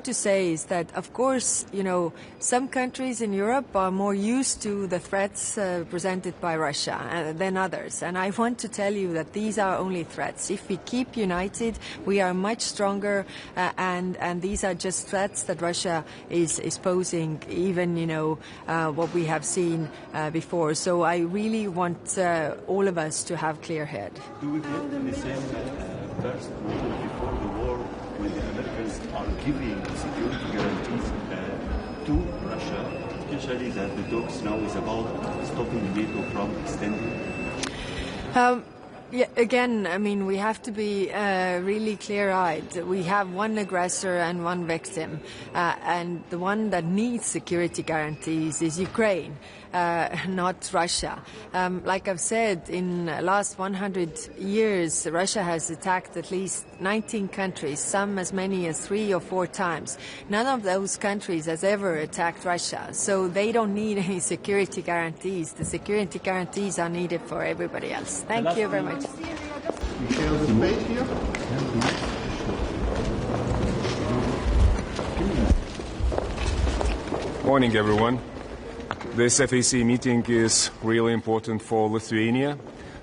want to say is that, of course, some countries in Europe are more used to the threats presented by Russia than others. And I want to tell you that these are only threats. If we keep united, we are much stronger, and these are just threats that Russia is posing, even, what we have seen before. So I really want all of us to have clear head. Do we get the same first before the war when the Americans are giving security guarantees to Russia, especially that the talks now is about stopping NATO from extending? Yeah, again, we have to be really clear-eyed. We have one aggressor and one victim, and the one that needs security guarantees is Ukraine, not Russia. Like I've said, in the last 100 years, Russia has attacked at least 19 countries, some as many as 3 or 4 times. None of those countries has ever attacked Russia, so they don't need any security guarantees. The security guarantees are needed for everybody else. Thank you very much. We share the space here. Morning, everyone. This FAC meeting is really important for Lithuania,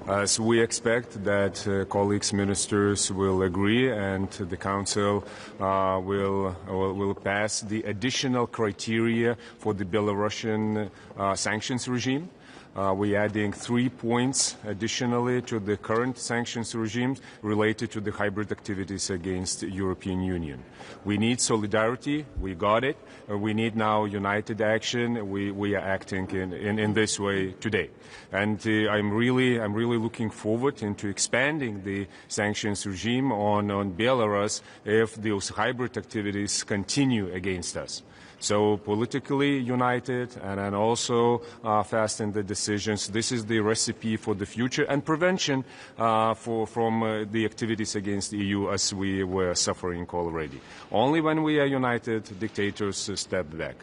as we expect that colleagues ministers will agree and the Council will pass the additional criteria for the Belarusian sanctions regime. We're adding 3 points additionally to the current sanctions regime related to the hybrid activities against the European Union. We need solidarity. We got it. We need now united action. We are acting in this way today. And I'm really looking forward into expanding the sanctions regime on Belarus if those hybrid activities continue against us. So politically united and then also fast in the decisions. This is the recipe for the future and prevention from the activities against the EU as we were suffering already. Only when we are united, dictators step back.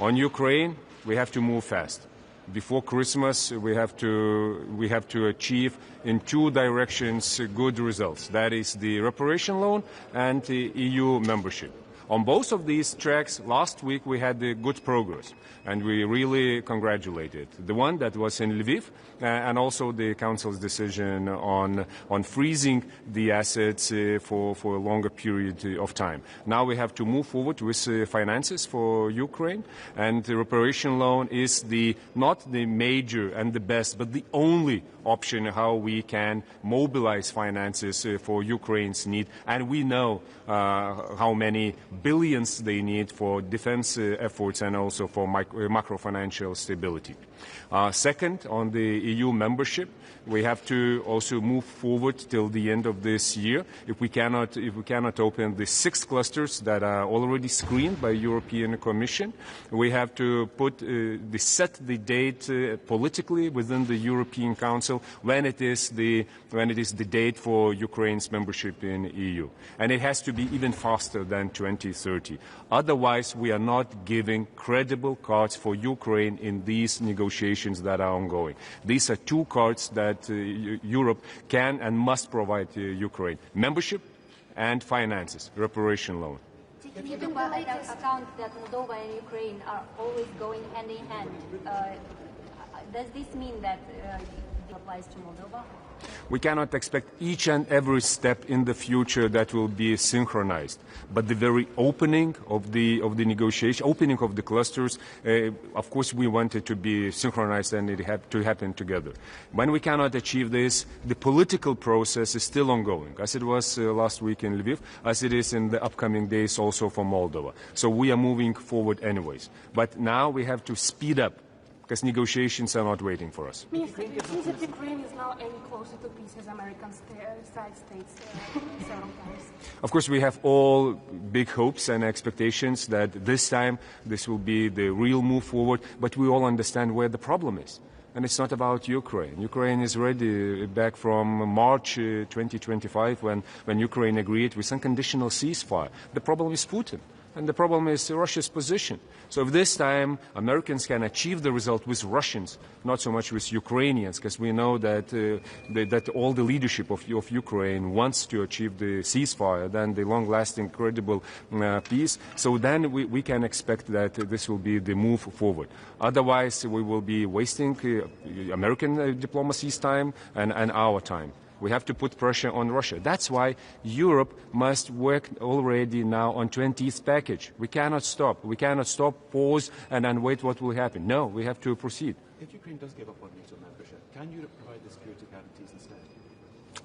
On Ukraine, we have to move fast. Before Christmas, we have to achieve in 2 directions good results. That is the reparation loan and the EU membership. On both of these tracks, last week we had good progress, and we really congratulated. The one that was in Lviv, and also the Council's decision on freezing the assets for a longer period of time. Now we have to move forward with finances for Ukraine, and the reparation loan is not the major and the best, but the only option how we can mobilize finances for Ukraine's need, and we know how many billions they need for defense efforts and also for macro-financial stability. Second, on the EU membership, we have to also move forward till the end of this year. If we cannot open the 6 clusters that are already screened by European Commission, we have to set the date politically within the European Council when it is the date for Ukraine's membership in EU, and it has to be even faster than 2030. Otherwise, we are not giving credible cards for Ukraine in these negotiations that are ongoing. These are 2 cards that Europe can and must provide to Ukraine: membership and finances, reparation loan. Given the latest account that Moldova and Ukraine are always going hand in hand, does this mean that it applies to Moldova? We cannot expect each and every step in the future that will be synchronized. But the very opening of the negotiation, opening of the clusters, of course we want it to be synchronized and it to happen together. When we cannot achieve this, the political process is still ongoing, as it was last week in Lviv, as it is in the upcoming days also for Moldova. So we are moving forward anyways. But now we have to speed up, because negotiations are not waiting for us. Minister, do you think that Ukraine is now any closer to peace as Americans states several times? Of course, we have all big hopes and expectations that this time this will be the real move forward, but we all understand where the problem is. And it's not about Ukraine. Ukraine is ready back from March 2025 when Ukraine agreed with unconditional ceasefire. The problem is Putin. and the problem is Russia's position. So if this time Americans can achieve the result with Russians, not so much with Ukrainians, because we know that that all the leadership of Ukraine wants to achieve the ceasefire, then the long-lasting, credible peace. So then we can expect that this will be the move forward. Otherwise, we will be wasting American diplomacy's time and our time. We have to put pressure on Russia. That's why Europe must work already now on 20th package. We cannot stop. We cannot stop, pause, and then wait what will happen. No, we have to proceed. If Ukraine does give up on NATO membership, can Europe provide the security guarantees instead?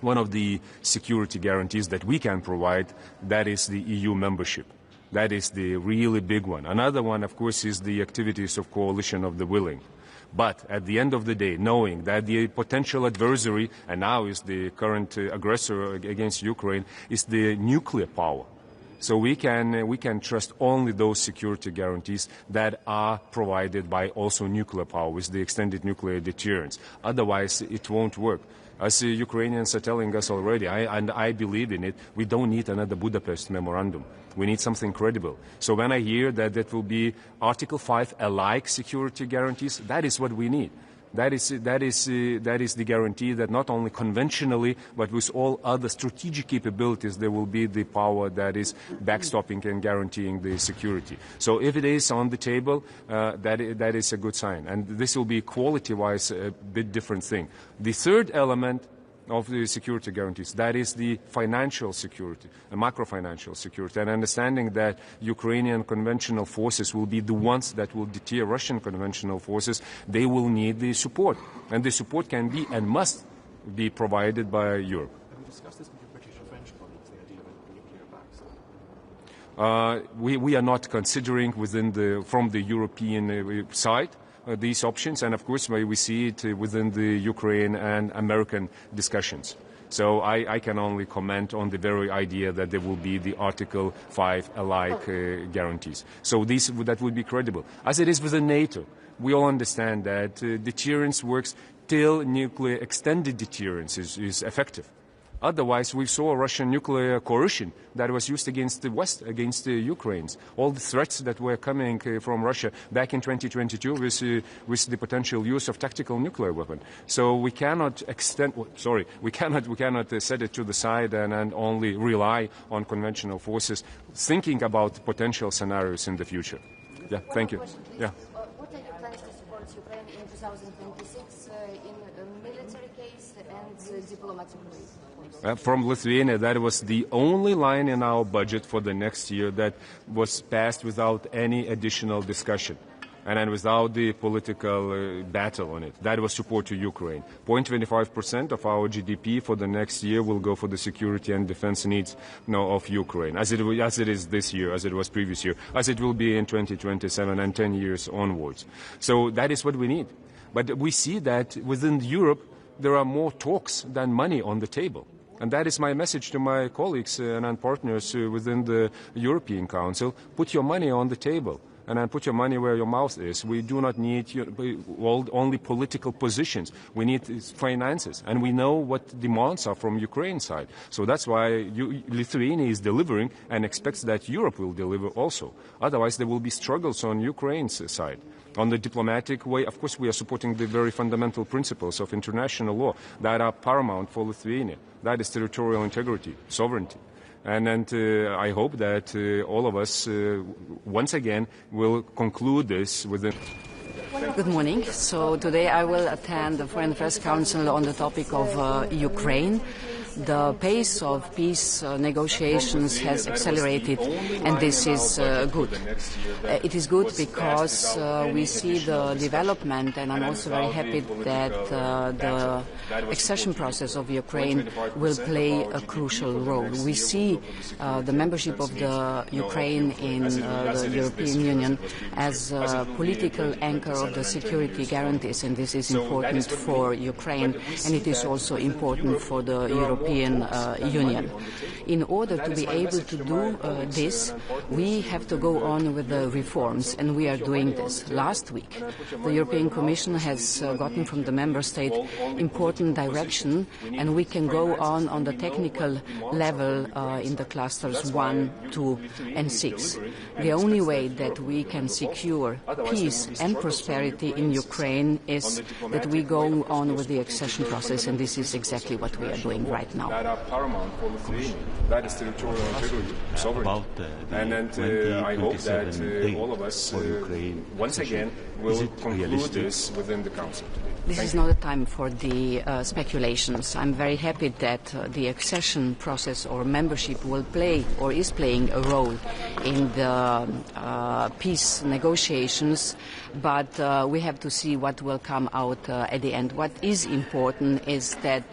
One of the security guarantees that we can provide, that is the EU membership. That is the really big one. Another one, of course, is the activities of coalition of the willing. But at the end of the day, knowing that the potential adversary, and now is the current aggressor against Ukraine, is the nuclear power. So we can trust only those security guarantees that are provided by also nuclear power with the extended nuclear deterrence. Otherwise, it won't work. As Ukrainians are telling us already, and I believe in it, we don't need another Budapest memorandum. We need something credible. So when I hear that that will be Article 5-alike security guarantees, that is what we need. That is the guarantee that not only conventionally, but with all other strategic capabilities, there will be the power that is backstopping and guaranteeing the security. So if it is on the table, that is a good sign. And this will be quality-wise a bit different thing. The third element of the security guarantees, that is the financial security, the macro-financial security, and understanding that Ukrainian conventional forces will be the ones that will deter Russian conventional forces. They will need the support, and the support can be and must be provided by Europe. Have you discussed this with your British or French colleagues, the idea of a nuclear backstop? We are not considering from the European side these options, and of course we see it within the Ukraine and American discussions. So I can only comment on the very idea that there will be the Article 5-alike guarantees. So that would be credible. As it is within NATO, we all understand that deterrence works till nuclear extended deterrence is effective. Otherwise, we saw Russian nuclear coercion that was used against the West, against the Ukrainians. All the threats that were coming from Russia back in 2022 with the potential use of tactical nuclear weapon. So we cannot we cannot set it to the side and only rely on conventional forces, thinking about potential scenarios in the future. Yeah, thank you. Yeah. What are your plans to support Ukraine in 2026 in a military case and diplomatic way? From Lithuania, that was the only line in our budget for the next year that was passed without any additional discussion and without the political battle on it. That was support to Ukraine. 0.25% of our GDP for the next year will go for the security and defense needs of Ukraine, as it is this year, as it was previous year, as it will be in 2027 and 10 years onwards. So that is what we need. But we see that within Europe, there are more talks than money on the table. And that is my message to my colleagues and partners within the European Council. Put your money on the table and then put your money where your mouth is. We do not need only political positions. We need finances. And we know what demands are from Ukraine's side. So that's why Lithuania is delivering and expects that Europe will deliver also. Otherwise, there will be struggles on Ukraine's side. On the diplomatic way, of course, we are supporting the very fundamental principles of international law that are paramount for Lithuania. That is territorial integrity, sovereignty. And I hope that all of us, once again, will conclude this within... Good morning. So today I will attend the Foreign Affairs Council on the topic of Ukraine. The pace of peace negotiations has accelerated, and this is good. It is good because we see the development, and I'm also very happy that the accession process of Ukraine will play a crucial role. We see the membership of the Ukraine in the European Union as a political anchor of the security guarantees, and this is important for Ukraine, and it is also important for the European Union. In order to be able to do this, we have to go on with the reforms, and we are doing this. Last week, the European Commission has gotten from the Member State important direction, and we can go on the technical level in the clusters 1, 2 and 6. The only way that we can secure peace and prosperity in Ukraine is that we go on with the accession process, and this is exactly what we are doing right now. That are paramount for Lithuania. That is territorial integrity, sovereignty. And I hope that all of us, once again, will conclude this within the Council today. This is not a time for the speculations. I'm very happy that the accession process or membership will play or is playing a role in the peace negotiations, but we have to see what will come out at the end. What is important is that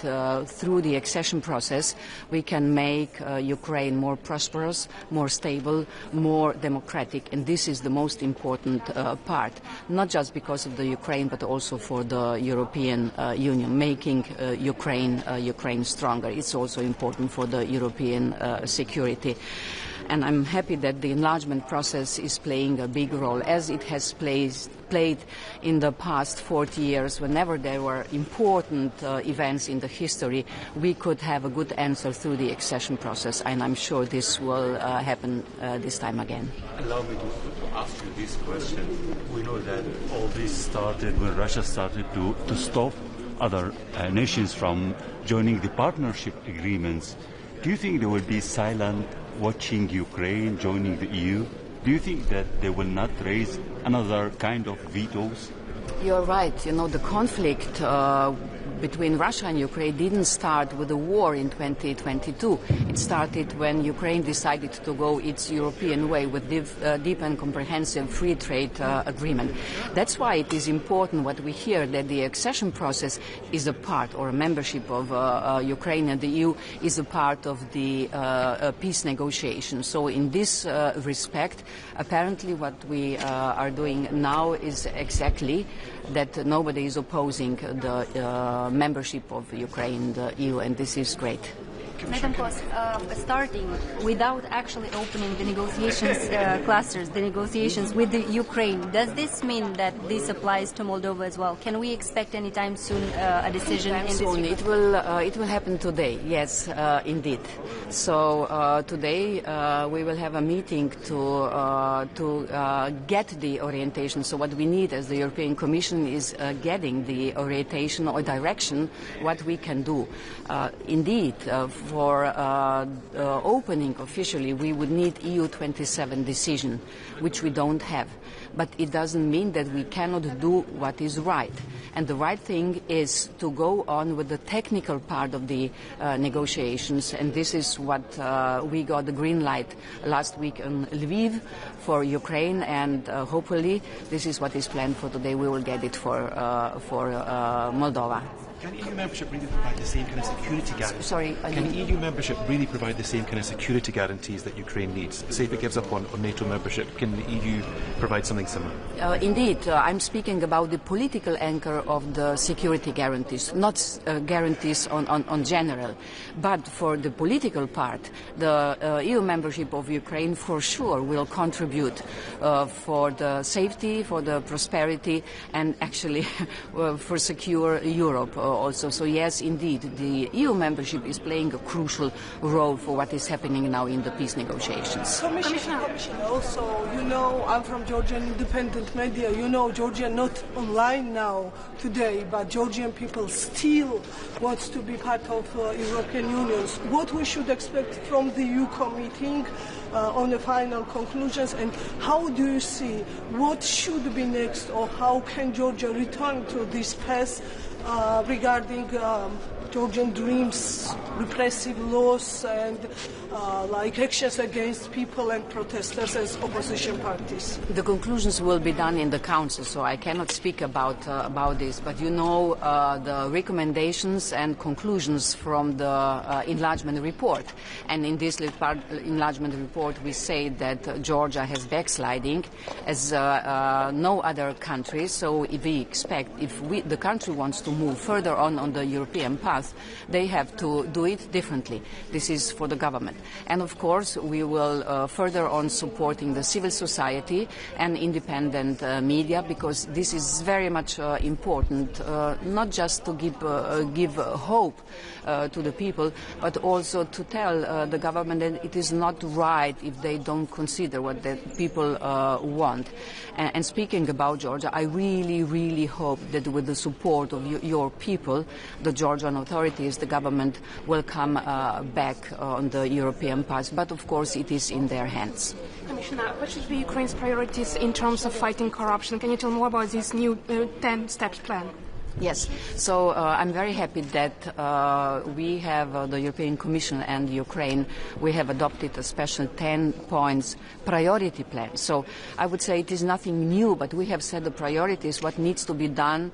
through the accession process we can make Ukraine more prosperous, more stable, more democratic, and this is the most important part, not just because of the Ukraine but also for the European Union, making Ukraine stronger. It's also important for the European security. And I'm happy that the enlargement process is playing a big role, as it has played in the past 40 years. Whenever there were important events in the history, we could have a good answer through the accession process, and I'm sure this will happen this time again. Allow me to ask you this question. We know that all this started when Russia started to stop other nations from joining the partnership agreements. Do you think they will be silent watching Ukraine joining the EU? Do you think that they will not raise another kind of vetoes? You're right. You know, the conflict between Russia and Ukraine didn't start with the war in 2022. It started when Ukraine decided to go its European way with deep and comprehensive free trade agreement. That's why it is important what we hear, that the accession process is a part, or a membership of Ukraine and the EU is a part of the peace negotiations. So in this respect, apparently what we are doing now is exactly that nobody is opposing the membership of Ukraine in the EU, and this is great. Madam Kos, starting without actually opening the negotiations clusters, the negotiations with the Ukraine, does this mean that this applies to Moldova as well? Can we expect anytime soon a decision in this regard? It will happen today, yes, indeed. So today we will have a meeting to get the orientation. So what we need as the European Commission is getting the orientation or direction what we can do. Indeed, for opening officially, we would need EU27 decision, which we don't have. But it doesn't mean that we cannot do what is right. And the right thing is to go on with the technical part of the negotiations. And this is what we got the green light last week in Lviv for Ukraine. And hopefully this is what is planned for today. We will get it for Moldova. Can EU membership really provide the same kind of security guarantees? Sorry. Can EU membership really provide the same kind of security guarantees that Ukraine needs? Say if it gives up on NATO membership, can the EU provide something similar? Indeed, I'm speaking about the political anchor of the security guarantees, not guarantees on general. But for the political part, the EU membership of Ukraine for sure will contribute for the safety, for the prosperity, and actually for secure Europe. Also. So yes, indeed, the EU membership is playing a crucial role for what is happening now in the peace negotiations. Commissioner, also, you know, I'm from Georgian independent media. You know, Georgia not online now today, but Georgian people still wants to be part of European Union. What we should expect from the EU meeting on the final conclusions, and how do you see what should be next, or how can Georgia return to this path regarding Georgian dreams, repressive laws, and like actions against people and protesters as opposition parties. The conclusions will be done in the Council, so I cannot speak about this. But you know the recommendations and conclusions from the enlargement report. And in this enlargement report we say that Georgia has backsliding as no other country. So if we expect, the country wants to move further on the European path, they have to do it differently. This is for the government. And of course, we will further on supporting the civil society and independent media, because this is very much important, not just to give hope to the people, but also to tell the government that it is not right if they don't consider what the people want. And speaking about Georgia, I really, really hope that with the support of your people, the Georgian authorities, the government will come back on the European path, but of course it is in their hands. Commissioner, what should be Ukraine's priorities in terms of fighting corruption? Can you tell more about this new 10-steps plan? Yes, so I'm very happy that we have the European Commission and Ukraine, we have adopted a special 10 points priority plan. So I would say it is nothing new, but we have set the priorities, what needs to be done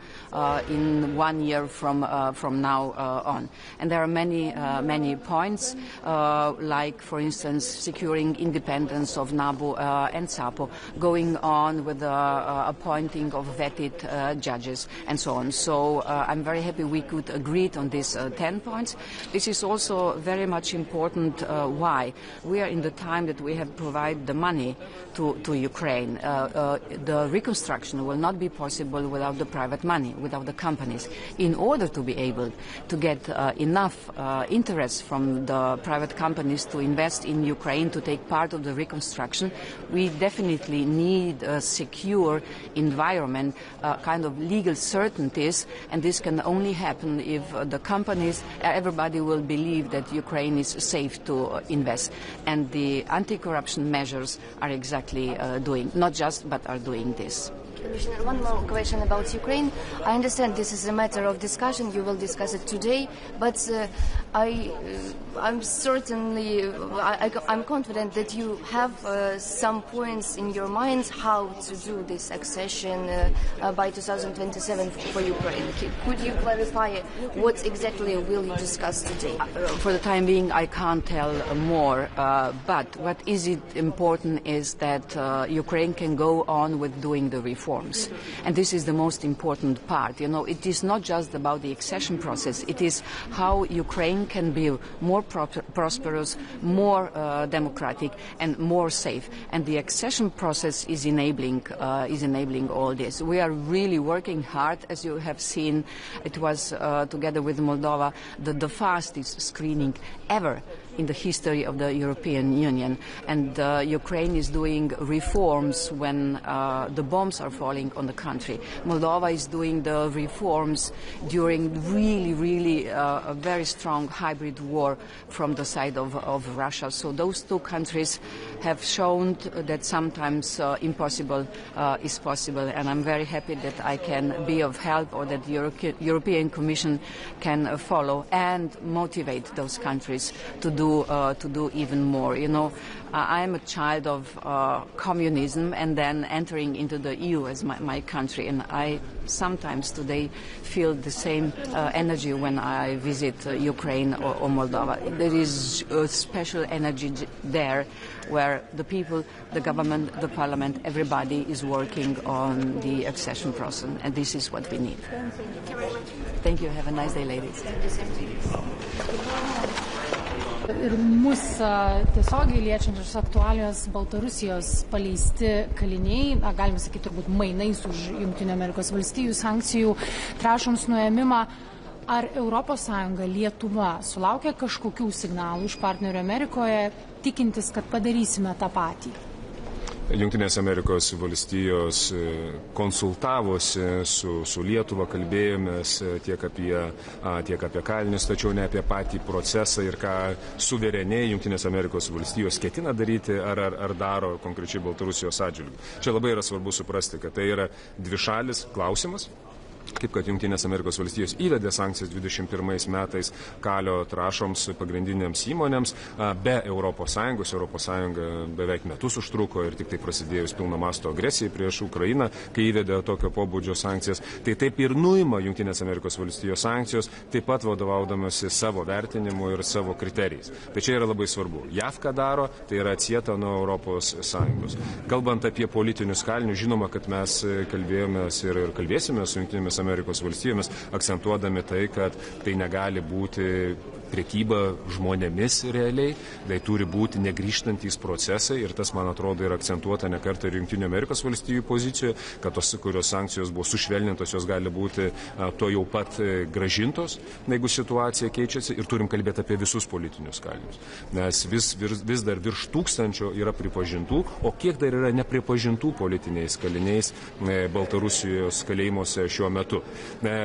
in 1 year from now on. And there are many points, like, for instance, securing independence of NABU and SAPO, going on with the appointing of vetted judges, and so on. So I'm very happy we could agree on these 10 points. This is also very much important. Why? We are in the time that we have provided the money to Ukraine. The reconstruction will not be possible without the private money, without the companies. In order to be able to get enough interest from the private companies to invest in Ukraine, to take part of the reconstruction, we definitely need a secure environment, kind of legal certainties, and this can only happen if the companies, everybody will believe that Ukraine is safe to invest. And the anti-corruption measures are exactly doing, not just, but are doing this. Commissioner, one more question about Ukraine. I understand this is a matter of discussion. You will discuss it today, but I'm confident that you have some points in your minds how to do this accession by 2027 for Ukraine. Could you clarify what exactly will you discuss today? For the time being, I can't tell more. But what is important is that Ukraine can go on with doing the reforms. And this is the most important part. You know, it is not just about the accession process. It is how Ukraine can be more prosperous, more democratic, and more safe. And the accession process is enabling all this. We are really working hard, as you have seen. It was together with Moldova the fastest screening ever in the history of the European Union. And Ukraine is doing reforms when the bombs are falling on the country. Moldova is doing the reforms during really a very strong hybrid war from the side of Russia. So those two countries have shown that sometimes impossible is possible. And I'm very happy that I can be of help, or that the European Commission can follow and motivate those countries to do even more. You know, I'm a child of communism and then entering into the EU as my country, and I sometimes today feel the same energy when I visit Ukraine or Moldova. There is a special energy there where the people, the government, the parliament, everybody is working on the accession process, and this is what we need. Thank you very much. Thank you. Have a nice day, ladies. Ir mus tiesiogiai liečiančios aktualios Baltarusijos paleisti kaliniai, galime sakyti turbūt mainais už Jungtinių Amerikos valstijų sankcijų trąšoms nuėmimą. Ar ES, Lietuva sulaukia kažkokių signalų iš partnerių Amerikoje, tikintis, kad padarysime tą patį? Jungtinės Amerikos valstijos konsultavosi su Lietuva, kalbėjomės tiek apie kalinius, tačiau ne apie patį procesą ir ką suvereniai Jungtinės Amerikos valstijos ketina daryti ar daro konkrečiai Baltarusijos atžvilgiu. Čia labai yra svarbu suprasti, kad tai yra dvišalis klausimas. kaip kad Jungtinės Amerikos valstijos įvedė sankcijas 21 metais kalio trąšoms pagrindinėms įmonėms be ES. ES beveik metus užtruko ir tik tai prasidėjus pilno masto agresijai prieš Ukrainą, kai įvedė tokio pobūdžio sankcijas. Tai taip ir nuima Jungtinės Amerikos valstijos sankcijos, taip pat vadovaudamasi savo vertinimu ir savo kriterijais. Tai čia yra labai svarbu. JAV ką daro, tai yra atsieta nuo ES. Kalbant apie politinius kalinius, žinoma, kad mes kalbėjomės ir kalbėsime su Jungtinėmis Amerikos valstijomis, akcentuodami tai, kad tai negali būti prekyba žmonėmis realiai, tai turi būti negrįžtantys procesai ir tas, man atrodo, yra akcentuota ne kartą ir Jungtinių Amerikos valstijų pozicijoje, kad tos, kurios sankcijos buvo sušvelnintos, jos gali būti to jau pat gražintos, jeigu situacija keičiasi ir turim kalbėti apie visus politinius kalinius. Nes vis dar virš 1000 yra pripažintų, o kiek dar yra nepripažintų politiniais kaliniais Baltarusijos kalėjimuose šiuo metu.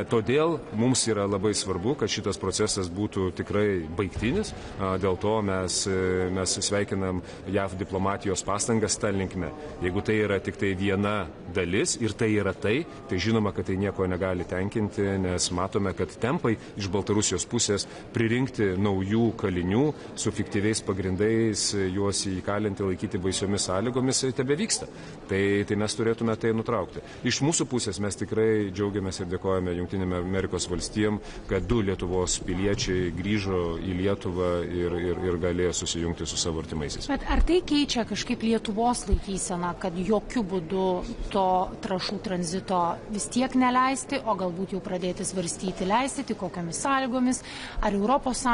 Todėl mums yra labai svarbu, kad šitas procesas būtų tikrai baigtinis, dėl to mes sveikinam JAV diplomatijos pastangas tą linkme. Jeigu tai yra tik tai viena dalis ir tai yra tai žinoma, kad tai nieko negali tenkinti, nes matome, kad tempai iš Baltarusijos pusės pririnkti naujų kalinių su fiktyviais pagrindais, juos įkalinti, laikyti baisiomis sąlygomis, tebe vyksta. Tai mes turėtume tai nutraukti. Iš mūsų pusės mes tikrai džiaugiamės ir dėkojame Jungtinėm Amerikos valstijom, kad 2 Lietuvos piliečiai grįžo į Lietuvą ir galėjo susijungti su savo artimaisiais. Bet ar tai keičia kažkaip Lietuvos laikyseną, kad jokių būdų to trąšų tranzito vis tiek neleisti, o galbūt jau pradėti svarstyti leisti, kokiamis sąlygomis? Ar ES,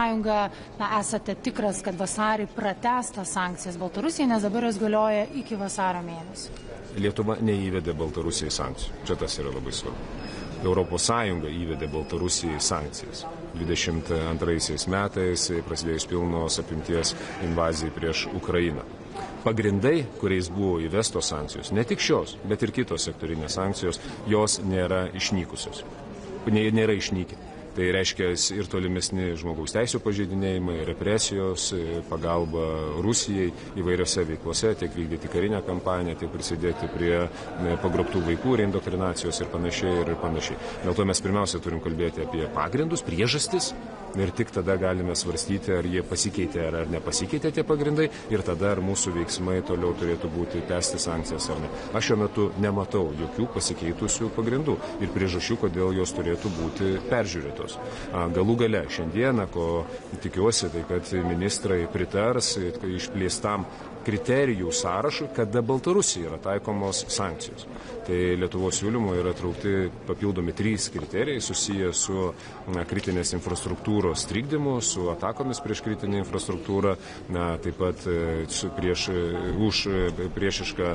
esate tikras, kad vasarį pratęs tas sankcijas Baltarusijai, nes dabar jos galioja iki vasario mėnesio? Lietuva neįvedė Baltarusijai sankcijų. Čia tas yra labai svarbu. ES įvedė Baltarusijai sankcijas. 22 metais prasidėjus pilnos apimties invazijai prieš Ukrainą. Pagrindai, kuriais buvo įvestos sankcijos, ne tik šios, bet ir kitos sektorinės sankcijos, jos nėra išnykusios. Nėra išnykę. Tai reiškia ir tolimesni žmogaus teisų pažeidinėjimai, represijos, pagalba Rusijai įvairiose veiklose, tiek vykdyti karinę kampaniją, tiek prisidėti prie pagrobtų vaikų reindoktrinacijos ir panašiai. Dėl to mes pirmiausia turim kalbėti apie pagrindus, priežastis ir tik tada galime svarstyti, ar jie pasikeitė ar nepasikeitė tie pagrindai ir tada ar mūsų veiksmai toliau turėtų būti tęsti sankcijas ar ne. Aš šiuo metu nematau jokių pasikeitusių pagrindų ir priežasčių, kodėl jos turėtų būti peržiūrėtos. Galų gale šiandieną, ko tikiuosi, tai kad ministrai pritars išplėstam kriterijų sąrašui, kada Baltarusijai yra taikomos sankcijos. Tai Lietuvos siūlymo yra traukti papildomi 3 kriterijai susiję su kritinės infrastruktūros trikdymu, su atakomis prieš kritinę infrastruktūrą, taip pat už priešišką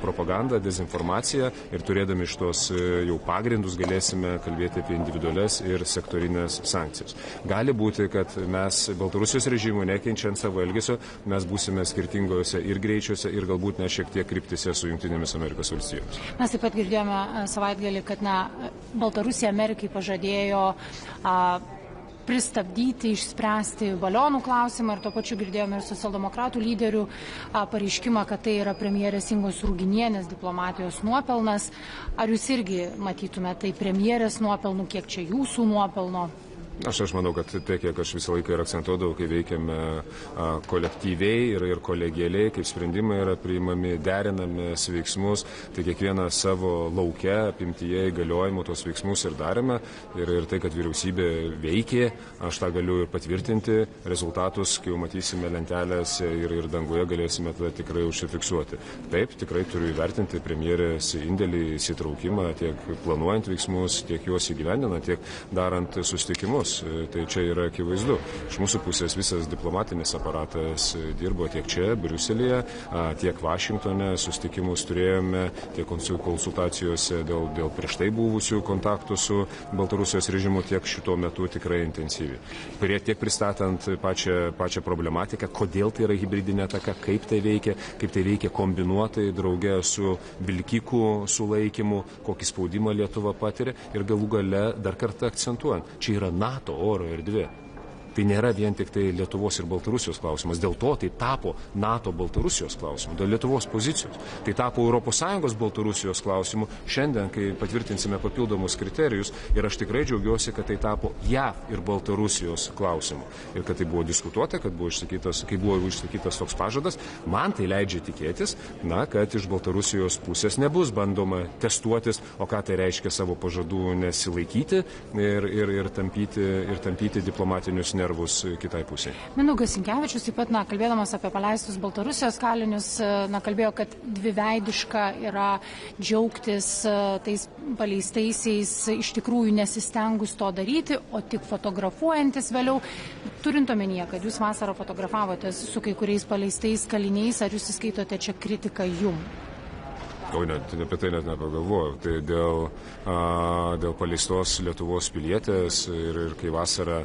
propagandą, dezinformaciją ir turėdami šitos jau pagrindus galėsime kalbėti apie individualias ir sektorinės sankcijas. Gali būti, kad mes Baltarusijos režimų nekeičiant savo elgesio, mes būsime skirtingos ir greičiuose ir galbūt net šiek tiek kryptise su Jungtinėmis Amerikos valstijomis. Mes taip pat girdėjome savaitgalį, kad Baltarusija Amerikai pažadėjo pristabdyti, išspręsti balionų klausimą ir tuo pačiu girdėjome ir socialdemokratų lyderių pareiškimą, kad tai yra premjerės Ingos Ruginienės diplomatijos nuopelnas. Ar jūs irgi matytume tai premjerės nuopelnų, kiek čia jūsų nuopelno? Aš manau, kad tai, kiek aš visą laiką ir akcentuodavau, kai veikiame kolektyviai ir kolegialiai, kaip sprendimai yra priimami, derinami veiksmus, tai kiekvieną savo lauke, apimtyje įgaliojimų tos veiksmus ir darėme. Ir tai, kad vyriausybė veikė, aš tą galiu ir patvirtinti, rezultatus, kai jau matysime lentelės ir danguje, galėsime tada tikrai užsifiksuoti. Taip, tikrai turiu įvertinti premjerės indėlį, įsitraukimą, tiek planuojant veiksmus, tiek juos įgyvendinant, tiek darant susitikimus. Tai čia yra akivaizdu. Iš mūsų pusės visas diplomatinis aparatas dirbo tiek čia, Briuselėje, tiek Vašingtone, susitikimus turėjome, tiek konsultacijose dėl prieš tai buvusių kontaktų su Baltarusijos režimu, tiek šituo metu tikrai intensyviai. Tiek pristatant pačią problematiką, kodėl tai yra hibridinė ataka, kaip tai veikia kombinuotai drauge su vilkikų sulaikymu, kokį spaudimą Lietuva patiria ir galų gale dar kartą akcentuojant, čia yra NATO oro erdvė. tai nėra vien tik tai Lietuvos ir Baltarusijos klausimas. Dėl to tai tapo NATO Baltarusijos klausimu, dėl Lietuvos pozicijos. Tai tapo ES Baltarusijos klausimu šiandien, kai patvirtinsime papildomus kriterijus, ir aš tikrai džiaugiuosi, kad tai tapo JAV ir Baltarusijos klausimu. Ir kad tai buvo diskutuota, kad buvo išsakytas toks pažadas, man tai leidžia tikėtis, kad iš Baltarusijos pusės nebus bandoma testuotis, o ką tai reiškia savo pažadų nesilaikyti ir tampyti diplomatinius nervus kitai pusėje. Mindaugas Sinkevičius taip pat, kalbėdamas apie paleistus Baltarusijos kalinius, kalbėjo, kad dviveidiška yra džiaugtis tais paleistaisiais, iš tikrųjų nesistengus to daryti, o tik fotografuojantis vėliau. Turint omenyje, kad jūs vasarą fotografavotės su kai kuriais paleistais kaliniais, ar jūs įskaitote čia kritiką jum? Apie tai net nepagalvojau. Tai dėl paleistos Lietuvos pilietės ir kai vasarą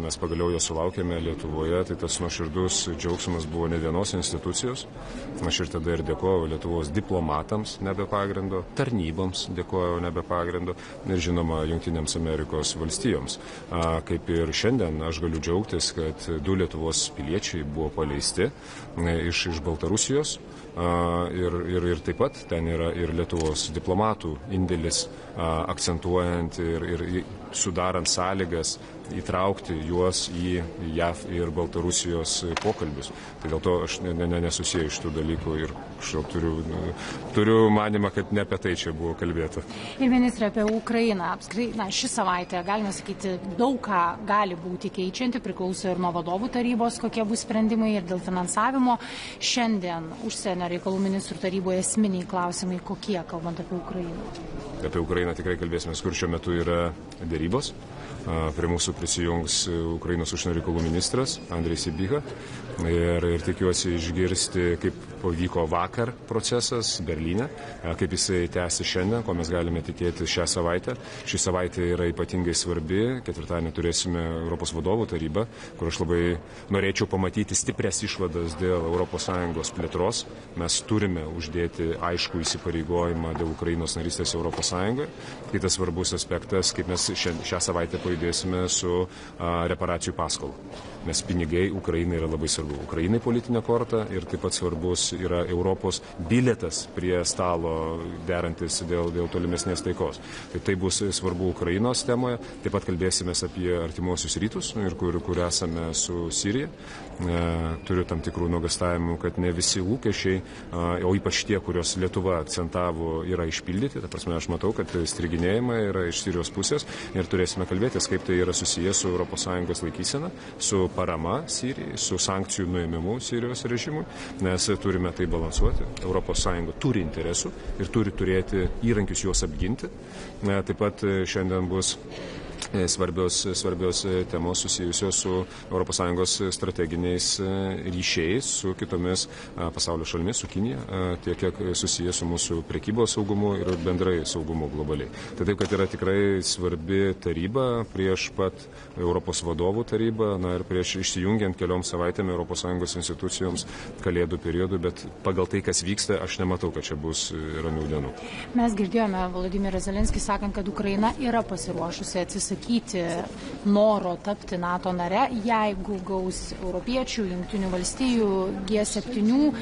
mes pagaliau jo sulaukėme Lietuvoje, tai tas nuoširdus džiaugsmas buvo ne vienos institucijos. Aš ir tada ir dėkojau Lietuvos diplomatams nebe pagrindo, tarnyboms dėkojau nebe pagrindo ir žinoma Jungtinėms Amerikos valstijoms. Kaip ir šiandien aš galiu džiaugtis, kad 2 Lietuvos piliečiai buvo paleisti iš Baltarusijos. Ir taip pat ten yra ir Lietuvos diplomatų indėlis, akcentuojant ir sudarant sąlygas įtraukti juos į JAV ir Baltarusijos pokalbius. Tai dėl to aš nesusieju iš tų dalykų ir turiu manymą, kad ne apie tai čia buvo kalbėta. Ir ministrė, apie Ukrainą. Apskritai, ši savaitė, galime sakyti, daug ką gali būti keičianti, priklauso ir nuo vadovų tarybos, kokie bus sprendimai ir dėl finansavimo. Šiandien užsienio reikalų ministrų taryboje esminiai klausimai kokie, kalbant apie Ukrainą? Apie Ukrainą tikrai kalbėsime, kur šiuo metu yra dėrybos. Prie mūsų prisijungs Ukrainos užsienio reikalų ministras Andrejus Sybiha ir tikiuosi išgirsti, kaip pavyko vakar procesas Berlyne, kaip jisai tęsi šiandien, ko mes galime tikėti šią savaitę. Ši savaitė yra ypatingai svarbi. Ketvirtadienį turėsime Europos vadovų tarybą, kur aš labai norėčiau pamatyti stiprias išvadas dėl ES plėtros. Mes turime uždėti aiškų įsipareigojimą dėl Ukrainos narystės ES. Kitas svarbus aspektas, kaip mes šią savaitę pajudėsime su reparacijų paskolų. Nes pinigai Ukrainai yra labai svarbu. Ukrainai politinė korta ir taip pat svarbus yra Europos bilietas prie stalo derantis dėl tolimesnės taikos. Tai bus svarbu Ukrainos temoje. Taip pat kalbėsime apie artimuosius rytus, kur esame su Sirija. Turiu tam tikrų nuogąstavimų, kad ne visi lūkesčiai, o ypač tie, kurios Lietuva akcentavo, yra išpildyti. Ta prasme, aš matau, kad striginėjimai yra iš Sirijos pusės ir turėsime kalbėtis, kaip tai yra susijęs su ES laikysena, su parama Sirijai, su sankcijų nuėmimu Sirijos režimui, nes turime tai balansuoti. ES turi interesų ir turi turėti įrankius juos apginti. Taip pat šiandien bus svarbios temos susijusios su ES strateginiais ryšiais su kitomis pasaulio šalimis, su Kinija, tiek kiek susijęs su mūsų prekybos saugumu ir bendrai saugumu globaliai. Tai taip, kad yra tikrai svarbi taryba prieš pat Europos vadovų tarybą, ir prieš išsijungiant keliom savaitėm ES institucijoms kalėdų periodų, bet pagal tai, kas vyksta, aš nematau, kad čia bus ramių dienų. Mes girdėjome Volodymyrą Zelenskį sakant, kad Ukraina yra pasiruošusi atsisakyti noro tapti NATO nare, jeigu gaus europiečių, Jungtinių valstijų, G7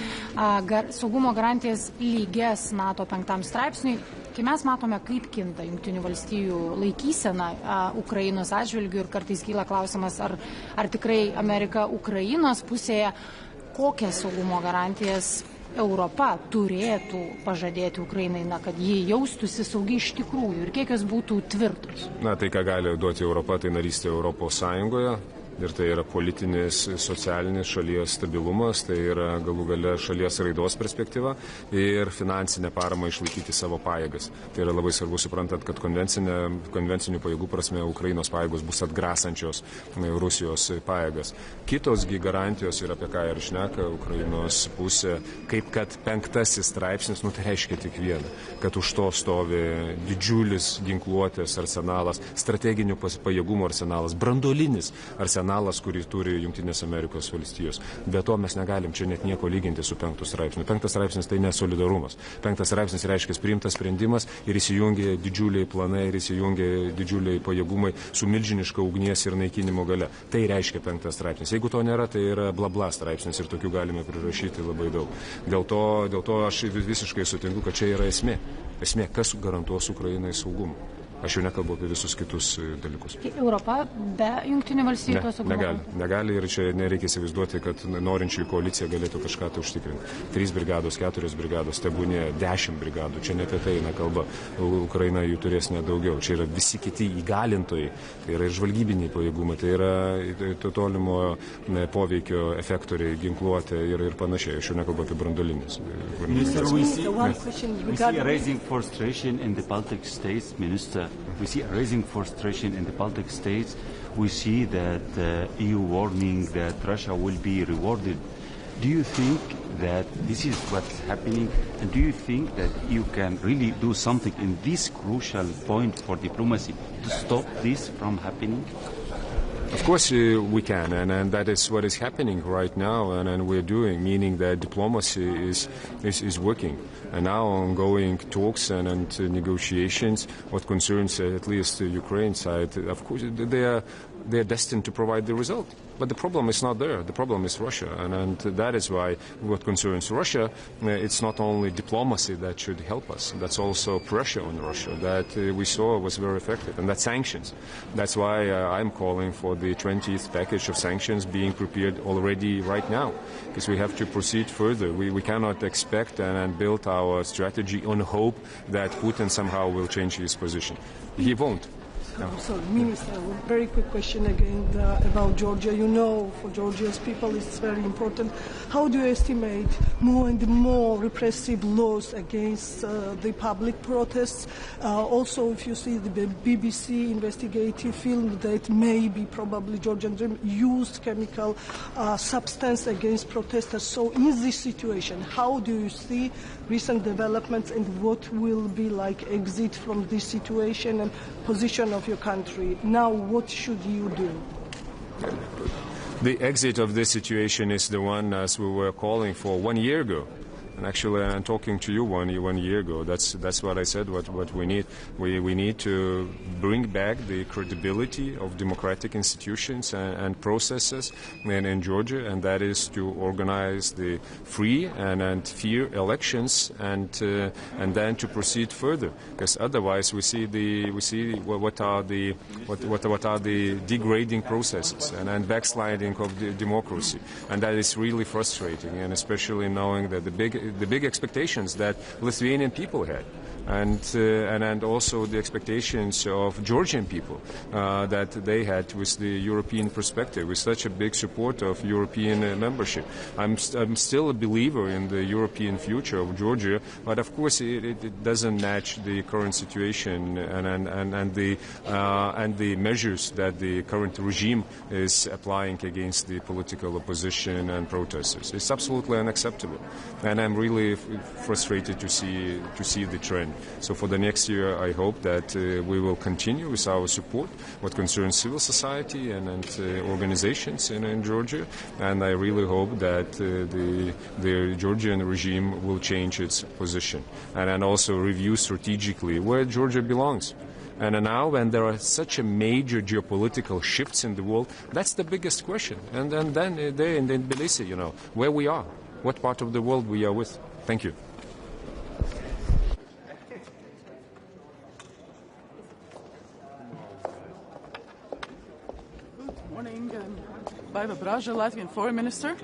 saugumo garantijas lygias NATO 5 straipsniui. Kai mes matome, kaip kinta Jungtinių valstijų laikysena Ukrainos atžvilgių ir kartais kyla klausimas, ar tikrai Amerika Ukrainos pusėje, kokias saugumo garantijas Europa turėtų pažadėti Ukrainai, kad ji jaustųsi saugi iš tikrųjų ir kiek jos būtų tvirtos? Tai, ką gali duoti Europa, tai narystė Europos Sąjungoje. Ir tai yra politinis, socialinis šalies stabilumas, tai yra galų gale šalies raidos perspektyva ir finansinė parama išlaikyti savo pajėgas. Tai yra labai svarbu suprantant, kad konvencinių pajėgų prasme Ukrainos pajėgos bus atgrasančios Rusijos pajėgas. Kitosgi garantijos ir apie ką ir šneka Ukrainos pusė, kaip kad 5 straipsnis, tai reiškia tik vieną, kad už to stovi didžiulis ginkluotės arsenalas, strateginių pajėgumų arsenalas, branduolinis arsenalas. arsenalas, kurį turi Jungtinės Amerikos valstijos. Be to mes negalim čia net nieko lyginti su 5 straipsniu. 5 straipsnis tai nesolidarumas. 5 straipsnis reiškia priimtas sprendimas ir įsijungia didžiuliai planai ir įsijungia didžiuliai pajėgumai su milžiniška ugnies ir naikinimo gale. Tai reiškia 5 straipsnis. Jeigu to nėra, tai yra bla straipsnis ir tokių galime prirašyti labai daug. Dėl to aš visiškai sutinku, kad čia yra esmė. Esmė, kas garantuos Ukrainai saugumą. Aš jau nekalbu apie visus kitus dalykus. Europa be Jungtinių valstijų to saugumo? Negali ir čia nereikia įsivaizduoti, kad norinčių koalicija galėtų kažką tai užtikrinti. 3 brigados, 4 brigados, tebūnie 10 brigadų. Čia ne apie tai eina kalba. Ukraina jų turės nedaugiau. Čia yra visi kiti įgalintojai. Tai yra ir žvalgybiniai pajėgumai, tai yra tolimo poveikio efektoriai, ginkluotė ir panašiai. Aš jau nekalbu apie branduolinius. Minister, we see rising frustration in the Baltic states, Minister. We see a rising frustration in the Baltic states. We see that EU warning that Russia will be rewarded. Do you think that this is what's happening? And do you think that you can really do something in this crucial point for diplomacy to stop this from happening? Of course we can, and that is what is happening right now, and we're doing, meaning that diplomacy is working. And now ongoing talks and negotiations, what concerns at least the Ukraine side, of course they are destined to provide the result. But the problem is not there. The problem is Russia, and that is why what concerns Russia, it's not only diplomacy that should help us. That's also pressure on Russia that we saw was very effective, and that's sanctions. That's why I'm calling for the 20th package of sanctions being prepared already right now, because we have to proceed further. We cannot expect and build our strategy on hope that Putin somehow will change his position. He won't. No. Sorry, Minister, a very quick question again about Georgia. You know, for Georgia's people it's very important. How do you estimate more and more repressive laws against the public protests? Also, if you see the BBC investigative film that maybe probably Georgian Dream used chemical substance against protesters. So in this situation, how do you see recent developments and what will be like exit from this situation and position of your country? Now, what should you do? The exit of this situation is the one as we were calling for 1 year ago. And actually, I'm talking to you one year ago. That's what I said. What we need, we need to bring back the credibility of democratic institutions and processes in Georgia, and that is to organize the free and fair elections, and then to proceed further. Because otherwise, we see what are the degrading processes and backsliding of the democracy, and that is really frustrating. And especially knowing that the big expectations that Lithuanian people had, and also the expectations of Georgian people that they had with the European perspective, with such a big support of European membership. I'm still a believer in the European future of Georgia, but of course it doesn't match the current situation and the measures that the current regime is applying against the political opposition and protesters. It's absolutely unacceptable, and I'm really frustrated to see the trend. So for the next year, I hope that we will continue with our support what concerns civil society and organizations in Georgia, and I really hope that the Georgian regime will change its position and also review strategically where Georgia belongs. And now, when there are such a major geopolitical shifts in the world, that's the biggest question. And then there in Tbilisi, where we are, what part of the world we are with. Thank you. Good morning. Baiva Braža, Latvian Foreign Minister.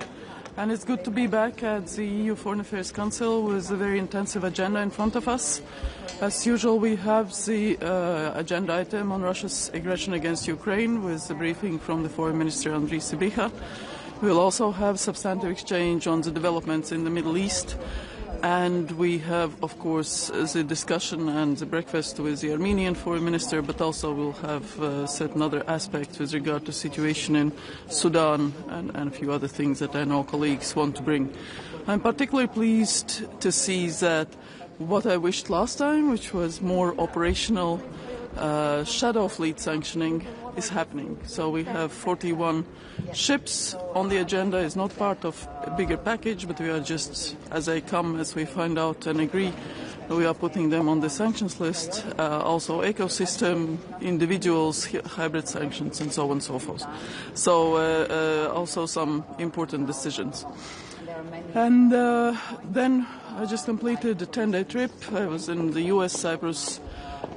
And it's good to be back at the EU Foreign Affairs Council with a very intensive agenda in front of us. As usual, we have the agenda item on Russia's aggression against Ukraine with a briefing from the Foreign Minister Andriy Sybiha. We'll also have substantive exchange on the developments in the Middle East. And we have, of course, the discussion and the breakfast with the Armenian Foreign Minister, but also we'll have certain other aspects with regard to situation in Sudan and a few other things that I know colleagues want to bring. I'm particularly pleased to see that what I wished last time, which was more operational shadow fleet sanctioning is happening. So we have 41 ships on the agenda. Is not part of a bigger package, but we are just, as they come, as we find out and agree, we are putting them on the sanctions list. Also ecosystem, individuals, hybrid sanctions, and so on and so forth. So also some important decisions. And then I just completed a 10-day trip. I was in the US, Cyprus,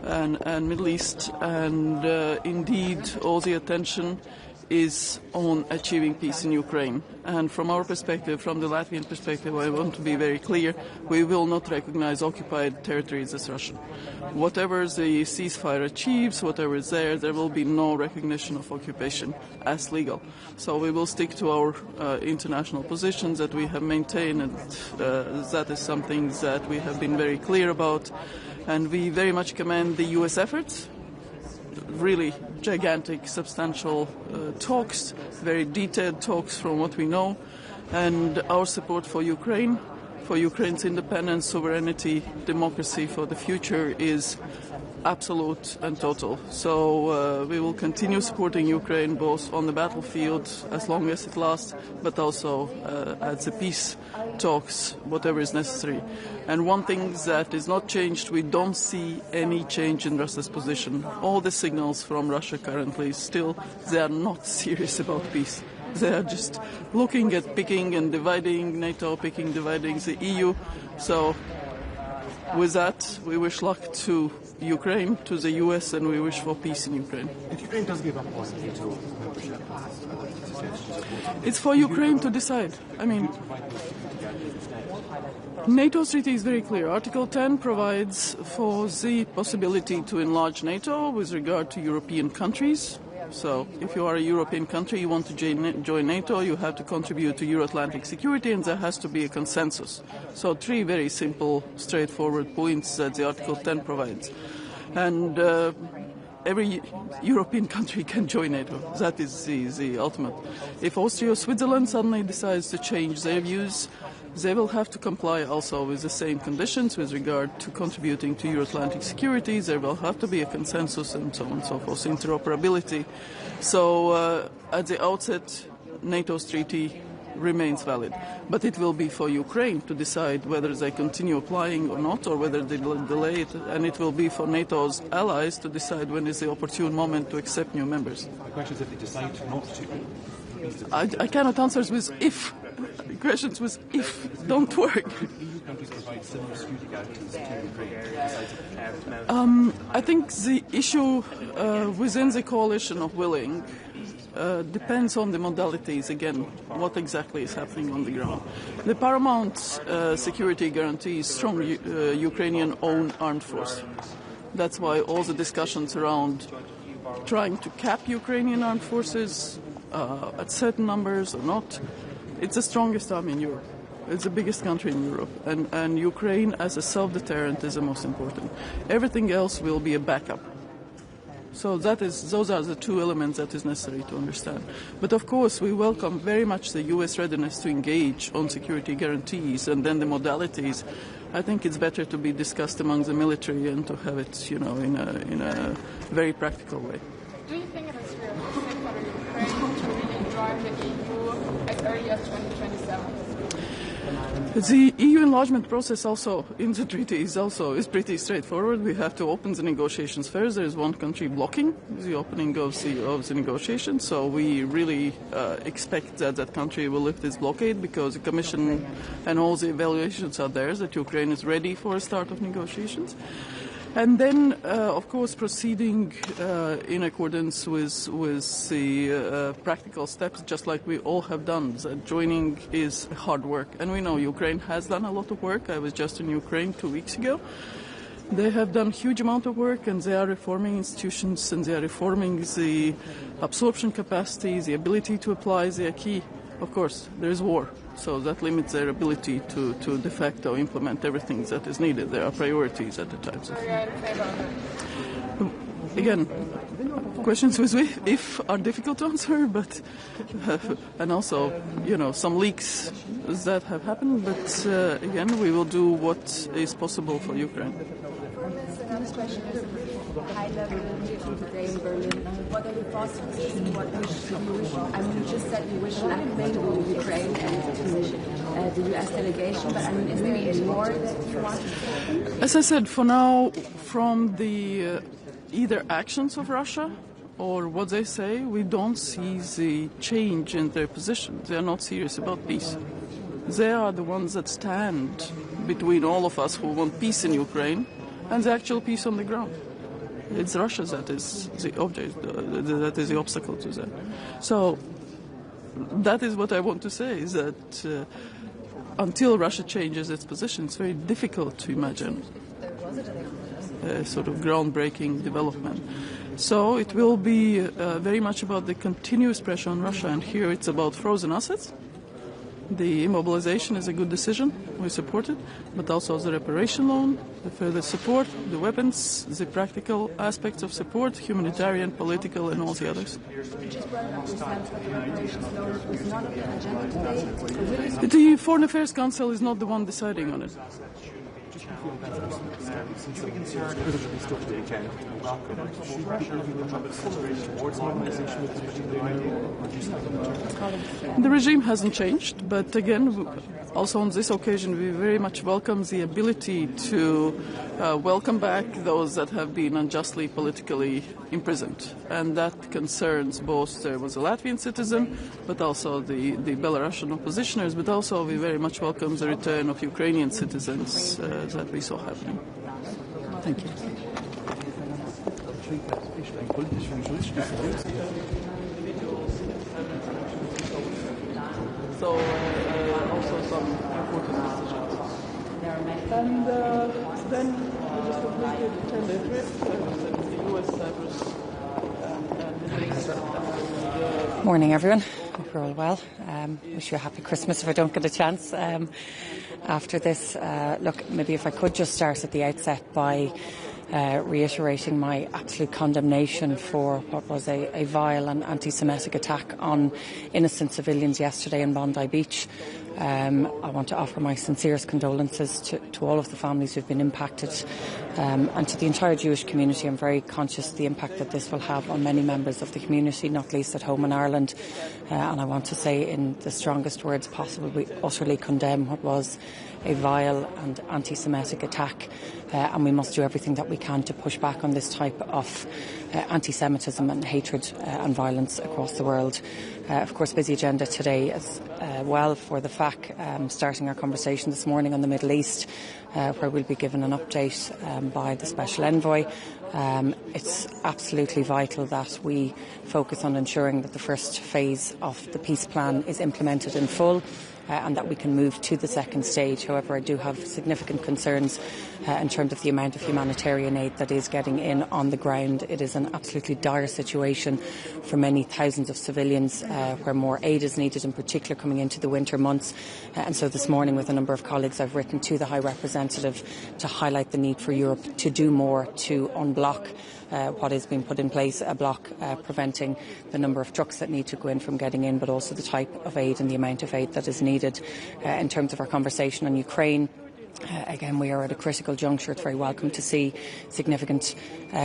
and Middle East, and indeed all the attention is on achieving peace in Ukraine. And from our perspective, from the Latvian perspective, I want to be very clear, we will not recognize occupied territories as Russian. Whatever the ceasefire achieves, whatever is there, there will be no recognition of occupation as legal. So we will stick to our international positions that we have maintained, and that is something that we have been very clear about. And we very much commend the US efforts. Really gigantic, substantial talks, very detailed talks from what we know, and our support for Ukraine, for Ukraine's independence, sovereignty, democracy for the future is absolute and total. So we will continue supporting Ukraine both on the battlefield as long as it lasts, but also at the peace talks, whatever is necessary. And one thing that is not changed, we don't see any change in Russia's position. All the signals from Russia currently still, they are not serious about peace. They are just looking at picking and dividing NATO, picking, dividing the EU. So with that, we wish luck to Ukraine, to the US, and we wish for peace in Ukraine. If Ukraine does give up on NATO membership, it's for Ukraine to decide. I mean, NATO's treaty is very clear. Article 10 provides for the possibility to enlarge NATO with regard to European countries. So if you are a European country, you want to join NATO, you have to contribute to Euro-Atlantic security, and there has to be a consensus. So 3 very simple, straightforward points that the Article 10 provides. And every European country can join NATO. That is the ultimate. If Austria or Switzerland suddenly decides to change their views, they will have to comply also with the same conditions with regard to contributing to Euro-Atlantic security. There will have to be a consensus and so on and so forth, interoperability. So at the outset, NATO's treaty remains valid. But it will be for Ukraine to decide whether they continue applying or not, or whether they will delay it. And it will be for NATO's allies to decide when is the opportune moment to accept new members. The question is if they decide not to. I cannot answer with if. Questions with if don't work. EU countries provide similar security guarantees to Ukraine. I think the issue within the coalition of willing depends on the modalities, again, what exactly is happening on the ground. The paramount security guarantee is strong Ukrainian-owned armed force. That's why all the discussions around trying to cap Ukrainian armed forces at certain numbers or not, it's the strongest army in Europe. It's the biggest country in Europe. And Ukraine as a self-deterrent is the most important. Everything else will be a backup. So those are the 2 elements that is necessary to understand. But of course, we welcome very much the US readiness to engage on security guarantees, and then the modalities. I think it's better to be discussed among the military and to have it, in a very practical way. Do you think it is realistic for Ukraine to really join the EU as early as 2027? The EU enlargement process also in the treaty is pretty straightforward. We have to open the negotiations first. There is one country blocking the opening of the negotiations, so we really expect that country will lift this blockade, because the Commission and all the evaluations are there that Ukraine is ready for a start of negotiations. And then, of course, proceeding in accordance with the practical steps, just like we all have done. Joining is hard work. And we know Ukraine has done a lot of work. I was just in Ukraine 2 weeks ago. They have done a huge amount of work, and they are reforming institutions, and they are reforming the absorption capacity, the ability to apply the acquis. Of course, there is war, so that limits their ability to de facto implement everything that is needed. There are priorities at the time. Again, questions with if are difficult to answer, but and also, some leaks that have happened. But again, we will do what is possible for Ukraine. another question. There's a high-level meeting today in Berlin. What are your thoughts on this? What do you wish? I mean, you just said you wish blackmail to Ukraine and the U.S. delegation, but I mean, is there any more that you want to say? As I said, for now, from the either actions of Russia or what they say, we don't see the change in their position. They are not serious about peace. They are the ones that stand between all of us who want peace in Ukraine and the actual peace on the ground. It's Russia that is the object, that is the obstacle to that. So that is what I want to say, is that until Russia changes its position, it's very difficult to imagine a sort of groundbreaking development. So it will be very much about the continuous pressure on Russia, and here it's about frozen assets. The immobilization is a good decision, we support it, but also the reparation loan, the further support, the weapons, the practical aspects of support, humanitarian, political, and all the others. The Foreign Affairs Council is not the one deciding on it. The regime hasn't changed, but again, also on this occasion, we very much welcome the ability to welcome back those that have been unjustly politically imprisoned. And that concerns both, there was a Latvian citizen, but also the Belarusian oppositioners, but also we very much welcome the return of Ukrainian citizens that we saw happening. Thank you. So also some important decisions. And then we just completed 10-day trip to the US, Cyprus, and Morning, everyone. Hope you're all well. Wish you a happy Christmas if I don't get a chance after this. Look, maybe if I could just start at the outset by reiterating my absolute condemnation for what was a vile and anti-Semitic attack on innocent civilians yesterday in Bondi Beach. I want to offer my sincerest condolences to all of the families who've been impacted and to the entire Jewish community. I'm very conscious of the impact that this will have on many members of the community, not least at home in Ireland. And I want to say in the strongest words possible, we utterly condemn what was a vile and anti-Semitic attack, and we must do everything that we can to push back on this type of anti-Semitism and hatred and violence across the world. Of course, busy agenda today as well for the FAC, starting our conversation this morning on the Middle East, where we'll be given an update by the Special Envoy. It's absolutely vital that we focus on ensuring that the first phase of the peace plan is implemented in full, and that we can move to the second stage. However, I do have significant concerns in terms of the amount of humanitarian aid that is getting in on the ground. It is an absolutely dire situation for many thousands of civilians where more aid is needed, in particular coming into the winter months. And so this morning, with a number of colleagues, I've written to the High Representative to highlight the need for Europe to do more to unblock what is being put in place, a block preventing the number of trucks that need to go in from getting in, but also the type of aid and the amount of aid that is needed. In terms of our conversation on Ukraine, again, we are at a critical juncture. It's very welcome to see significant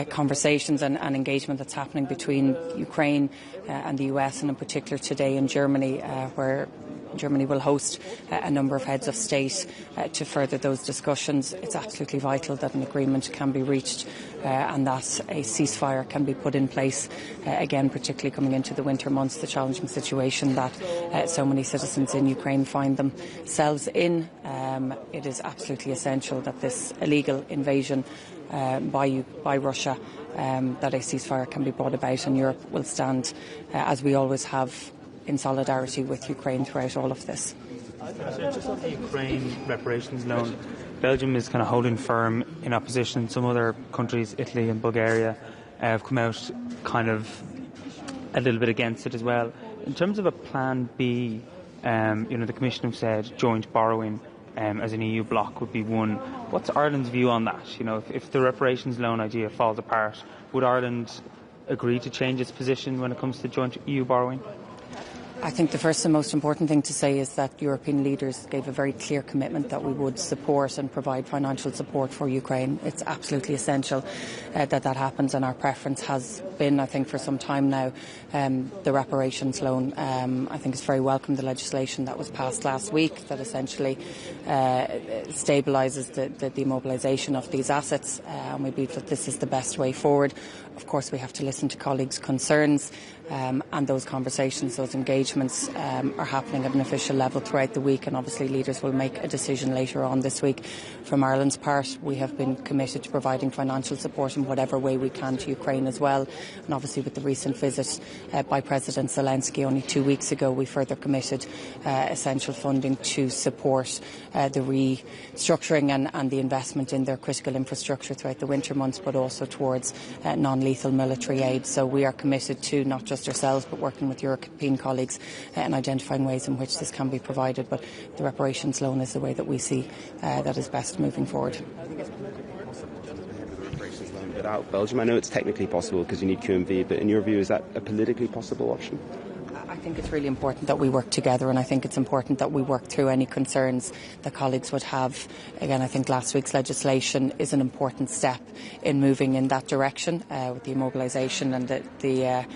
conversations and engagement that's happening between Ukraine and the US, and in particular today in Germany, where Germany will host a number of heads of state to further those discussions. It's absolutely vital that an agreement can be reached and that a ceasefire can be put in place, again, particularly coming into the winter months, the challenging situation that so many citizens in Ukraine find themselves in. It is absolutely essential that this illegal invasion by Russia, that a ceasefire can be brought about, and Europe will stand, as we always have, in solidarity with Ukraine throughout all of this. So just on the Ukraine reparations loan, Belgium is kind of holding firm in opposition. Some other countries, Italy and Bulgaria, have come out kind of a little bit against it as well. In terms of a plan B, the Commission have said joint borrowing as an EU bloc would be one. What's Ireland's view on that? If the reparations loan idea falls apart, would Ireland agree to change its position when it comes to joint EU borrowing? I think the first and most important thing to say is that European leaders gave a very clear commitment that we would support and provide financial support for Ukraine. It's absolutely essential that happens, and our preference has been, I think, for some time now, the reparations loan. I think it's very welcome, the legislation that was passed last week that essentially stabilises the demobilisation of these assets, and we believe that this is the best way forward. Of course, we have to listen to colleagues' concerns, and those conversations, those engagements are happening at an official level throughout the week, and obviously leaders will make a decision later on this week. From Ireland's part, we have been committed to providing financial support in whatever way we can to Ukraine as well, and obviously with the recent visit by President Zelensky only 2 weeks ago, we further committed essential funding to support the restructuring and the investment in their critical infrastructure throughout the winter months, but also towards non-lethal military aid. So we are committed to not just ourselves but working with European colleagues and identifying ways in which this can be provided, but the reparations loan is the way that we see that is best moving forward. Without Belgium, I know it's technically possible because you need QMV, but in your view, is that a politically possible option? I think it's really important that we work together, and I think it's important that we work through any concerns that colleagues would have. Again, I think last week's legislation is an important step in moving in that direction with the immobilisation and the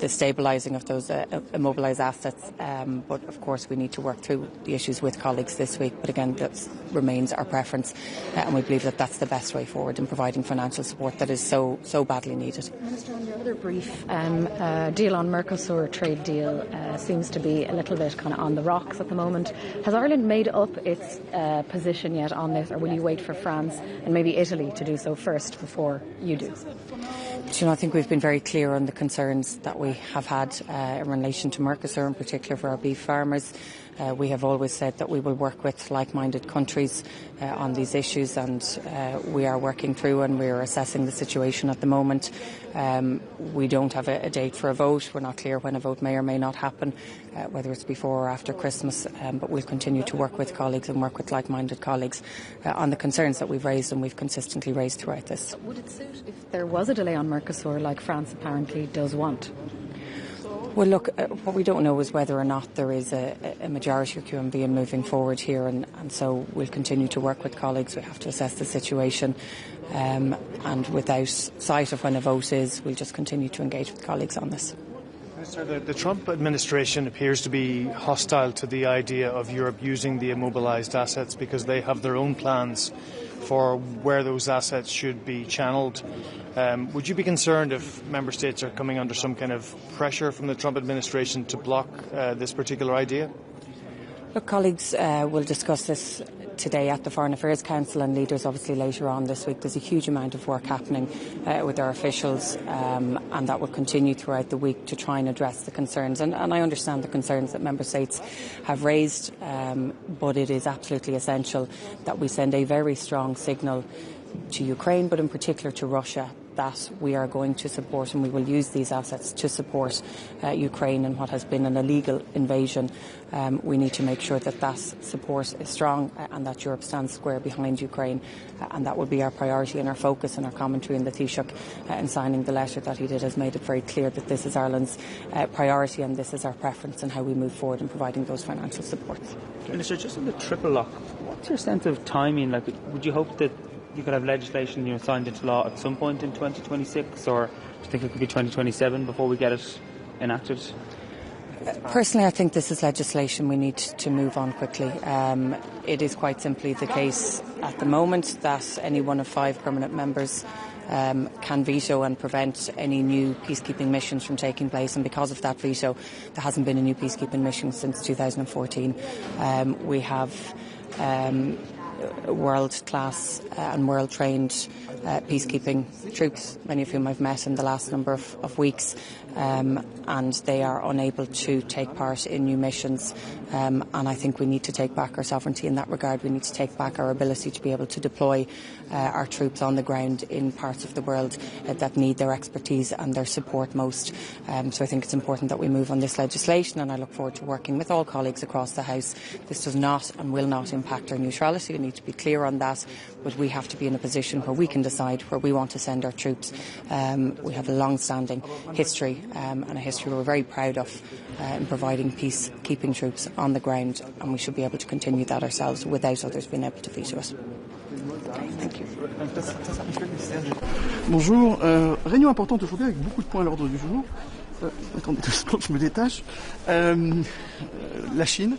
stabilising of those immobilised assets. But of course we need to work through the issues with colleagues this week. But again, that remains our preference, and we believe that that's the best way forward in providing financial support that is so badly needed. Minister, on your other brief, deal on Mercosur trade deal seems to be a little bit kind of on the rocks at the moment. Has Ireland made up its position yet on this, or will you wait for France and maybe Italy to do so first before you do? I think we've been very clear on the concerns that we have had in relation to Mercosur, in particular for our beef farmers. We have always said that we will work with like-minded countries on these issues, and we are working through and we are assessing the situation at the moment. We don't have a date for a vote. We're not clear when a vote may or may not happen, whether it's before or after Christmas, but we'll continue to work with colleagues and work with like-minded colleagues on the concerns that we've raised and we've consistently raised throughout this. Would it suit if there was a delay on Mercosur, like France apparently does want? Well, look, what we don't know is whether or not there is a majority of QMV in moving forward here, and so we'll continue to work with colleagues. We have to assess the situation, and without sight of when a vote is, we'll just continue to engage with colleagues on this. Minister, the Trump administration appears to be hostile to the idea of Europe using the immobilised assets because they have their own plans for where those assets should be channelled. Would you be concerned if member states are coming under some kind of pressure from the Trump administration to block this particular idea? Look, colleagues will discuss this today at the Foreign Affairs Council, and leaders obviously later on this week. There's a huge amount of work happening with our officials, and that will continue throughout the week to try and address the concerns. And I understand the concerns that member states have raised, but it is absolutely essential that we send a very strong signal to Ukraine, but in particular to Russia, that we are going to support and we will use these assets to support Ukraine in what has been an illegal invasion. We need to make sure that that support is strong and that Europe stands square behind Ukraine, and that will be our priority and our focus and our commentary in the Taoiseach in signing the letter that he did has made it very clear that this is Ireland's priority and this is our preference in how we move forward in providing those financial supports. Minister, just on the triple lock, what's your sense of timing? Like, would you hope that you could have legislation signed into law at some point in 2026, or do you think it could be 2027 before we get it enacted? Personally, I think this is legislation we need to move on quickly. It is quite simply the case at the moment that any one of 5 permanent members can veto and prevent any new peacekeeping missions from taking place, and because of that veto there hasn't been a new peacekeeping mission since 2014. We have world-class and world-trained peacekeeping troops, many of whom I've met in the last number of weeks, and they are unable to take part in new missions, and I think we need to take back our sovereignty in that regard. We need to take back our ability to be able to deploy our troops on the ground in parts of the world that need their expertise and their support most. So I think it's important that we move on this legislation, and I look forward to working with all colleagues across the House. This does not and will not impact our neutrality and need to be clear on that, but we have to be in a position where we can decide where we want to send our troops. We have a long-standing history and a history we're very proud of in providing peacekeeping troops on the ground, and we should be able to continue that ourselves without others being able to veto us. Thank you. Bonjour. Réunion importante aujourd'hui avec beaucoup de points à l'ordre du jour. Attendez 2 secondes, je me détache. La Chine,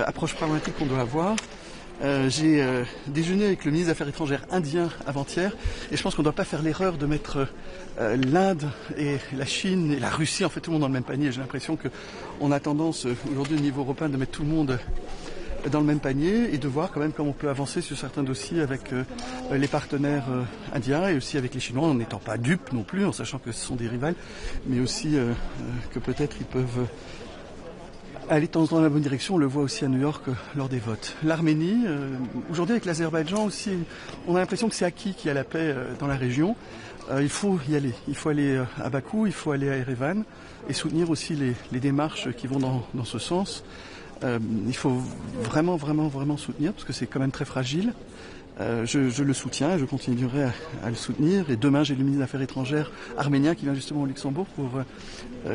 approche pragmatique qu'on doit avoir. J'ai déjeuné avec le ministre des Affaires étrangères indien avant-hier et je pense qu'on ne doit pas faire l'erreur de mettre l'Inde et la Chine et la Russie, en fait tout le monde dans le même panier. J'ai l'impression qu'on a tendance aujourd'hui au niveau européen de mettre tout le monde dans le même panier et de voir quand même comment on peut avancer sur certains dossiers avec les partenaires indiens et aussi avec les Chinois, en n'étant pas dupes non plus, en sachant que ce sont des rivales, mais aussi que peut-être ils peuvent aller de temps en temps dans la bonne direction. On le voit aussi à New York lors des votes. L'Arménie, aujourd'hui avec l'Azerbaïdjan aussi, on a l'impression que c'est acquis qu'il y a la paix dans la région. Il faut y aller. Il faut aller à Bakou, il faut aller à Erevan et soutenir aussi les démarches qui vont dans ce sens. Il faut vraiment soutenir parce que c'est quand même très fragile. Je le soutiens, je continuerai à le soutenir. Et demain, j'ai le ministre des Affaires étrangères arménien qui vient justement au Luxembourg pour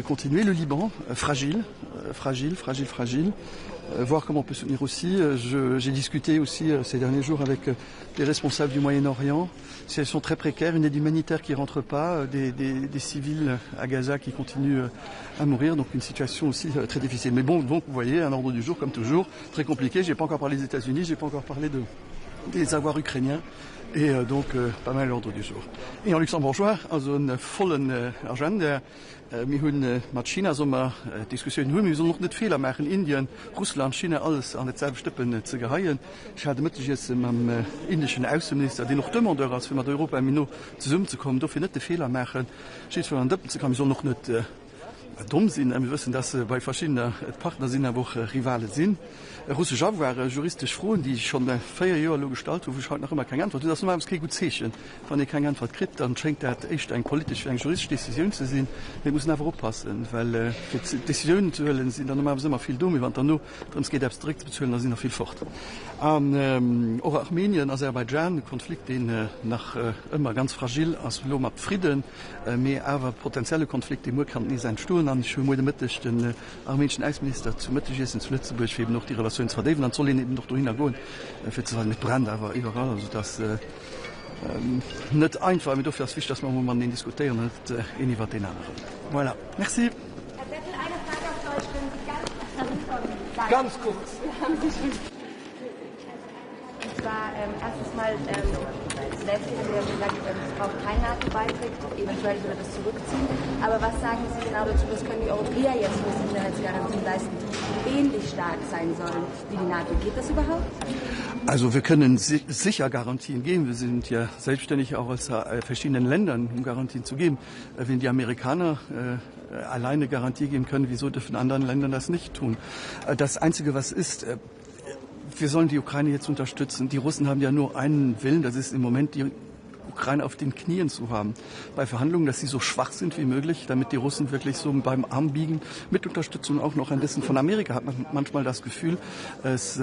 continuer. Le Liban, fragile. Voir comment on peut soutenir aussi. J'ai discuté aussi ces derniers jours avec les responsables du Moyen-Orient. Elles sont très précaires, une aide humanitaire qui ne rentre pas, des civils à Gaza qui continuent à mourir, donc une situation aussi très difficile. Mais bon, donc vous voyez, un ordre du jour comme toujours, très compliqué. Je n'ai pas encore parlé des États-Unis, je n'ai pas encore parlé des avoirs ukrainiens. Et donc pas mal l'ordre du jour. Et en luxembourgeois, also een vollen agenda. Wir haben mit China sommer Diskussionen wir sollen noch nicht Fehler machen, Indien, Russland, China, alles an derselben Stippen zu geheien. Ich hatte mit jetzt mit dem indischen Außenminister, der noch demandeur als für mit Europa Mino zusammenzukommen, dafür nicht die Fehler machen. Steht für einen Dippen zu kommen, wir sollen noch nicht dumm sind. Wir wissen, dass bei verschiedenen Partnern sind, aber auch Rivale sind. Russische Abwehr, juristisch Frauen, die schon 4 Jahre gestaltet, wo ich halt noch immer keine Antwort. Das ist normal kein gut Zeichen. Wenn ich keine Antwort kriege, dann schenkt das echt eine politische, eine juristische Decision zu sein. Wir müssen einfach aufpassen, weil für Decisionen zu hören sind dann normalerweise immer viel dumm. Wenn dann nur darum geht, abstrakt zu hören, dann sind noch viel fort. Auch Armenien, Aserbaidschan, Konflikt, den nach immer ganz fragil als Loma Frieden, mehr aber potenzielle Konflikte, die kann nicht sein Stuhl. Dann schon mal mittig den armenischen Außenminister zu mittig ist in Lützeburg eben noch die Relation zu verdecken, dann soll ihn eben noch dahin gehen, für zu sagen mit Brand, aber überall, also das nicht einfach, aber dafür ist wichtig, dass man den diskutieren und nicht was den anderen. Voilà, merci. Herr Bettel, eine Frage auf Deutsch, können Sie ganz Ganz kurz. Und zwar erstens mal, selbst haben wir gesagt, es braucht kein NATO-Beitritt, eventuell würde das zurückziehen. Aber was sagen Sie genau dazu, was können die Europäer jetzt für Sicherheitsgarantien leisten, die ähnlich stark sein sollen wie die NATO? Geht das überhaupt? Also wir können sicher Garantien geben. Wir sind ja selbstständig auch aus verschiedenen Ländern, um Garantien zu geben. Wenn die Amerikaner alleine Garantie geben können, wieso dürfen anderen Länder das nicht tun? Das Einzige, was ist, wir sollen die Ukraine jetzt unterstützen. Die Russen haben ja nur einen Willen, das ist im Moment die Ukraine auf den Knien zu haben. Bei Verhandlungen, dass sie so schwach sind wie möglich, damit die Russen wirklich so beim Arm biegen. Mit Unterstützung auch noch ein bisschen von Amerika hat man manchmal das Gefühl, dass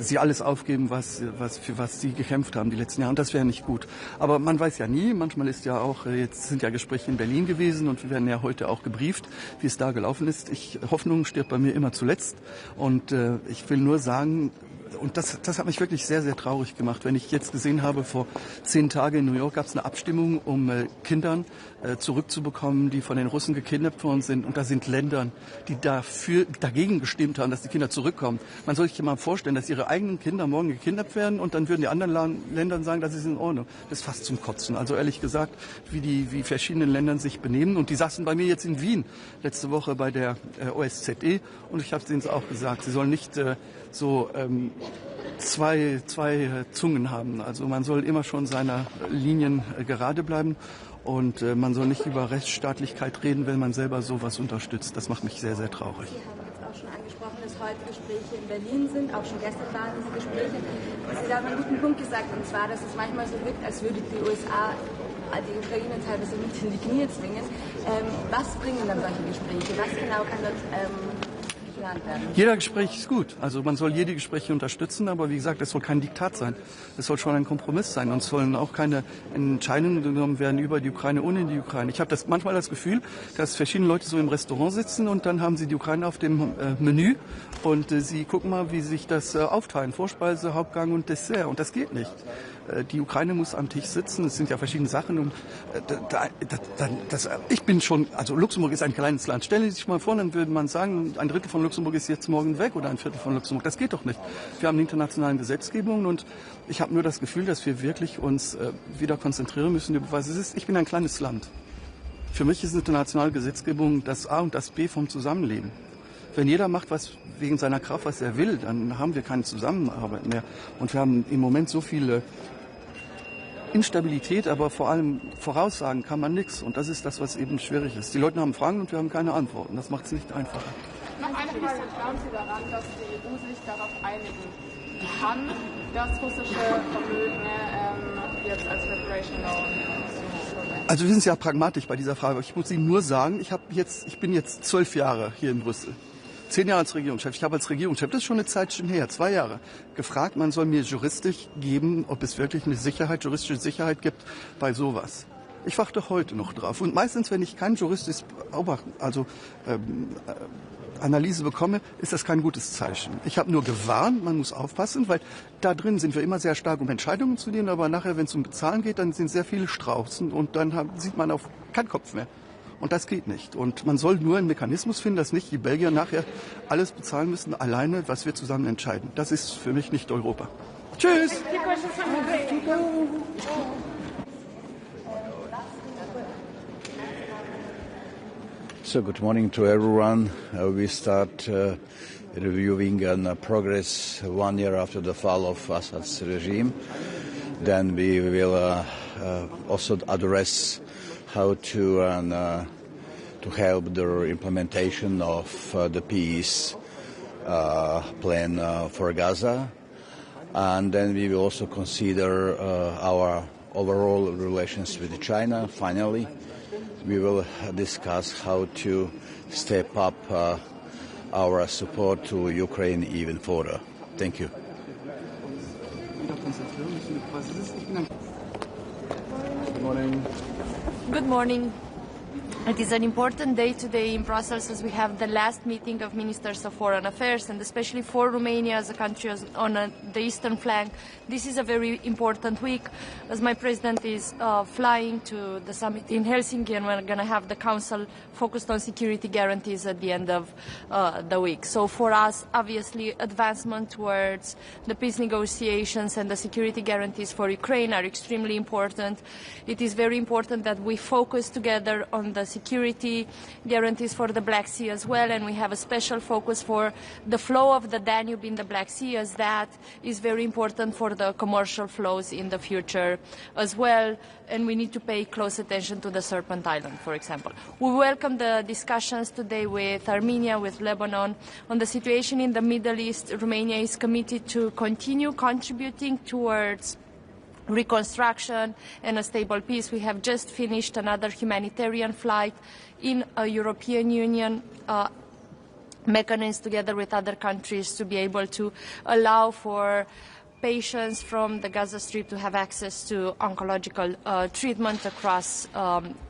sie alles aufgeben, für was sie gekämpft haben die letzten Jahre. Und das wäre nicht gut. Aber man weiß ja nie. Manchmal ist ja auch, jetzt sind ja Gespräche in Berlin gewesen und wir werden ja heute auch gebrieft, wie es da gelaufen ist. Hoffnung stirbt bei mir immer zuletzt. Und ich will nur sagen, und das hat mich wirklich sehr, sehr traurig gemacht. Wenn ich jetzt gesehen habe, vor 10 Tagen in New York gab es eine Abstimmung, um Kindern zurückzubekommen, die von den Russen gekidnappt worden sind. Und da sind Länder, die dagegen gestimmt haben, dass die Kinder zurückkommen. Man soll sich mal vorstellen, dass ihre eigenen Kinder morgen gekidnappt werden und dann würden die anderen Länder sagen, das ist in Ordnung. Das ist fast zum Kotzen. Also ehrlich gesagt, wie verschiedene Länder sich benehmen. Und die saßen bei mir jetzt in Wien letzte Woche bei der OSZE und ich habe es ihnen auch gesagt, sie sollen nicht zwei Zungen haben. Also man soll immer schon seiner Linien gerade bleiben und man soll nicht über Rechtsstaatlichkeit reden, wenn man selber sowas unterstützt. Das macht mich sehr, sehr traurig. Sie haben jetzt auch schon angesprochen, dass heute Gespräche in Berlin sind, auch schon gestern waren diese Gespräche. Sie haben einen guten Punkt gesagt, und zwar, dass es manchmal so wirkt, als würde die USA die Ukraine teilweise mit in die Knie zwingen. Was bringen dann solche Gespräche? Was genau kann dort geplant werden? Jeder Gespräch ist gut. Also man soll jede Gespräche unterstützen, aber wie gesagt, es soll kein Diktat sein. Es soll schon ein Kompromiss sein und es sollen auch keine Entscheidungen genommen werden über die Ukraine, ohne die Ukraine. Ich habe manchmal das Gefühl, dass verschiedene Leute so im Restaurant sitzen und dann haben sie die Ukraine auf dem Menü und sie gucken mal, wie sich das aufteilen. Vorspeise, Hauptgang und Dessert. Und das geht nicht. Die Ukraine muss am Tisch sitzen. Es sind ja verschiedene Sachen. Und ich bin schon, also Luxemburg ist ein kleines Land. Stellen Sie sich mal vor, dann würde man sagen, ein Drittel von Luxemburg ist jetzt morgen weg oder ein Viertel von Luxemburg. Das geht doch nicht. Wir haben internationale Gesetzgebungen und ich habe nur das Gefühl, dass wir wirklich uns wieder konzentrieren müssen über was es ist. Ich bin ein kleines Land. Für mich ist internationale Gesetzgebung das A und das B vom Zusammenleben. Wenn jeder macht was wegen seiner Kraft, was er will, dann haben wir keine Zusammenarbeit mehr. Und wir haben im Moment so viele Instabilität, aber vor allem voraussagen kann man nichts. Und das ist das, was eben schwierig ist. Die Leute haben Fragen und wir haben keine Antworten. Das macht es nicht einfacher. Noch eine Frage. Glauben Sie daran, dass die EU sich darauf einigen kann, das russische Vermögen jetzt als Reparation Loan zu verwenden? Also wir sind ja pragmatisch bei dieser Frage. Ich muss Ihnen nur sagen, ich bin jetzt 12 Jahre hier in Brüssel. 10 Jahre als Regierungschef. Ich habe als Regierungschef, das ist schon eine Zeit schon her, 2 Jahre, gefragt, man soll mir juristisch geben, ob es wirklich eine juristische Sicherheit gibt bei sowas. Ich warte heute noch drauf. Und meistens, wenn ich kein juristisches Analyse bekomme, ist das kein gutes Zeichen. Ich habe nur gewarnt, man muss aufpassen, weil da drin sind wir immer sehr stark, um Entscheidungen zu nehmen, aber nachher, wenn es um Bezahlen geht, dann sind sehr viele Straußen und dann sieht man auf keinen Kopf mehr. Und das geht nicht. Und man soll nur einen Mechanismus finden, dass nicht die Belgier nachher alles bezahlen müssen, alleine, was wir zusammen entscheiden. Das ist für mich nicht Europa. Tschüss! So, good morning to everyone. We start reviewing progress 1 year after the fall of Assad's regime. Then we will also address how to help the implementation of the peace plan for Gaza. And then we will also consider our overall relations with China. Finally, we will discuss how to step up our support to Ukraine even further. Thank you. Good morning. Good morning. It is an important day today in Brussels as we have the last meeting of Ministers of Foreign Affairs, and especially for Romania as a country on the eastern flank. This is a very important week as my president is flying to the summit in Helsinki, and we're going to have the council focused on security guarantees at the end of the week. So for us, obviously, advancement towards the peace negotiations and the security guarantees for Ukraine are extremely important. It is very important that we focus together on the security guarantees for the Black Sea as well, and we have a special focus for the flow of the Danube in the Black Sea, as that is very important for the commercial flows in the future as well, and we need to pay close attention to the Serpent Island, for example. We welcome the discussions today with Armenia, with Lebanon, on the situation in the Middle East. Romania is committed to continue contributing towards reconstruction and a stable peace. We have just finished another humanitarian flight in a European Union mechanism together with other countries to be able to allow for patients from the Gaza Strip to have access to oncological treatment across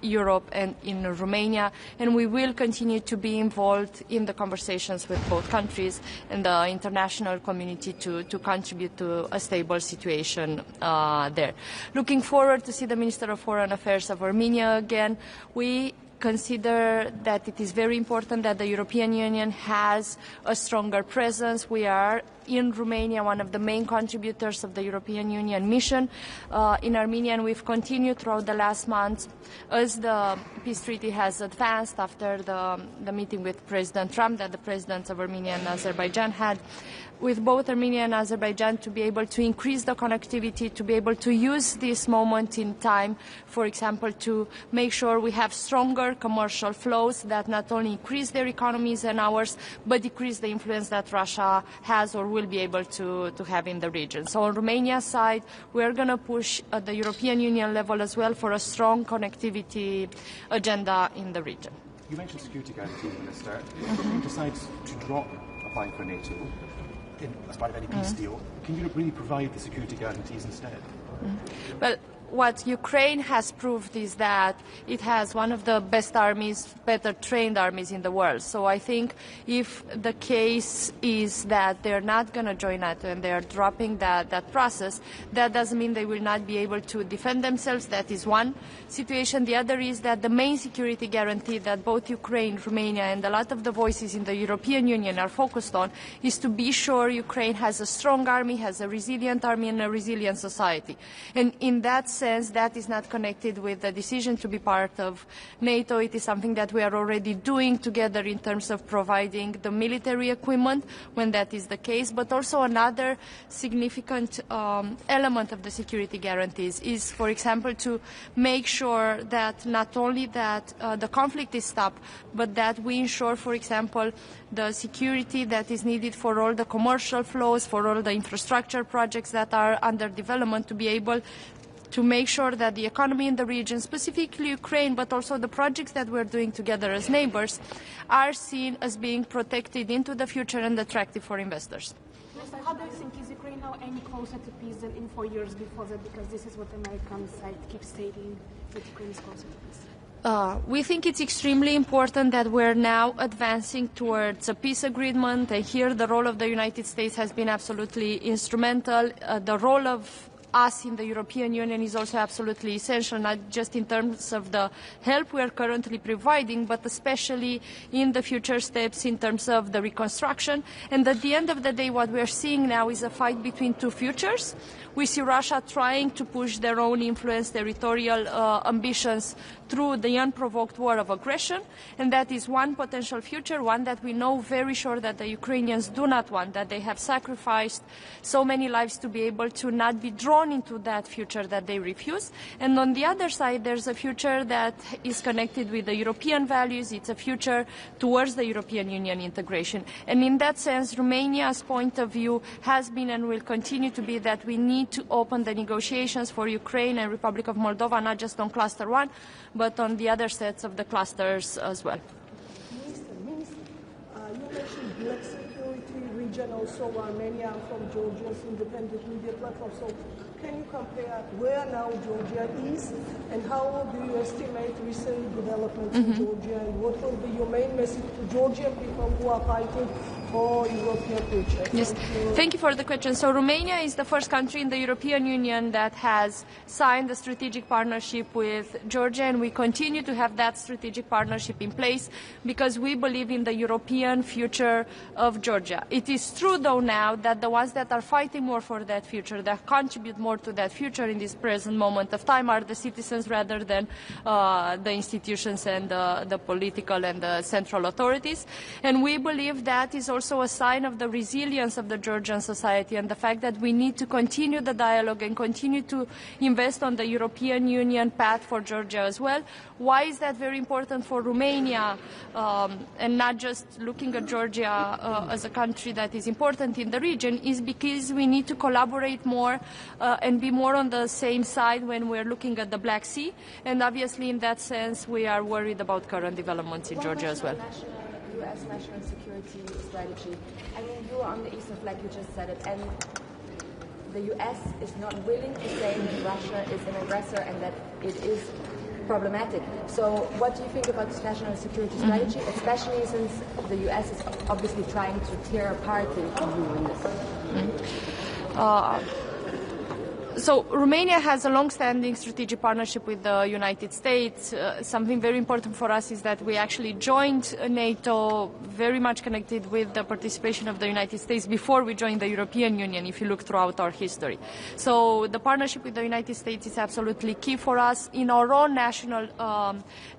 Europe and in Romania. And we will continue to be involved in the conversations with both countries and the international community to contribute to a stable situation there. Looking forward to see the Minister of Foreign Affairs of Armenia again. We consider that it is very important that the European Union has a stronger presence. We are in Romania one of the main contributors of the European Union mission in Armenia, and we've continued throughout the last months as the peace treaty has advanced after the meeting with President Trump that the presidents of Armenia and Azerbaijan had, with both Armenia and Azerbaijan, to be able to increase the connectivity, to be able to use this moment in time, for example, to make sure we have stronger commercial flows that not only increase their economies and ours, but decrease the influence that Russia has or will be able to have in the region. So on Romania's side, we are going to push at the European Union level as well for a strong connectivity agenda in the region. You mentioned security guarantees, Minister. If Ukraine decides to drop applying for NATO as part of any peace deal, can Europe really provide the security guarantees instead? Well, what Ukraine has proved is that it has one of the best armies, better trained armies in the world. So I think if the case is that they're not going to join NATO and they're dropping that process, that doesn't mean they will not be able to defend themselves. That is one situation. The other is that the main security guarantee that both Ukraine, Romania and a lot of the voices in the European Union are focused on is to be sure Ukraine has a strong army, has a resilient army and a resilient society. And in that sense, that is not connected with the decision to be part of NATO. It is something that we are already doing together in terms of providing the military equipment when that is the case. But also another significant element of the security guarantees is, for example, to make sure that not only that the conflict is stopped, but that we ensure, for example, the security that is needed for all the commercial flows, for all the infrastructure projects that are under development, to be able to make sure that the economy in the region, specifically Ukraine, but also the projects that we're doing together as neighbors, are seen as being protected into the future and attractive for investors. How do you think, is Ukraine now any closer to peace than in 4 years before that? Because this is what the American side keeps stating, that Ukraine is closer to peace. We think it's extremely important that we're now advancing towards a peace agreement. And here the role of the United States has been absolutely instrumental. The role of us in the European Union is also absolutely essential, not just in terms of the help we are currently providing, but especially in the future steps in terms of the reconstruction. And at the end of the day, what we are seeing now is a fight between two futures. We see Russia trying to push their own influence, territorial ambitions through the unprovoked war of aggression, and that is one potential future, one that we know very sure that the Ukrainians do not want, that they have sacrificed so many lives to be able to not be drawn into that future that they refuse. And on the other side, there's a future that is connected with the European values. It's a future towards the European Union integration. And in that sense, Romania's point of view has been and will continue to be that we need to open the negotiations for Ukraine and Republic of Moldova, not just on Cluster 1, but on the other sets of the clusters as well. Minister, you mentioned black security region, also Armenia from Georgia's independent media platform. So can you compare where now Georgia is and how do you estimate recent developments in Georgia, and what will be your main message to Georgian people who are fighting for European future? Yes, thank you for the question. So Romania is the first country in the European Union that has signed a strategic partnership with Georgia, and we continue to have that strategic partnership in place because we believe in the European future of Georgia. It is true, though, now that the ones that are fighting more for that future, that contribute more to that future in this present moment of time, are the citizens rather than the institutions and the political and the central authorities. And we believe that is also a sign of the resilience of the Georgian society and the fact that we need to continue the dialogue and continue to invest on the European Union path for Georgia as well. Why is that very important for Romania, and not just looking at Georgia as a country that is important in the region, is because we need to collaborate more and be more on the same side when we're looking at the Black Sea. And obviously in that sense we are worried about current developments in Georgia as well. U.S. national security strategy. I mean, you are on the eastern flank, you just said it, and the U.S. is not willing to say that Russia is an aggressor and that it is problematic. So what do you think about this national security strategy, especially since the U.S. is obviously trying to tear apart the EU in this? So Romania has a long-standing strategic partnership with the United States. Something very important for us is that we actually joined NATO, very much connected with the participation of the United States before we joined the European Union, if you look throughout our history. So the partnership with the United States is absolutely key for us. In our own national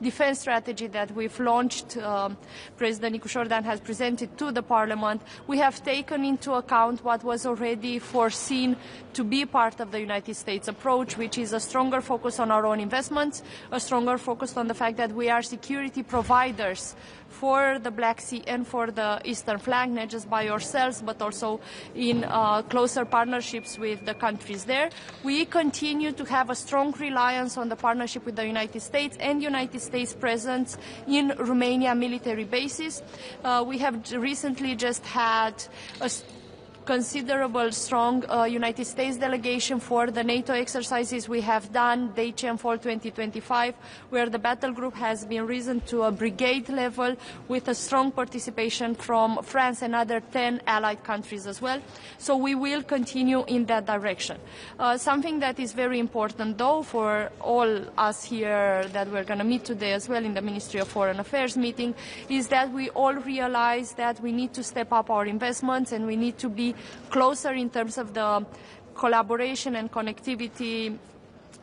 defense strategy that we've launched, President Nicu Șordan has presented to the Parliament, we have taken into account what was already foreseen to be part of the United States approach, which is a stronger focus on our own investments, a stronger focus on the fact that we are security providers for the Black Sea and for the eastern flank, not just by ourselves, but also in closer partnerships with the countries there. We continue to have a strong reliance on the partnership with the United States and United States presence in Romania military bases. We have recently just had a considerable strong United States delegation for the NATO exercises we have done, DCM Fall 2025, where the battle group has been risen to a brigade level with a strong participation from France and other 10 allied countries as well. So we will continue in that direction. Something that is very important though for all us here that we're going to meet today as well in the Ministry of Foreign Affairs meeting is that we all realize that we need to step up our investments and we need to be closer in terms of the collaboration and connectivity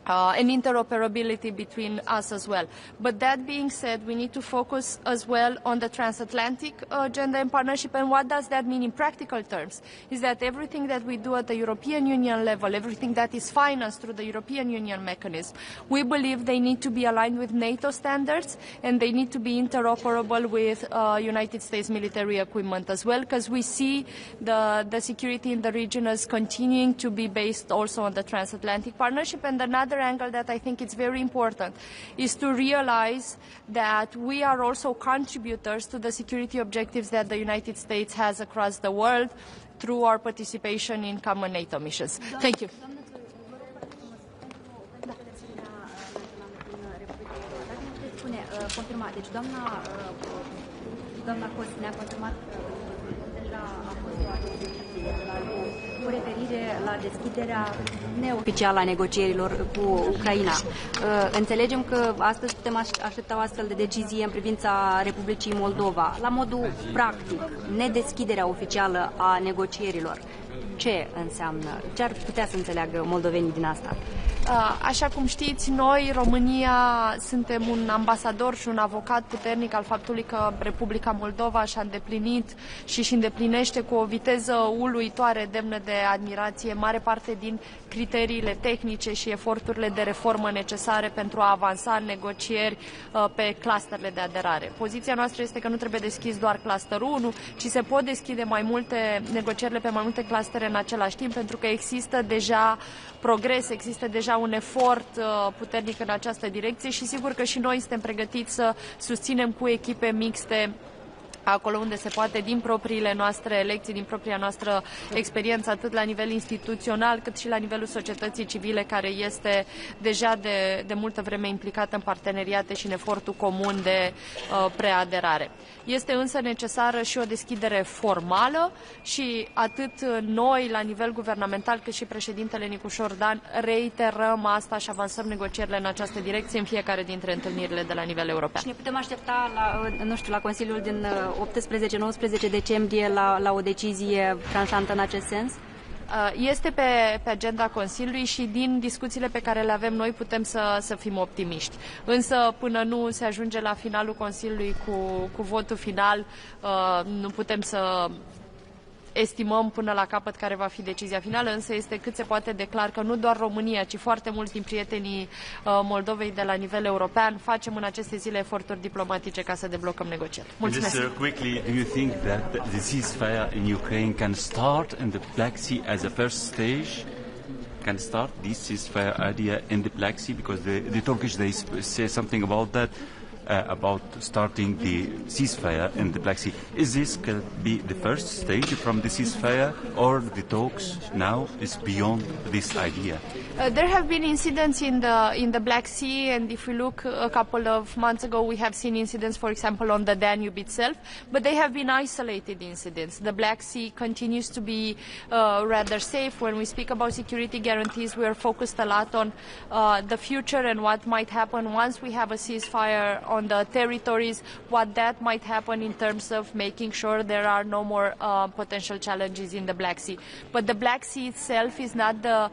and interoperability between us as well. But that being said, we need to focus as well on the transatlantic agenda and partnership. And what does that mean in practical terms? Is that everything that we do at the European Union level, everything that is financed through the European Union mechanism, we believe they need to be aligned with NATO standards and they need to be interoperable with United States military equipment as well, because we see the security in the region as continuing to be based also on the transatlantic partnership. And another angle that I think is very important is to realize that we are also contributors to the security objectives that the United States has across the world through our participation in common NATO missions. Thank you. Doamna Cos ne-a confirmat deja a fost cu referire la deschiderea neoficială a negocierilor cu Ucraina. Înțelegem că astăzi putem aștepta o astfel de decizie în privința Republicii Moldova. La modul practic, nedeschiderea oficială a negocierilor, ce înseamnă? Ce ar putea să înțeleagă moldovenii din asta? Așa cum știți, noi, România, suntem un ambasador și un avocat puternic al faptului că Republica Moldova și-a îndeplinit și își îndeplinește cu o viteză uluitoare, demnă de admirație, mare parte din criteriile tehnice și eforturile de reformă necesare pentru a avansa în negocieri pe clusterele de aderare. Poziția noastră este că nu trebuie deschis doar clusterul 1, ci se pot deschide mai multe negocierile pe mai multe clustere în același timp, pentru că există deja progres, există deja un efort puternic în această direcție și sigur că și noi suntem pregătiți să susținem cu echipe mixte acolo unde se poate, din propriile noastre lecții, din propria noastră experiență, atât la nivel instituțional, cât și la nivelul societății civile, care este deja de multă vreme implicată în parteneriate și în efortul comun de preaderare. Este însă necesară și o deschidere formală și atât noi, la nivel guvernamental, cât și președintele Nicușor Dan, reiterăm asta și avansăm negocierile în această direcție în fiecare dintre întâlnirile de la nivel european. Și ne putem aștepta la Consiliul din 18-19 decembrie la o decizie tranșantă în acest sens? Este pe agenda Consiliului și din discuțiile pe care le avem noi putem să fim optimiști. Însă până nu se ajunge la finalul Consiliului cu votul final, nu putem să estimăm până la capăt care va fi decizia finală, însă este cât se poate de clar că nu doar România, ci foarte mulți din prietenii Moldovei de la nivel european facem în aceste zile eforturi diplomatice ca să deblocăm negocieri. Mulțumesc! Just quickly, do you think that the ceasefire in Ukraine can start in the Black Sea as a first stage? Can start this ceasefire idea in the Black Sea, because the Turkish, they say something about that. About starting the ceasefire in the Black Sea. Is this going to be the first stage from the ceasefire, or the talks now is beyond this idea? There have been incidents in the Black Sea, and if we look a couple of months ago, we have seen incidents, for example, on the Danube itself, but they have been isolated incidents. The Black Sea continues to be rather safe. When we speak about security guarantees, we are focused a lot on the future and what might happen once we have a ceasefire on the territories, what that might happen in terms of making sure there are no more potential challenges in the Black Sea. But the Black Sea itself is not the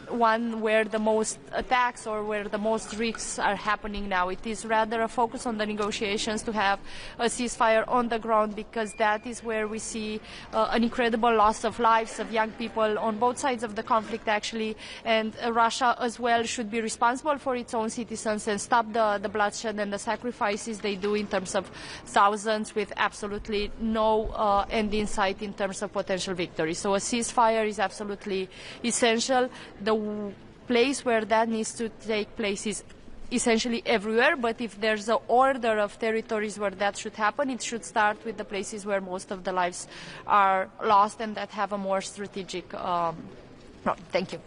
one where the most attacks or where the most risks are happening now. It is rather a focus on the negotiations to have a ceasefire on the ground, because that is where we see an incredible loss of lives of young people on both sides of the conflict, actually. And Russia as well should be responsible for its own citizens and stop the bloodshed and the sacrifices they do in terms of thousands, with absolutely no end in sight in terms of potential victory. So a ceasefire is absolutely essential. The place where that needs to take place is essentially everywhere, but if there's an order of territories where that should happen, it should start with the places where most of the lives are lost and that have a more strategic thank you.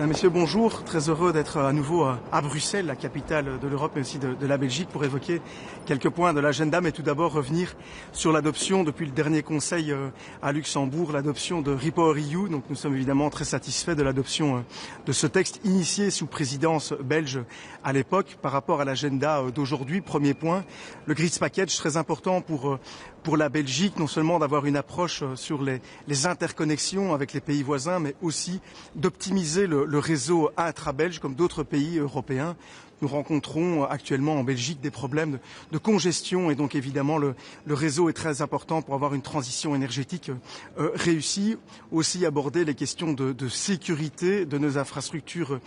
Messieurs, bonjour. Très heureux d'être à nouveau à Bruxelles, la capitale de l'Europe, mais aussi de la Belgique, pour évoquer quelques points de l'agenda, mais tout d'abord revenir sur l'adoption, depuis le dernier Conseil à Luxembourg, l'adoption de REPowerEU. Donc nous sommes évidemment très satisfaits de l'adoption de ce texte initié sous présidence belge à l'époque. Par rapport à l'agenda d'aujourd'hui, premier point, le Grid Package, très important pour la Belgique, non seulement d'avoir une approche sur les interconnexions avec les pays voisins, mais aussi d'optimiser le réseau intra-belge comme d'autres pays européens. Nous rencontrons actuellement en Belgique des problèmes de congestion et donc évidemment le réseau est très important pour avoir une transition énergétique réussie. Aussi aborder les questions de sécurité de nos infrastructures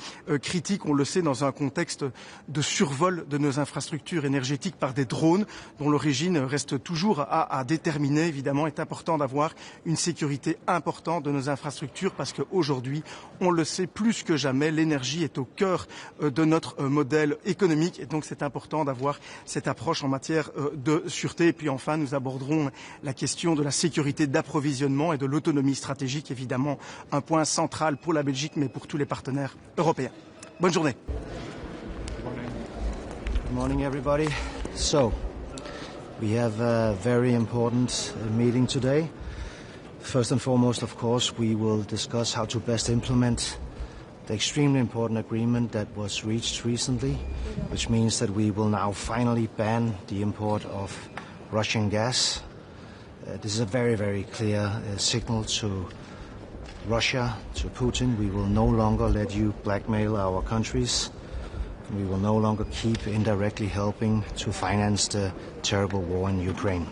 critiques. On le sait, dans un contexte de survol de nos infrastructures énergétiques par des drones dont l'origine reste toujours à déterminer. Évidemment, est important d'avoir une sécurité importante de nos infrastructures parce qu'aujourd'hui, on le sait plus que jamais, l'énergie est au cœur de notre modèle économique et donc c'est important d'avoir cette approche en matière de sûreté. Et puis enfin, nous aborderons la question de la sécurité d'approvisionnement et de l'autonomie stratégique, évidemment un point central pour la Belgique mais pour tous les partenaires européens. Bonne journée. Good morning everybody. So, we have a very important meeting today. First and foremost, of course, we will discuss how to best implement the extremely important agreement that was reached recently, which means that we will now finally ban the import of Russian gas. This is a very, very clear signal to Russia, to Putin. We will no longer let you blackmail our countries. We will no longer keep indirectly helping to finance the terrible war in Ukraine.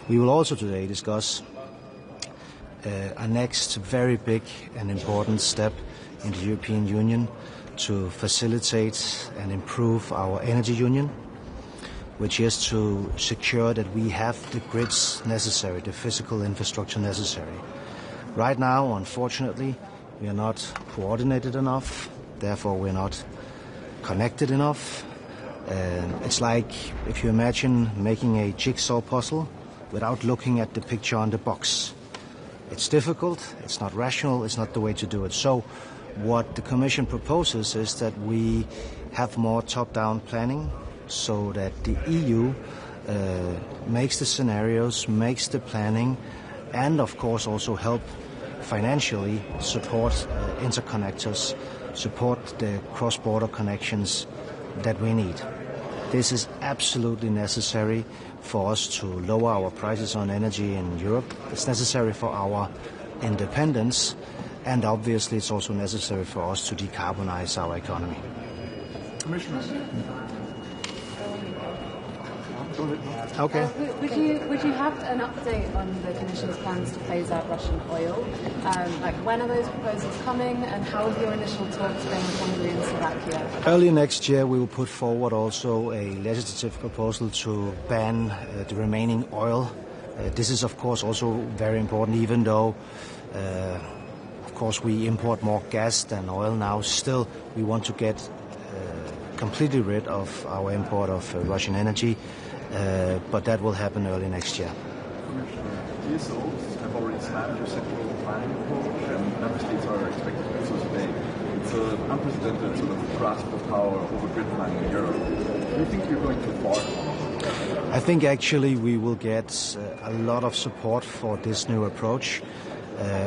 We will also today discuss a next very big and important step in the European Union to facilitate and improve our energy union, which is to secure that we have the grids necessary, the physical infrastructure necessary. Right now, unfortunately, we are not coordinated enough, therefore we're not connected enough. It's like if you imagine making a jigsaw puzzle without looking at the picture on the box. It's difficult, it's not rational, it's not the way to do it. So what the Commission proposes is that we have more top-down planning so that the EU makes the scenarios, makes the planning, and of course also help financially support interconnectors, support the cross-border connections that we need. This is absolutely necessary for us to lower our prices on energy in Europe. It's necessary for our independence, and obviously it's also necessary for us to decarbonize our economy. Commissioner. Okay. Would you have an update on the Commission's plans to phase out Russian oil? Like when are those proposals coming, and how have your initial talks been with Hungary and Slovakia? Early next year we will put forward also a legislative proposal to ban the remaining oil. This is of course also very important, even though of course we import more gas than oil now. Still we want to get completely rid of our import of Russian energy. But that will happen early next year. TSOs have already started their sectoral planning approach, and member states are expected to do so today. It's an unprecedented sort of grasp of power over grid planning in Europe. Do you think you're going too far? I think actually we will get a lot of support for this new approach.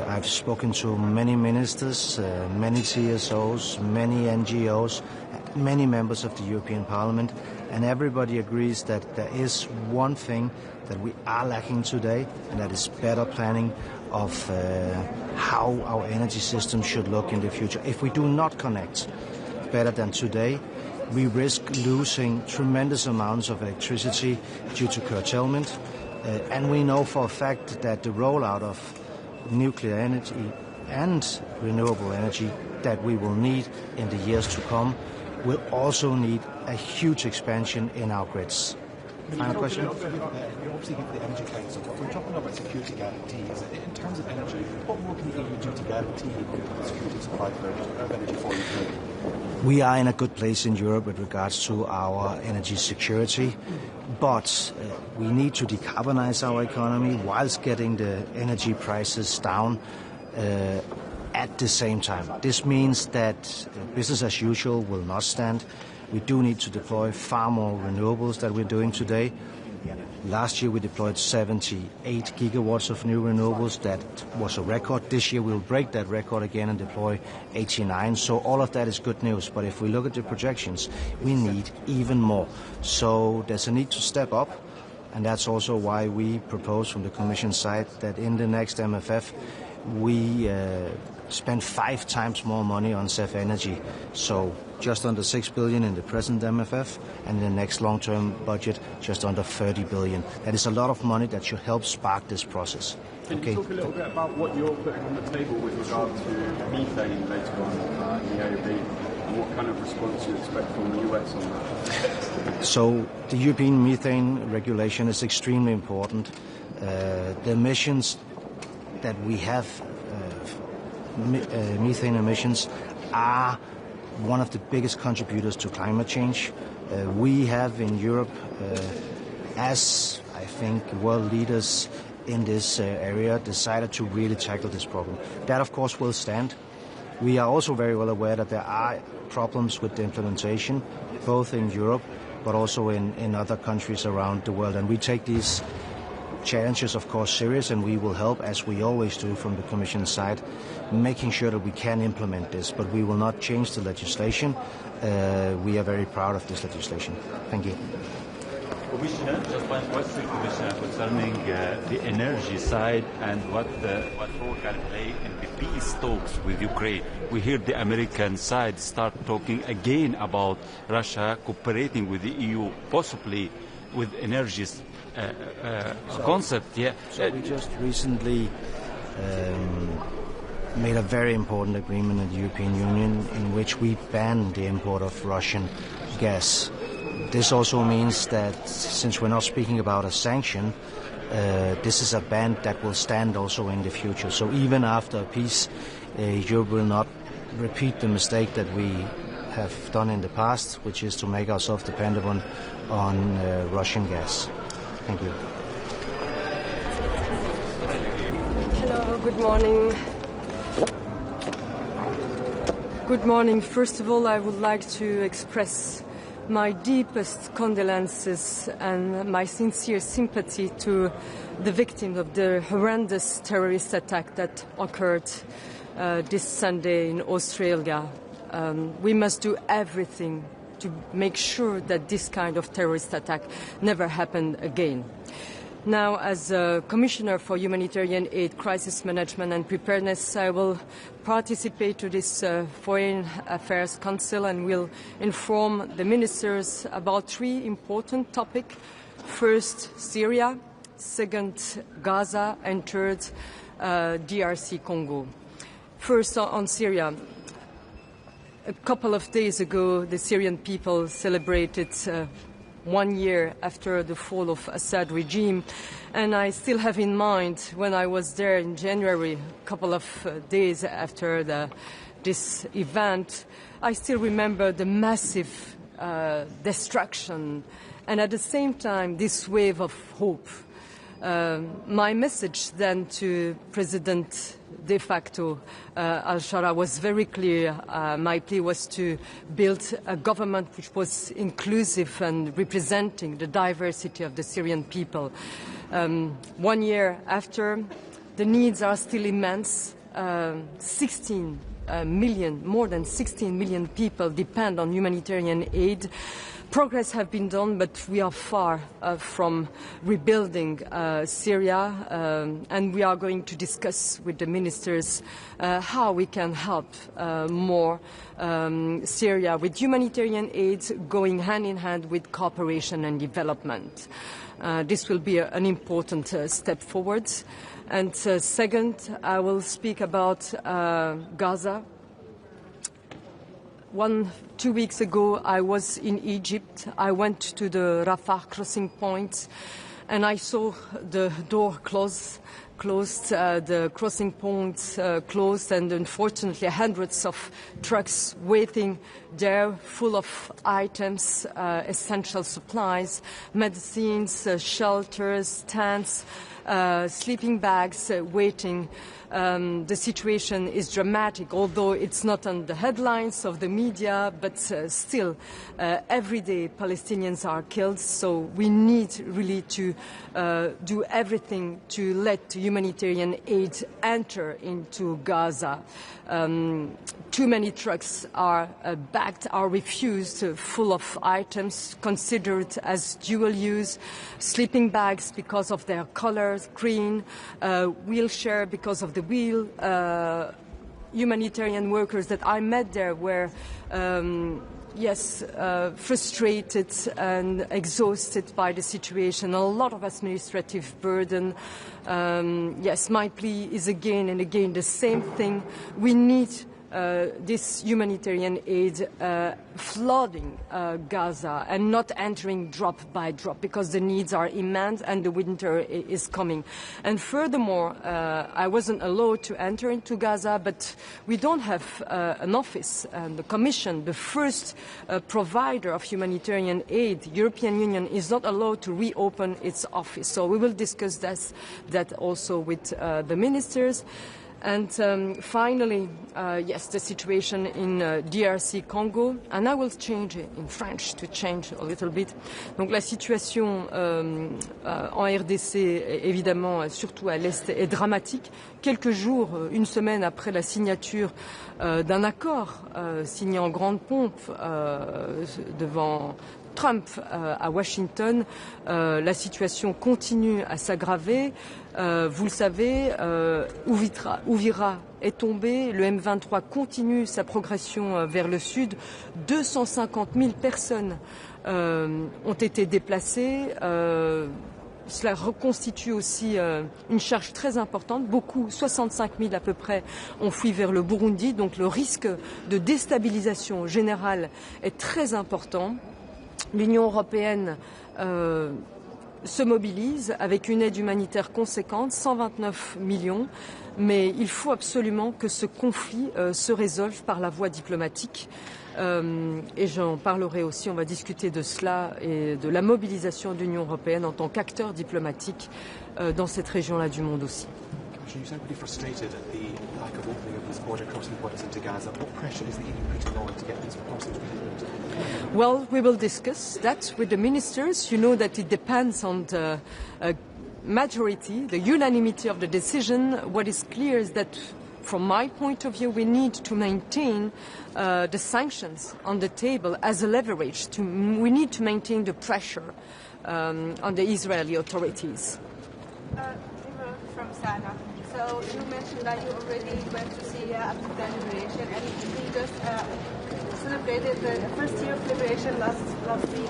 I've spoken to many ministers, many TSOs, many NGOs, many members of the European Parliament, and everybody agrees that there is one thing that we are lacking today, and that is better planning of how our energy system should look in the future. If we do not connect better than today, we risk losing tremendous amounts of electricity due to curtailment, and we know for a fact that the rollout of nuclear energy and renewable energy that we will need in the years to come will also need a huge expansion in our grids. Final question? You're obviously give the Energy Council. What we're talking about security guarantees. In terms of energy, what more can the EU do to guarantee the security of supply of energy for Ukraine? We are in a good place in Europe with regards to our energy security, but we need to decarbonize our economy whilst getting the energy prices down at the same time. This means that business as usual will not stand. We do need to deploy far more renewables than we're doing today. Last year we deployed 78 gigawatts of new renewables. That was a record. This year we'll break that record again and deploy 89. So all of that is good news. But if we look at the projections, we need even more. So there's a need to step up. And that's also why we propose from the Commission side that in the next MFF we spend 5 times more money on CEF energy. So just under 6 billion in the present MFF, and in the next long-term budget, just under 30 billion. That is a lot of money that should help spark this process. Can you talk a little bit about what you're putting on the table with regard to methane later on in the AOB, and what kind of response you expect from the US on that? So the European methane regulation is extremely important. The emissions that we have, methane emissions, are one of the biggest contributors to climate change. We have in Europe, as I think world leaders in this area, decided to really tackle this problem. That of course will stand. We are also very well aware that there are problems with the implementation, both in Europe but also in other countries around the world. And we take these challenges, of course, serious, and we will help, as we always do from the Commission side, making sure that we can implement this. But we will not change the legislation. We are very proud of this legislation. Thank you. Commissioner, just one question, Commissioner, concerning the energy side and what role can play in the peace talks with Ukraine. We hear the American side start talking again about Russia cooperating with the EU, possibly with energy concept. Yeah. So we just recently made a very important agreement in the European Union in which we banned the import of Russian gas. This also means that since we're not speaking about a sanction, this is a ban that will stand also in the future. So even after peace, Europe will not repeat the mistake that we have done in the past, which is to make ourselves dependent on Russian gas. Thank you. Hello, good morning. Good morning. First of all, I would like to express my deepest condolences and my sincere sympathy to the victims of the horrendous terrorist attack that occurred this Sunday in Australia. We must do everything to make sure that this kind of terrorist attack never happen again. Now, as a Commissioner for Humanitarian Aid, Crisis Management and Preparedness, I will participate to this Foreign Affairs Council and will inform the ministers about 3 important topics. First, Syria, second, Gaza, and third, DRC Congo. First, on Syria. A couple of days ago, the Syrian people celebrated 1 year after the fall of Assad regime, and I still have in mind when I was there in January, a couple of days after this event, I still remember the massive destruction and at the same time this wave of hope. My message then to President de facto al-Shara was very clear. My plea was to build a government which was inclusive and representing the diversity of the Syrian people. 1 year after, the needs are still immense. 16 million, more than 16 million people depend on humanitarian aid. Progress has been done, but we are far from rebuilding Syria, and we are going to discuss with the ministers how we can help more Syria with humanitarian aid going hand in hand with cooperation and development. This will be an important step forward. And second, I will speak about Gaza. 2 weeks ago, I was in Egypt. I went to the Rafah crossing point, and I saw the door closed, the crossing points closed, and unfortunately hundreds of trucks waiting there full of items, essential supplies, medicines, shelters, tents, sleeping bags waiting. The situation is dramatic, although it's not on the headlines of the media, but still every day Palestinians are killed, so we need really to do everything to let humanitarian aid enter into Gaza. Too many trucks are backed, are refused, full of items considered as dual use, sleeping bags because of their colors, green, wheelchair because of the wheel. Humanitarian workers that I met there were frustrated and exhausted by the situation, a lot of administrative burden. My plea is again and again the same thing. We need this humanitarian aid flooding Gaza and not entering drop by drop, because the needs are immense and the winter is coming. And furthermore, I wasn't allowed to enter into Gaza, but we don't have an office. And the Commission, the first provider of humanitarian aid, European Union, is not allowed to reopen its office. So we will discuss that also with the ministers. And finally, the situation in DRC Congo, and I will change it in French to change a little bit. Donc la situation en RDC, évidemment, surtout à l'Est, est dramatique. Quelques jours, une semaine après la signature d'un accord signé en grande pompe devant Trump à Washington, la situation continue à s'aggraver. Vous le savez, Ouvira est tombé, le M23 continue sa progression vers le sud. 250 000 personnes ont été déplacées. Cela reconstitue aussi une charge très importante. 65 000 à peu près, ont fui vers le Burundi. Donc le risque de déstabilisation générale est très important. L'Union européenne se mobilise avec une aide humanitaire conséquente, 129 millions, mais il faut absolument que ce conflit se résolve par la voie diplomatique. Et j'en parlerai aussi, on va discuter de cela et de la mobilisation de l'Union européenne en tant qu'acteur diplomatique dans cette région-là du monde aussi. You sound pretty frustrated at the lack of opening of these border crossing points into Gaza. What pressure is the EU putting on to get these crossings reopened? Well, we will discuss that with the ministers. You know that it depends on the majority, the unanimity of the decision. What is clear is that, from my point of view, we need to maintain the sanctions on the table as a leverage. We need to maintain the pressure on the Israeli authorities. From Sana. So you mentioned that you already went to Syria after the liberation, and you just celebrated the first year of liberation last week.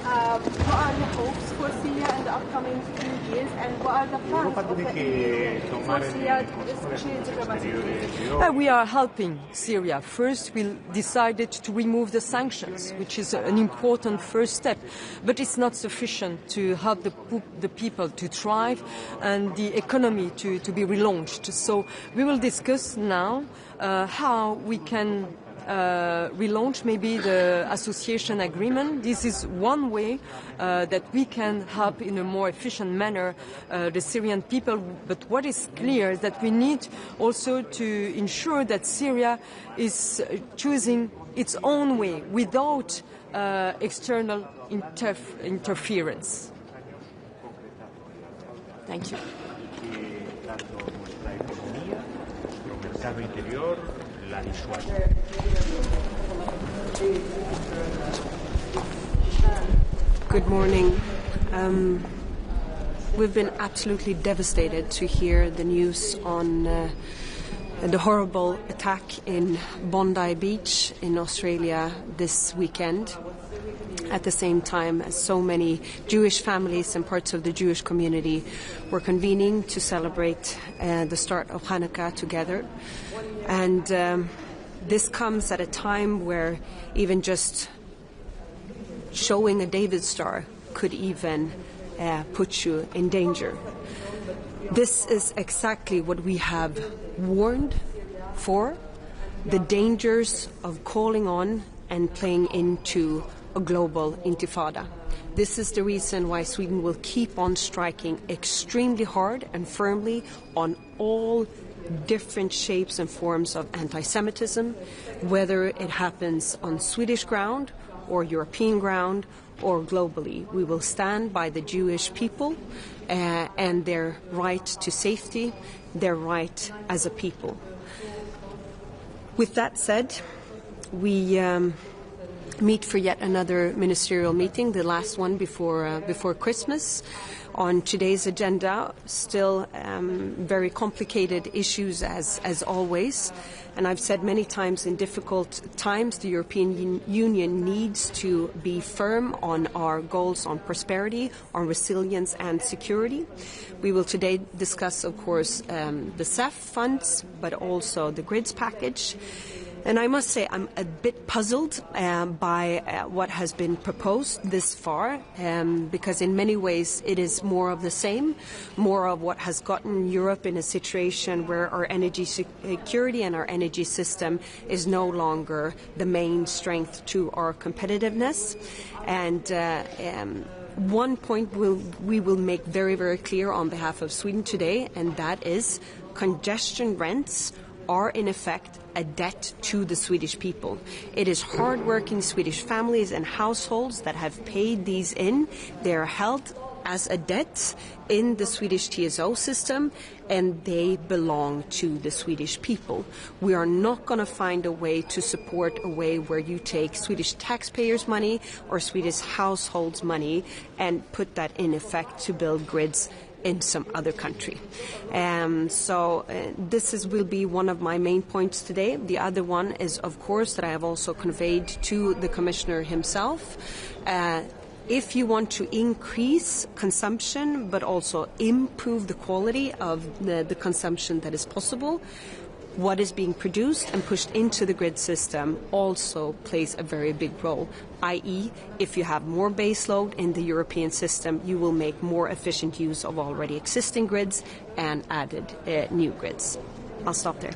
What are the hopes for Syria in the upcoming few years, and what are the plans of the EU for Syria, especially diplomatically? We are helping Syria. First, we decided to remove the sanctions, which is an important first step. But it's not sufficient to help the people to thrive and the economy to be relaunched. So we will discuss now how we can relaunch maybe the association agreement. This is one way that we can help in a more efficient manner the Syrian people. But what is clear is that we need also to ensure that Syria is choosing its own way without external interference. Thank you. Good morning. We've been absolutely devastated to hear the news on the horrible attack in Bondi Beach in Australia this weekend. At the same time as so many Jewish families and parts of the Jewish community were convening to celebrate the start of Hanukkah together. And this comes at a time where even just showing a David star could even put you in danger. This is exactly what we have warned for, the dangers of calling on and playing into a global intifada. This is the reason why Sweden will keep on striking extremely hard and firmly on all different shapes and forms of anti-Semitism, whether it happens on Swedish ground or European ground or globally. We will stand by the Jewish people and their right to safety, their right as a people. With that said, we meet for yet another ministerial meeting, the last one before Christmas. On today's agenda, still very complicated issues as always. And I've said many times, in difficult times, the European Union needs to be firm on our goals on prosperity, on resilience and security. We will today discuss, of course, the CEF funds, but also the grids package. And I must say I'm a bit puzzled by what has been proposed this far, because in many ways it is more of the same, more of what has gotten Europe in a situation where our energy security and our energy system is no longer the main strength to our competitiveness. And one point we will make very, very clear on behalf of Sweden today, and that is congestion rents are in effect a debt to the Swedish people. It is hard-working Swedish families and households that have paid these in. They are held as a debt in the Swedish TSO system, and they belong to the Swedish people. We are not going to find a way to support a way where you take Swedish taxpayers' money or Swedish households' money and put that in effect to build grids in some other country. This will be one of my main points today. The other one is, of course, that I have also conveyed to the Commissioner himself. If you want to increase consumption but also improve the quality of the consumption that is possible, what is being produced and pushed into the grid system also plays a very big role, i.e. if you have more baseload in the European system, you will make more efficient use of already existing grids and added new grids. I'll stop there.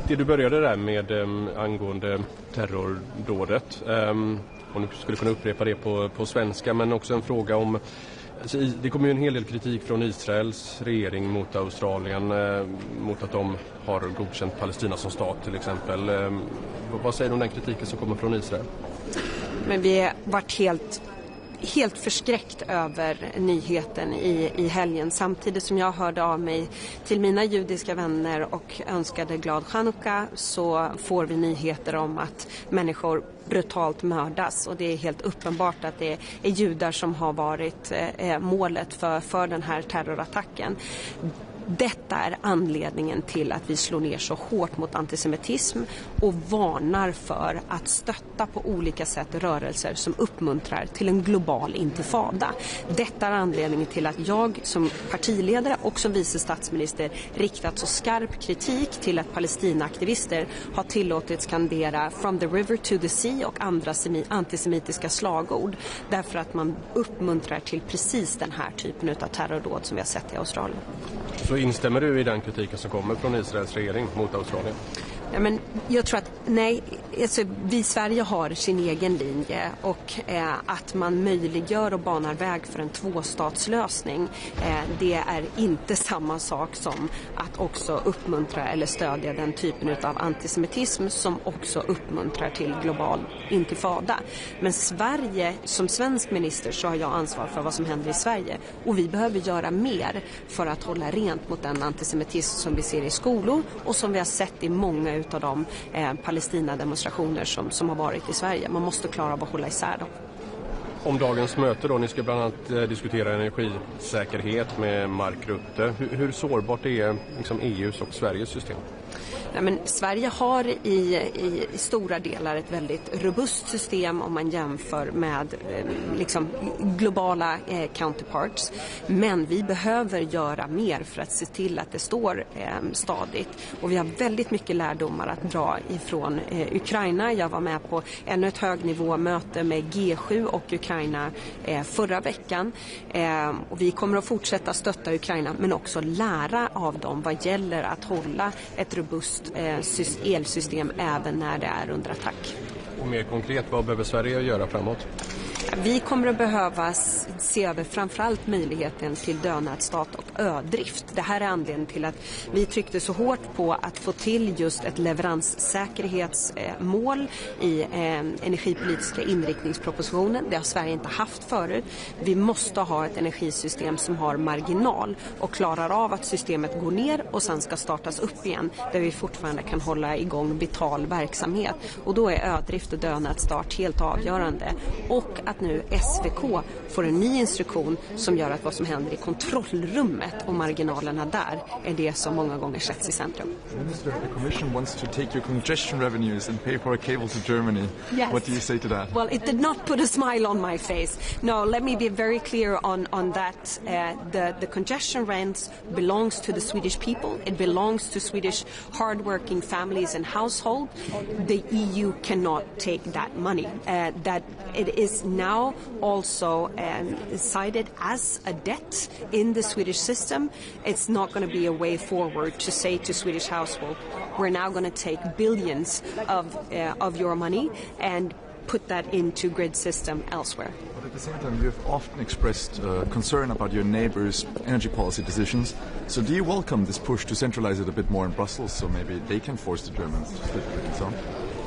Det du började där med angående terrordådet, om du skulle kunna upprepa det på svenska, men också en fråga om, alltså, det kommer ju en hel del kritik från Israels regering mot Australien, mot att de har godkänt Palestina som stat till exempel. Vad säger du om den kritiken som kommer från Israel? Men vi har varit helt förskräckt över nyheten i helgen. Samtidigt som jag hörde av mig till mina judiska vänner och önskade glad Chanukka, så får vi nyheter om att människor brutalt mördas. Och det är helt uppenbart att det är judar som har varit målet för den här terrorattacken. Detta är anledningen till att vi slår ner så hårt mot antisemitism och varnar för att stötta på olika sätt rörelser som uppmuntrar till en global intifada. Detta är anledningen till att jag som partiledare och som vice statsminister riktat så skarp kritik till att Palestinaaktivister har tillåtits skandera "From the river to the sea" och andra antisemitiska slagord, därför att man uppmuntrar till precis den här typen av terrordåd som vi har sett i Australien. Så instämmer du i den kritiken som kommer från Israels regering mot Australien? Ja, men jag tror att alltså, vi i Sverige har sin egen linje och att man möjliggör och banar väg för en tvåstatslösning, det är inte samma sak som att också uppmuntra eller stödja den typen av antisemitism som också uppmuntrar till global intifada. Men Sverige, som svensk minister så har jag ansvar för vad som händer i Sverige och vi behöver göra mer för att hålla rent mot den antisemitism som vi ser i skolor och som vi har sett i många utav de Palestina-demonstrationer som har varit i Sverige. Man måste klara av att hålla isär dem. Om dagens möte då, ni ska bland annat diskutera energisäkerhet med Mark Rutte. Hur sårbart är liksom EUs och Sveriges system? Ja, men Sverige har i stora delar ett väldigt robust system om man jämför med liksom globala counterparts. Men vi behöver göra mer för att se till att det står stadigt. Och vi har väldigt mycket lärdomar att dra ifrån Ukraina. Jag var med på ännu ett högnivåmöte med G7 och Ukraina förra veckan. Och vi kommer att fortsätta stötta Ukraina men också lära av dem vad gäller att hålla ett robust elsystem även när det är under attack. Och mer konkret, vad behöver Sverige göra framåt? Vi kommer att behöva se över framförallt möjligheten till dönätsstat och ödrift. Det här är anledningen till att vi tryckte så hårt på att få till just ett leveranssäkerhetsmål i energipolitiska inriktningspropositionen. Det har Sverige inte haft förut. Vi måste ha ett energisystem som har marginal och klarar av att systemet går ner och sen ska startas upp igen där vi fortfarande kan hålla igång vital verksamhet. Och då är ödrift och dönättsstart helt avgörande. Och att nu SVK får en ny instruktion som gör att vad som händer i kontrollrummet och marginalerna där är det som många gånger sätts i centrum. Minister, the Commission wants to take your congestion revenues and pay for a cable to Germany. Yes. What do you say to that? Well, it did not put a smile on my face. No, let me be very clear on that. The congestion rents belongs to the Swedish people. It belongs to Swedish hardworking families and household. The EU cannot take that money. That it is now also cited as a debt in the Swedish system. It's not going to be a way forward to say to Swedish household, we're now going to take billions of your money and put that into grid system elsewhere. But at the same time, you've often expressed concern about your neighbours' energy policy decisions. So do you welcome this push to centralise it a bit more in Brussels so maybe they can force the Germans to split the grid on?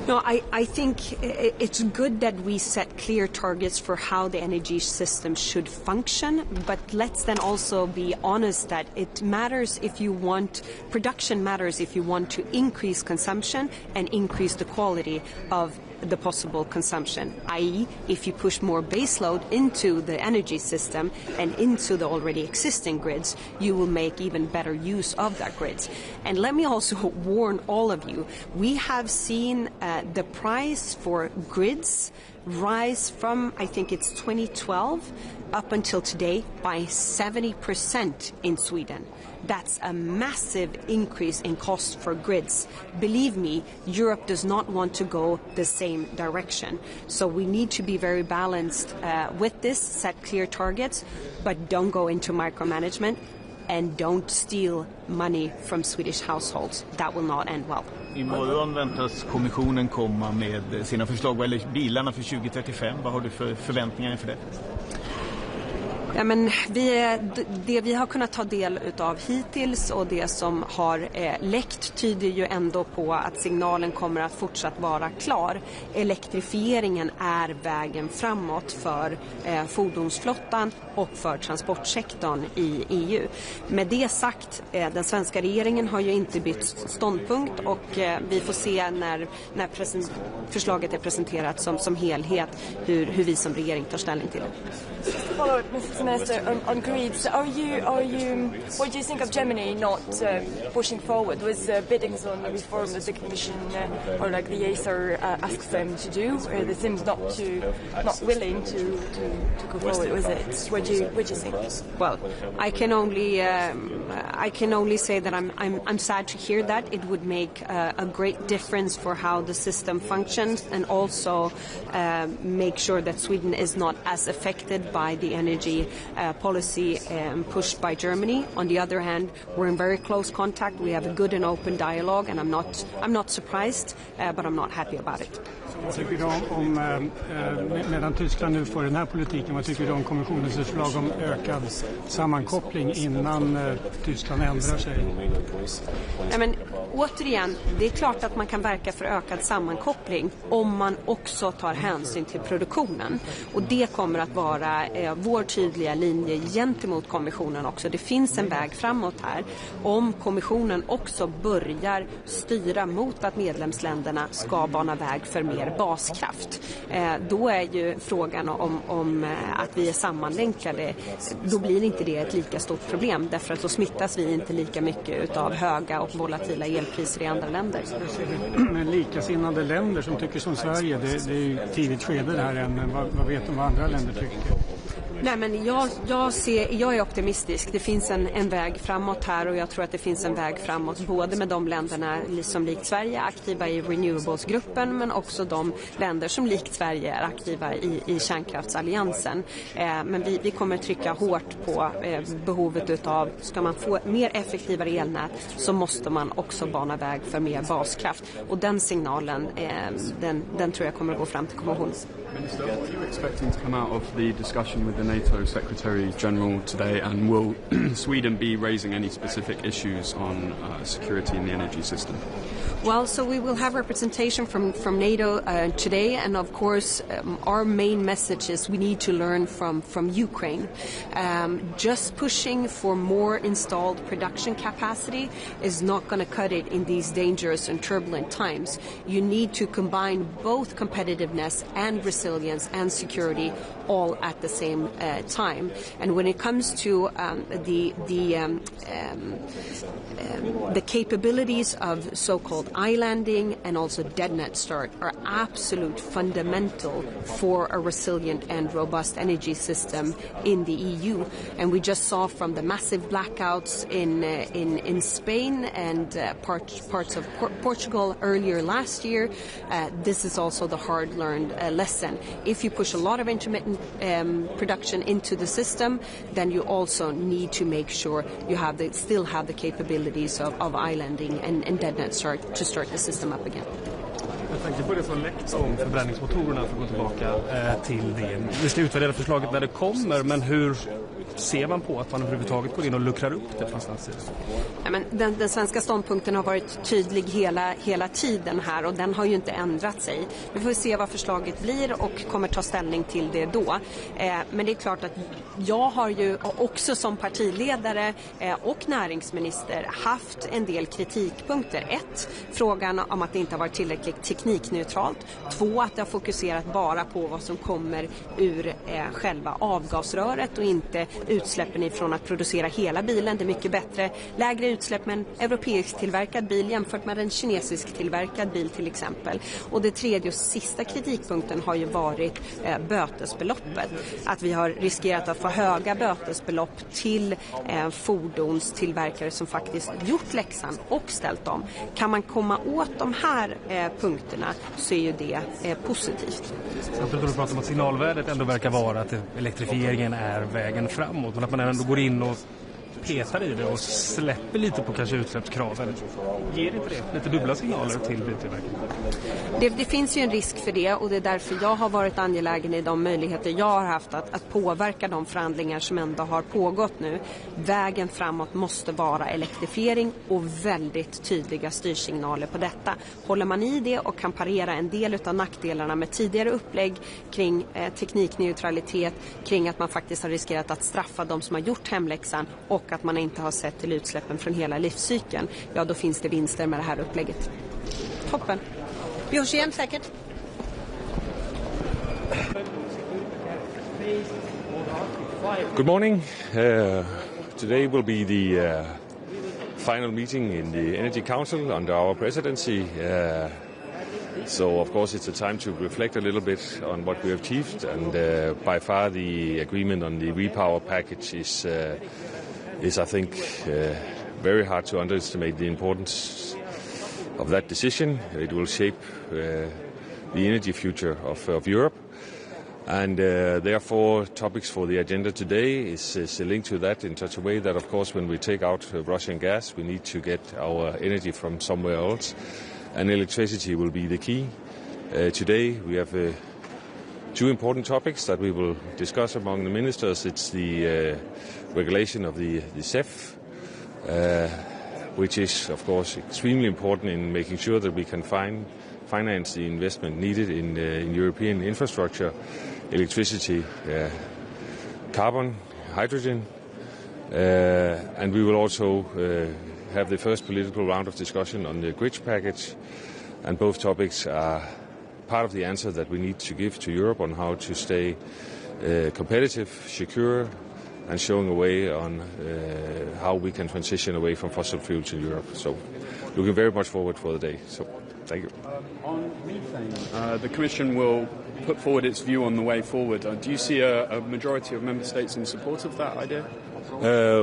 No, I think it's good that we set clear targets for how the energy system should function, but let's then also be honest that it matters if you want, production matters if you want to increase consumption and increase the quality of the possible consumption, i.e. if you push more baseload into the energy system and into the already existing grids, you will make even better use of that grids. And let me also warn all of you, we have seen the price for grids rise from, I think it's 2012, up until today by 70% in Sweden. That's a massive increase in cost for grids. Believe me, Europe does not want to go the same direction. So we need to be very balanced with this, set clear targets, but don't go into micromanagement and don't steal money from Swedish households. That will not end well. Imorgon väntas kommissionen komma med sina förslag vad gäller bilarna för 2035. Vad har du för förväntningar inför det? Ja, men det vi har kunnat ta del utav hittills och det som har läckt tyder ju ändå på att signalen kommer att fortsatt vara klar. Elektrifieringen är vägen framåt för fordonsflottan och för transportsektorn i EU. Med det sagt, den svenska regeringen har ju inte bytt ståndpunkt och vi får se när förslaget är presenterat som helhet hur vi som regering tar ställning till det. Just to follow up, Mr. Minister, on grids, what do you think of Germany not pushing forward with biddings on the reform that the Commission or like the ACER asks them to do? They seem not willing to go forward with it. Where What do you think? Well, I can only say that I'm sad to hear that. It would make a great difference for how the system functions, and also make sure that Sweden is not as affected by the energy policy pushed by Germany. On the other hand, we're in very close contact. We have a good and open dialogue, and I'm not surprised, but I'm not happy about it. Vad tycker du om medan Tyskland nu får den här politiken, vad tycker du om kommissionens förslag om ökad sammankoppling innan Tyskland ändrar sig? Ja, men återigen, det är klart att man kan verka för ökad sammankoppling om man också tar hänsyn till produktionen. Och det kommer att vara vår tydliga linje gentemot kommissionen också. Det finns en väg framåt här. Om kommissionen också börjar styra mot att medlemsländerna ska bana väg för mer baskraft, då är ju frågan om att vi är sammanlänkade, då blir inte det ett lika stort problem, därför att då smittas vi inte lika mycket av höga och volatila elpriser i andra länder. Men likasinnade länder som tycker som Sverige, det är ju tidigt skede det här än. Vad vet de vad andra länder tycker? Nej, men jag är optimistisk. Det finns en väg framåt här, och jag tror att det finns en väg framåt både med de länderna som likt Sverige är aktiva i Renewables-gruppen, men också de länder som likt Sverige är aktiva i kärnkraftsalliansen. Men vi kommer trycka hårt på behovet utav, ska man få mer effektivare elnät så måste man också bana väg för mer baskraft. Och den signalen, den tror jag kommer att gå fram till kommissionen. Minister, what are you expecting to come out of the discussion with the NATO Secretary General today, and will Sweden be raising any specific issues on security in the energy system? Well, so we will have representation from NATO today, and of course our main message is we need to learn from Ukraine. Just pushing for more installed production capacity is not going to cut it in these dangerous and turbulent times. You need to combine both competitiveness and resilience and security all at the same time. And when it comes to the capabilities of so-called islanding and also dead net start are absolute fundamental for a resilient and robust energy system in the EU. And we just saw from the massive blackouts in Spain and parts of Portugal earlier last year, this is also the hard-learned lesson. If you push a lot of intermittent production into the system, then you also need to make sure you still have the capabilities of islanding and dead net start to start the system up again. Jag tänkte på det som läckts om förbränningsmotorerna, för att gå tillbaka till det. Vi ska utvärdera förslaget när det kommer, men hur ser man på att man överhuvudtaget går in och luckrar upp det någonstans? Ja, men den svenska ståndpunkten har varit tydlig hela tiden här, och den har ju inte ändrat sig. Vi får se vad förslaget blir och kommer ta ställning till det då. Men det är klart att jag har ju också som partiledare och näringsminister haft en del kritikpunkter. 1. Frågan om att det inte har varit tillräckligt teknikneutralt. 2. Att det har fokuserat bara på vad som kommer ur själva avgasröret och inte utsläppen ifrån att producera hela bilen. Det är mycket bättre, lägre utsläpp med en europeisk tillverkad bil jämfört med en kinesisk tillverkad bil till exempel. Och det 3:e och sista kritikpunkten har ju varit bötesbeloppet. Att vi har riskerat att få höga bötesbelopp till fordonstillverkare som faktiskt gjort läxan och ställt dem. Kan man komma åt de här punkterna så är ju det positivt. Samtidigt har du pratat om att signalvärdet ändå verkar vara att elektrifieringen är vägen framåt, men att man ändå går in och petar i det och släpper lite på kanske utsläppskraven. Ger inte det lite dubbla signaler till biltillverkningen? Det finns ju en risk för det, och det är därför jag har varit angelägen i de möjligheter jag har haft att påverka de förhandlingar som ändå har pågått nu. Vägen framåt måste vara elektrifiering och väldigt tydliga styrsignaler på detta. Håller man i det och kan parera en del av nackdelarna med tidigare upplägg kring teknikneutralitet, kring att man faktiskt har riskerat att straffa de som har gjort hemläxan och att man inte har sett till utsläppen från hela livscykeln, ja då finns det vinster med det här upplägget. Toppen. Vi hörs igen säkert. Good morning. Today will be the final meeting in the Energy Council under our presidency. So, of course, it's a time to reflect a little bit on what we have achieved, and by far the agreement on the repower package is I think, very hard to underestimate the importance of that decision. It will shape the energy future of Europe. And therefore, topics for the agenda today is linked to that in such a way that, of course, when we take out Russian gas, we need to get our energy from somewhere else. And electricity will be the key. Today, we have two important topics that we will discuss among the ministers. It's the regulation of the CEF, which is, of course, extremely important in making sure that we can finance the investment needed in European infrastructure, electricity, carbon, hydrogen, and we will also have the first political round of discussion on the grid package, and both topics are part of the answer that we need to give to Europe on how to stay competitive, secure, and showing a way on how we can transition away from fossil fuels in Europe. So, looking very much forward for the day. So, thank you. On methane, the Commission will put forward its view on the way forward. Do you see a majority of member states in support of that idea?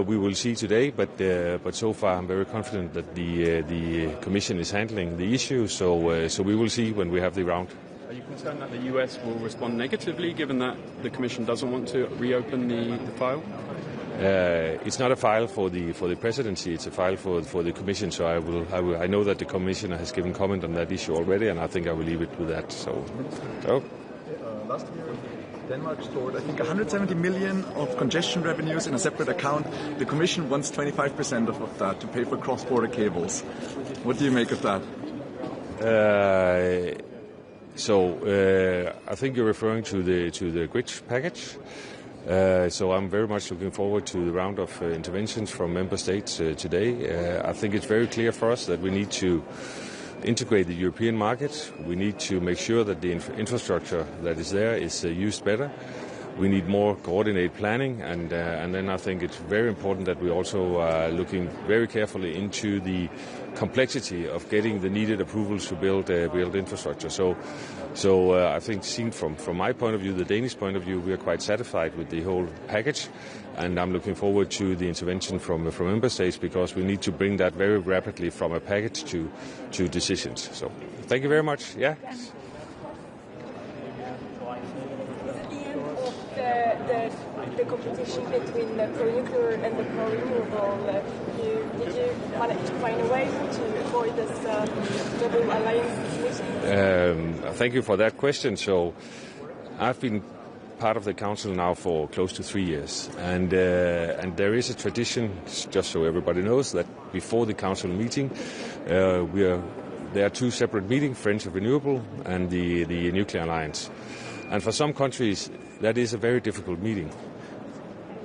We will see today, but so far I'm very confident that the Commission is handling the issue. So we will see when we have the round. Are you concerned that the US will respond negatively, given that the Commission doesn't want to reopen the file? It's not a file for the presidency. It's a file for the Commission. So I know that the Commissioner has given comment on that issue already, and I think I will leave it with that. So. Last year, Denmark stored, I think, 170 million of congestion revenues in a separate account. The Commission wants 25% of that to pay for cross-border cables. What do you make of that? I think you're referring to the grid package. So I'm very much looking forward to the round of interventions from member states today. I think it's very clear for us that we need to integrate the European market. We need to make sure that the infrastructure that is there is used better. We need more coordinated planning, and then I think it's very important that we also are looking very carefully into the complexity of getting the needed approvals to build infrastructure. So I think, seen from my point of view, the Danish point of view, we are quite satisfied with the whole package, and I'm looking forward to the intervention from member states, because we need to bring that very rapidly from a package to decisions. So thank you very much. Yeah. The competition between the pro-nuclear and the pro-renewable, did you manage to find a way to avoid this double alliance meeting? Thank you for that question. So I've been part of the council now for close to 3 years, and there is a tradition, just so everybody knows, that before the council meeting there are two separate meetings, Friends of Renewable and the Nuclear Alliance. And for some countries that is a very difficult meeting,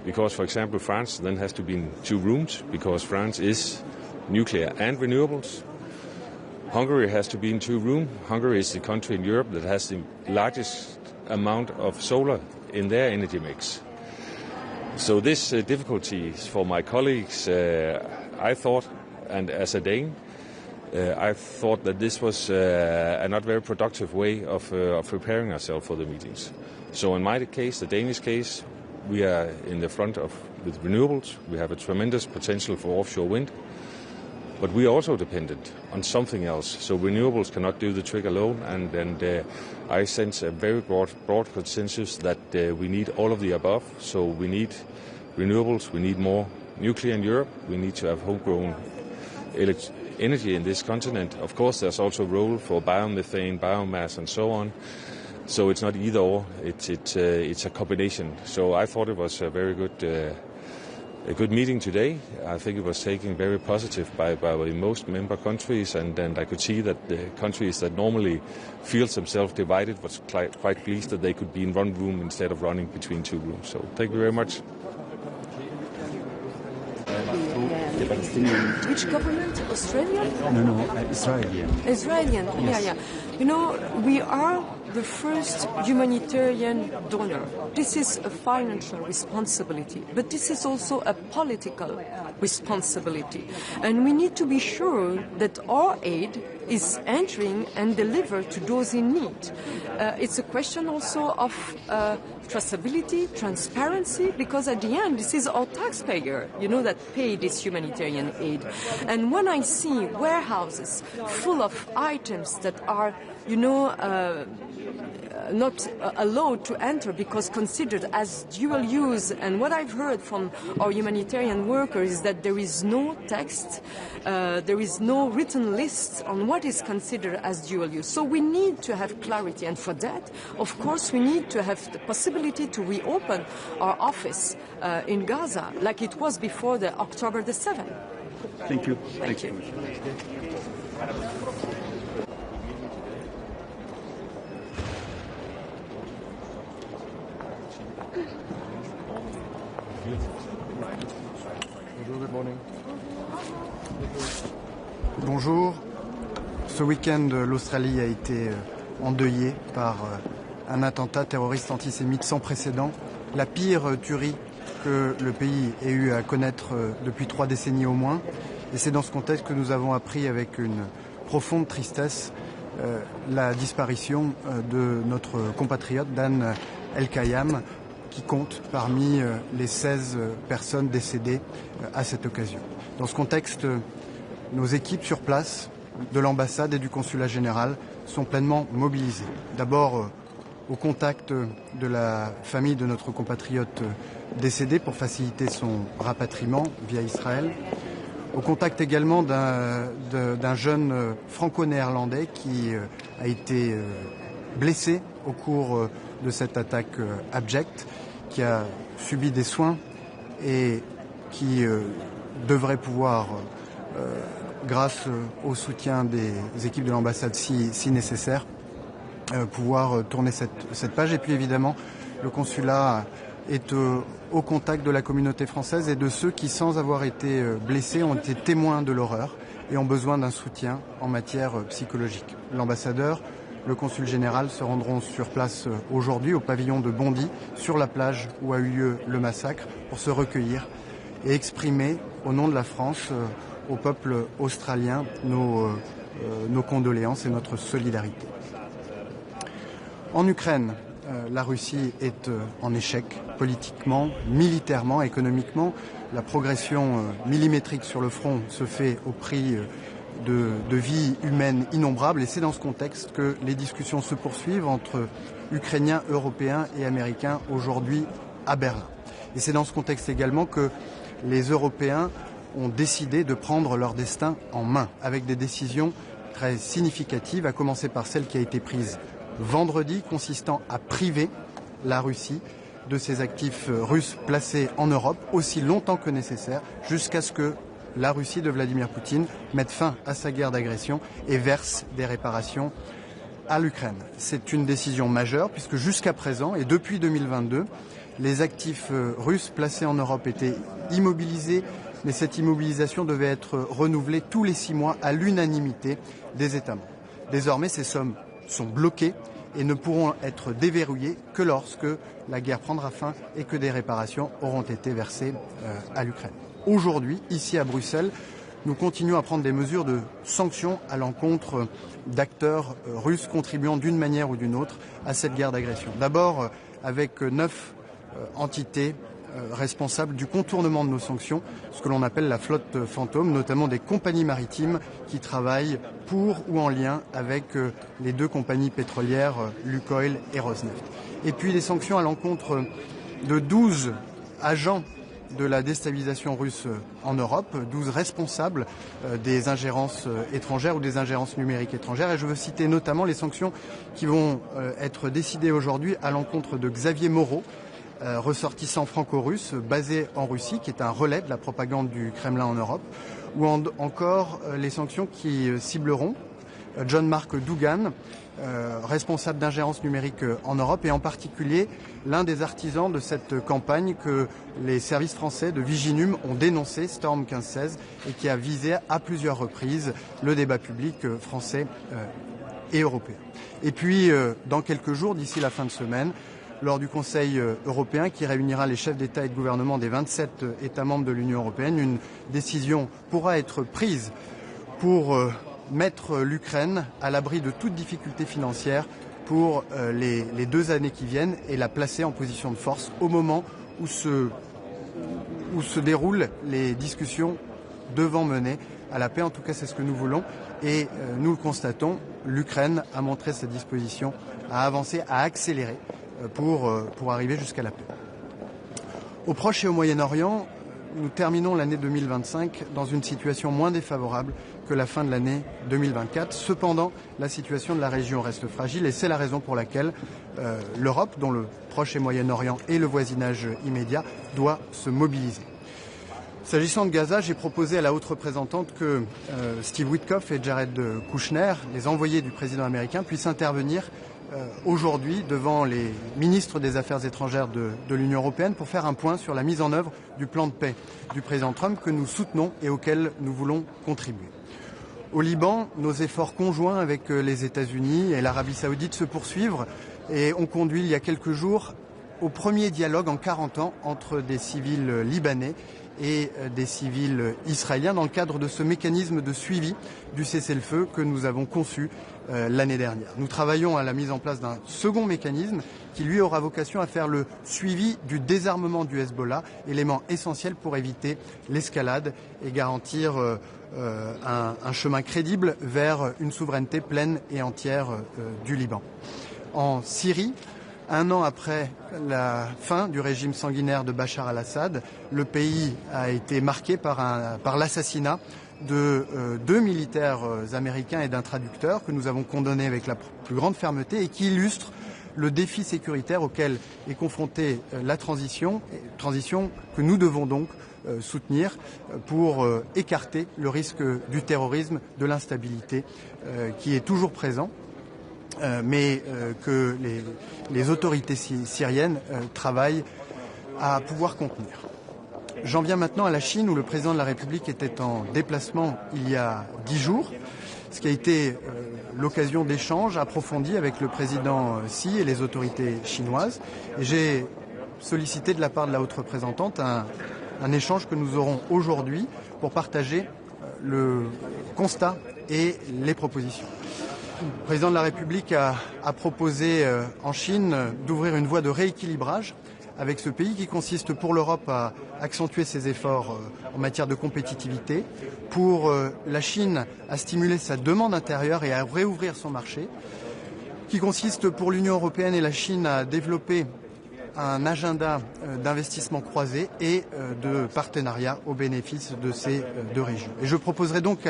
because, for example, France then has to be in 2 rooms, because France is nuclear and renewables. Hungary has to be in 2 rooms. Hungary is the country in Europe that has the largest amount of solar in their energy mix. So this difficulties for my colleagues, I thought, and as a Dane, I thought that this was a not very productive way of preparing ourselves for the meetings. So in my case, the Danish case, we are in the front with renewables. We have a tremendous potential for offshore wind, but we are also dependent on something else. So renewables cannot do the trick alone, and I sense a very broad consensus that we need all of the above. So we need renewables, we need more nuclear in Europe, we need to have homegrown energy in this continent. Of course, there's also a role for biomethane, biomass, and so on. So it's not either or; it's a combination. So I thought it was a very good meeting today. I think it was taken very positive by most member countries, and I could see that the countries that normally feel themselves divided was quite pleased that they could be in one room instead of running between 2 rooms. So thank you very much. Which government? Australian? No, Israeli. Israeli, yes. yeah. You know, we are the first humanitarian donor. This is a financial responsibility, but this is also a political responsibility. And we need to be sure that our aid is entering and delivered to those in need. It's a question also of traceability, transparency, because at the end, this is our taxpayer, that pay this humanitarian aid. And when I see warehouses full of items that are, not allowed to enter because considered as dual use, and what I've heard from our humanitarian workers is that there is no text, there is no written list on what is considered as dual use. So we need to have clarity, and for that, of course, we need to have the possibility to reopen our office in Gaza like it was before the October the 7th. Thank you. Thank you. Bonjour. Ce week-end, l'Australie a été endeuillée par un attentat terroriste antisémite sans précédent, la pire tuerie que le pays ait eu à connaître depuis 3 décennies au moins. Et c'est dans ce contexte que nous avons appris avec une profonde tristesse la disparition de notre compatriote Dan El-Kayam, qui compte parmi les 16 personnes décédées à cette occasion. Dans ce contexte, nos équipes sur place de l'ambassade et du consulat général sont pleinement mobilisées. D'abord au contact de la famille de notre compatriote décédé pour faciliter son rapatriement via Israël, au contact également d'un jeune franco-néerlandais qui a été blessé au cours de cette attaque abjecte, qui a subi des soins et qui devrait pouvoir, grâce au soutien des équipes de l'ambassade si nécessaire, pouvoir tourner cette page. Et puis évidemment, le consulat est au contact de la communauté française et de ceux qui, sans avoir été blessés, ont été témoins de l'horreur et ont besoin d'un soutien en matière psychologique. L'ambassadeur, le consul général se rendront sur place aujourd'hui au pavillon de Bondy, sur la plage où a eu lieu le massacre, pour se recueillir et exprimer au nom de la France au peuple australien nos condoléances et notre solidarité. En Ukraine, la Russie est en échec politiquement, militairement, économiquement. La progression millimétrique sur le front se fait au prix de vies humaines innombrables, et c'est dans ce contexte que les discussions se poursuivent entre Ukrainiens, Européens et Américains aujourd'hui à Berlin. Et c'est dans ce contexte également que les Européens ont décidé de prendre leur destin en main, avec des décisions très significatives, à commencer par celle qui a été prise vendredi, consistant à priver la Russie de ses actifs russes placés en Europe aussi longtemps que nécessaire, jusqu'à ce que la Russie de Vladimir Poutine mette fin à sa guerre d'agression et verse des réparations à l'Ukraine. C'est une décision majeure puisque jusqu'à présent et depuis 2022, les actifs russes placés en Europe étaient immobilisés, mais cette immobilisation devait être renouvelée tous les 6 mois à l'unanimité des États membres. Désormais, ces sommes sont bloquées et ne pourront être déverrouillées que lorsque la guerre prendra fin et que des réparations auront été versées à l'Ukraine. Aujourd'hui, ici à Bruxelles, nous continuons à prendre des mesures de sanctions à l'encontre d'acteurs russes contribuant d'une manière ou d'une autre à cette guerre d'agression. D'abord avec 9 entités responsables du contournement de nos sanctions, ce que l'on appelle la flotte fantôme, notamment des compagnies maritimes qui travaillent pour ou en lien avec les 2 compagnies pétrolières Lukoil et Rosneft. Et puis des sanctions à l'encontre de 12 agents de la déstabilisation russe en Europe, 12 responsables des ingérences étrangères ou des ingérences numériques étrangères. Et je veux citer notamment les sanctions qui vont être décidées aujourd'hui à l'encontre de Xavier Moreau, ressortissant franco-russe basé en Russie, qui est un relais de la propagande du Kremlin en Europe, ou encore les sanctions qui cibleront John-Marc Dougan, responsable d'ingérence numérique en Europe, et en particulier l'un des artisans de cette campagne que les services français de Viginum ont dénoncé, Storm 1516, et qui a visé à plusieurs reprises le débat public français et européens. Et puis, dans quelques jours, d'ici la fin de semaine, lors du Conseil européen qui réunira les chefs d'État et de gouvernement des 27 États membres de l'Union européenne, une décision pourra être prise pour mettre l'Ukraine à l'abri de toute difficulté financière pour les 2 années qui viennent et la placer en position de force au moment où se déroulent les discussions devant mener à la paix. En tout cas, c'est ce que nous voulons et nous le constatons, l'Ukraine a montré sa disposition à avancer, à accélérer pour arriver jusqu'à la paix. Au Proche et au Moyen-Orient, nous terminons l'année 2025 dans une situation moins défavorable que la fin de l'année 2024. Cependant, la situation de la région reste fragile et c'est la raison pour laquelle l'Europe, dont le Proche et Moyen-Orient et le voisinage immédiat, doit se mobiliser. S'agissant de Gaza, j'ai proposé à la haute représentante que Steve Witkoff et Jared Kushner, les envoyés du président américain, puissent intervenir aujourd'hui devant les ministres des Affaires étrangères de l'Union européenne pour faire un point sur la mise en œuvre du plan de paix du président Trump que nous soutenons et auquel nous voulons contribuer. Au Liban, nos efforts conjoints avec les États-Unis et l'Arabie saoudite se poursuivent et ont conduit il y a quelques jours au premier dialogue en 40 ans entre des civils libanais et des civils israéliens dans le cadre de ce mécanisme de suivi du cessez-le-feu que nous avons conçu l'année dernière. Nous travaillons à la mise en place d'un second mécanisme qui, lui, aura vocation à faire le suivi du désarmement du Hezbollah, élément essentiel pour éviter l'escalade et garantir un chemin crédible vers une souveraineté pleine et entière du Liban. En Syrie, 1 an après la fin du régime sanguinaire de Bachar al-Assad, le pays a été marqué par l'assassinat de 2 militaires américains et d'un traducteur que nous avons condamné avec la plus grande fermeté et qui illustre le défi sécuritaire auquel est confrontée la transition que nous devons donc soutenir pour écarter le risque du terrorisme, de l'instabilité qui est toujours présent. Mais que les autorités syriennes travaillent à pouvoir contenir. J'en viens maintenant à la Chine où le président de la République était en déplacement il y a 10 jours, ce qui a été l'occasion d'échanges approfondis avec le président Xi et les autorités chinoises. Et j'ai sollicité de la part de la haute représentante un échange que nous aurons aujourd'hui pour partager le constat et les propositions. Le président de la République a proposé en Chine d'ouvrir une voie de rééquilibrage avec ce pays qui consiste pour l'Europe à accentuer ses efforts en matière de compétitivité, pour la Chine à stimuler sa demande intérieure et à réouvrir son marché, qui consiste pour l'Union européenne et la Chine à développer un agenda d'investissement croisé et de partenariat au bénéfice de ces 2 régions. Et je proposerai donc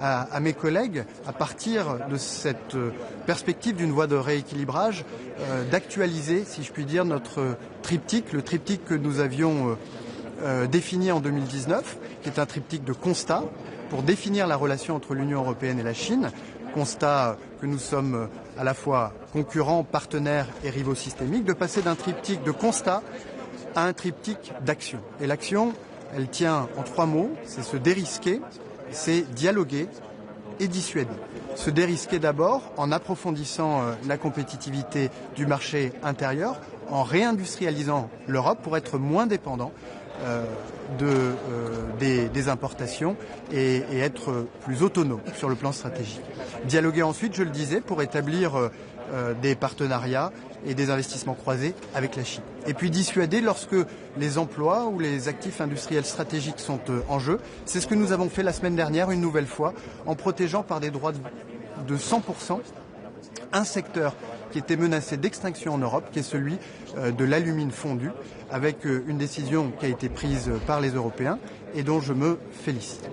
à mes collègues, à partir de cette perspective d'une voie de rééquilibrage, d'actualiser, si je puis dire, notre triptyque, le triptyque que nous avions défini en 2019, qui est un triptyque de constats pour définir la relation entre l'Union européenne et la Chine, constat que nous sommes à la fois concurrents, partenaires et rivaux systémiques, de passer d'un triptyque de constats à un triptyque d'action. Et l'action, elle tient en 3 mots, c'est se dérisquer, c'est dialoguer et dissuader. Se dérisquer d'abord en approfondissant la compétitivité du marché intérieur, en réindustrialisant l'Europe pour être moins dépendant des importations et être plus autonome sur le plan stratégique. Dialoguer ensuite, je le disais, pour établir des partenariats et des investissements croisés avec la Chine. Et puis dissuader lorsque les emplois ou les actifs industriels stratégiques sont en jeu. C'est ce que nous avons fait la semaine dernière, une nouvelle fois, en protégeant par des droits de 100% un secteur qui était menacé d'extinction en Europe, qui est celui de l'alumine fondu, avec une décision qui a été prise par les Européens et dont je me félicite.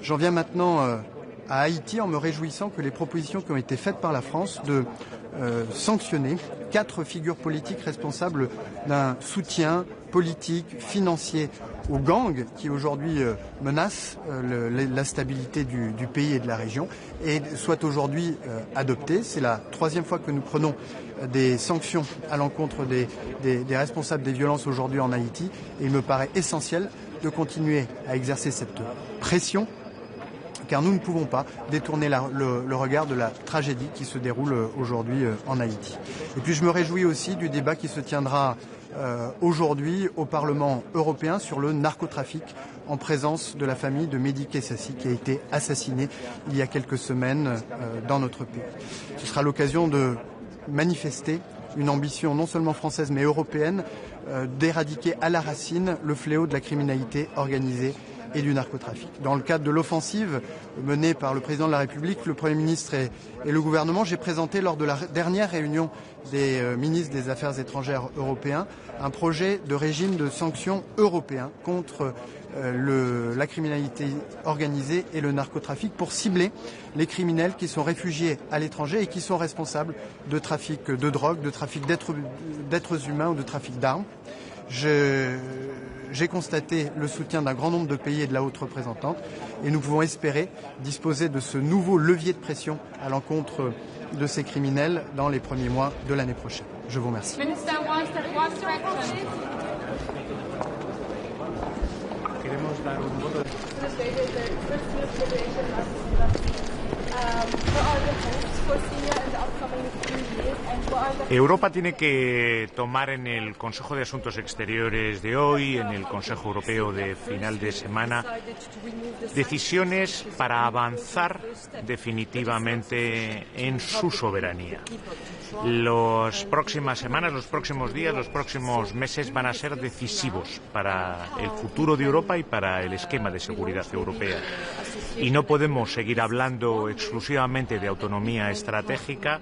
J'en viens maintenant à Haïti en me réjouissant que les propositions qui ont été faites par la France de sanctionner 4 figures politiques responsables d'un soutien politique, financier aux gangs qui aujourd'hui menacent la stabilité du pays et de la région et soient aujourd'hui adoptées. C'est la 3e fois que nous prenons des sanctions à l'encontre des responsables des violences aujourd'hui en Haïti et il me paraît essentiel de continuer à exercer cette pression car nous ne pouvons pas détourner le regard de la tragédie qui se déroule aujourd'hui en Haïti. Et puis je me réjouis aussi du débat qui se tiendra aujourd'hui au Parlement européen sur le narcotrafic en présence de la famille de Mehdi Kessassi qui a été assassiné il y a quelques semaines dans notre pays. Ce sera l'occasion de manifester une ambition non seulement française mais européenne d'éradiquer à la racine le fléau de la criminalité organisée et du narcotrafic. Dans le cadre de l'offensive menée par le président de la République, le Premier ministre et le gouvernement, j'ai présenté lors de la dernière réunion des ministres des Affaires étrangères européens un projet de régime de sanctions européen contre la criminalité organisée et le narcotrafic pour cibler les criminels qui sont réfugiés à l'étranger et qui sont responsables de trafic de drogue, de trafic d'êtres humains ou de trafic d'armes. J'ai constaté le soutien d'un grand nombre de pays et de la haute représentante et nous pouvons espérer disposer de ce nouveau levier de pression à l'encontre de ces criminels dans les premiers mois de l'année prochaine. Je vous remercie. Europa tiene que tomar en el Consejo de Asuntos Exteriores de hoy, en el Consejo Europeo de final de semana, decisiones para avanzar definitivamente en su soberanía. Las próximas semanas, los próximos días, los próximos meses van a ser decisivos para el futuro de Europa y para el esquema de seguridad europea. Y no podemos seguir hablando exclusivamente de autonomía estratégica.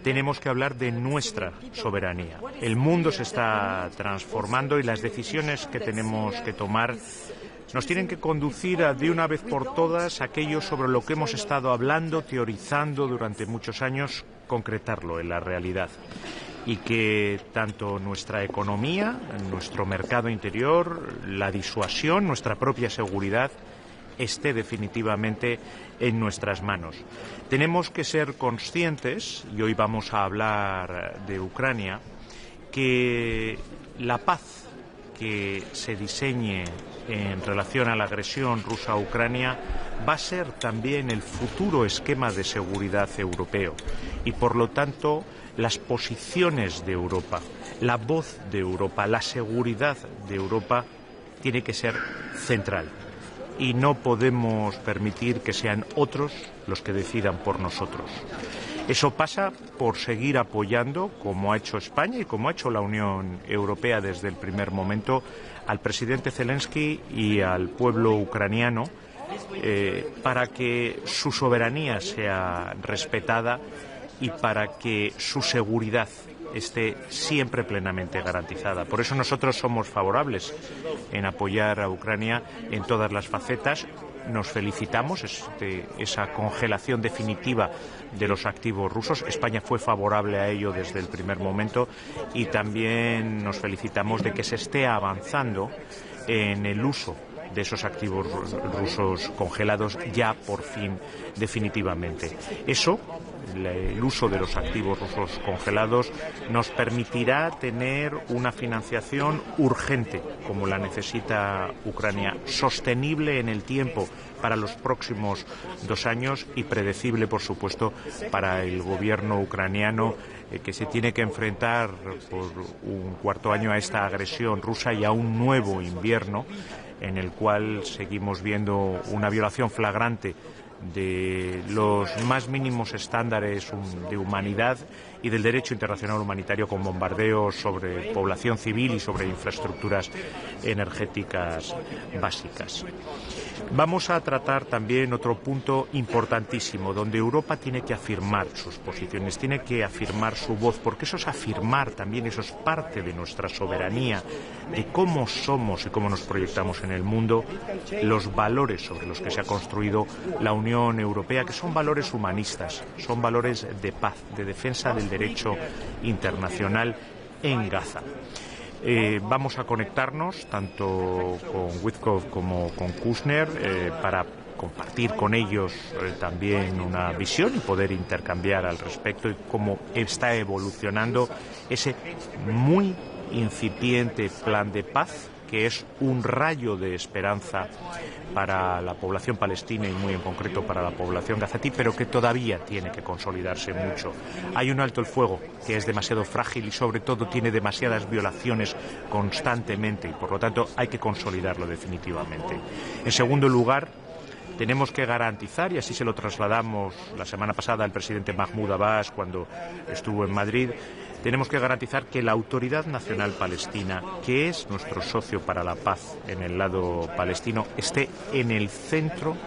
Tenemos que hablar de nuestra soberanía. El mundo se está transformando y las decisiones que tenemos que tomar nos tienen que conducir a, de una vez por todas, aquello sobre lo que hemos estado hablando, teorizando durante muchos años, concretarlo en la realidad. Y que tanto nuestra economía, nuestro mercado interior, la disuasión, nuestra propia seguridad, esté definitivamente en nuestras manos. Tenemos que ser conscientes, y hoy vamos a hablar de Ucrania, que la paz que se diseñe en relación a la agresión rusa a Ucrania va a ser también el futuro esquema de seguridad europeo y, por lo tanto, las posiciones de Europa, la voz de Europa, la seguridad de Europa tiene que ser central. Y no podemos permitir que sean otros los que decidan por nosotros. Eso pasa por seguir apoyando, como ha hecho España y como ha hecho la Unión Europea desde el primer momento, al presidente Zelensky y al pueblo ucraniano para que su soberanía sea respetada y para que su seguridad esté siempre plenamente garantizada. Por eso nosotros somos favorables en apoyar a Ucrania en todas las facetas. Nos felicitamos esa congelación definitiva de los activos rusos. España fue favorable a ello desde el primer momento y también nos felicitamos de que se esté avanzando en el uso de esos activos rusos congelados ya por fin definitivamente. Eso, el uso de los activos rusos congelados, nos permitirá tener una financiación urgente, como la necesita Ucrania, sostenible en el tiempo para los próximos 2 años y predecible, por supuesto, para el gobierno ucraniano que se tiene que enfrentar por un cuarto año a esta agresión rusa y a un nuevo invierno en el cual seguimos viendo una violación flagrante de los más mínimos estándares de humanidad y del derecho internacional humanitario, con bombardeos sobre población civil y sobre infraestructuras energéticas básicas. Vamos a tratar también otro punto importantísimo, donde Europa tiene que afirmar sus posiciones, tiene que afirmar su voz, porque eso es afirmar también, eso es parte de nuestra soberanía, de cómo somos y cómo nos proyectamos en el mundo, los valores sobre los que se ha construido la Unión Europea, que son valores humanistas, son valores de paz, de defensa del derecho internacional en Gaza. Vamos a conectarnos tanto con Witkoff como con Kushner para compartir con ellos también una visión y poder intercambiar al respecto y cómo está evolucionando ese muy incipiente plan de paz que es un rayo de esperanza para la población palestina y muy en concreto para la población gazatí, pero que todavía tiene que consolidarse mucho. Hay un alto el fuego que es demasiado frágil y sobre todo tiene demasiadas violaciones constantemente y por lo tanto hay que consolidarlo definitivamente. En segundo lugar, tenemos que garantizar, y así se lo trasladamos la semana pasada al presidente Mahmoud Abbas cuando estuvo en Madrid, tenemos que garantizar que la Autoridad Nacional Palestina, que es nuestro socio para la paz en el lado palestino, esté en el centro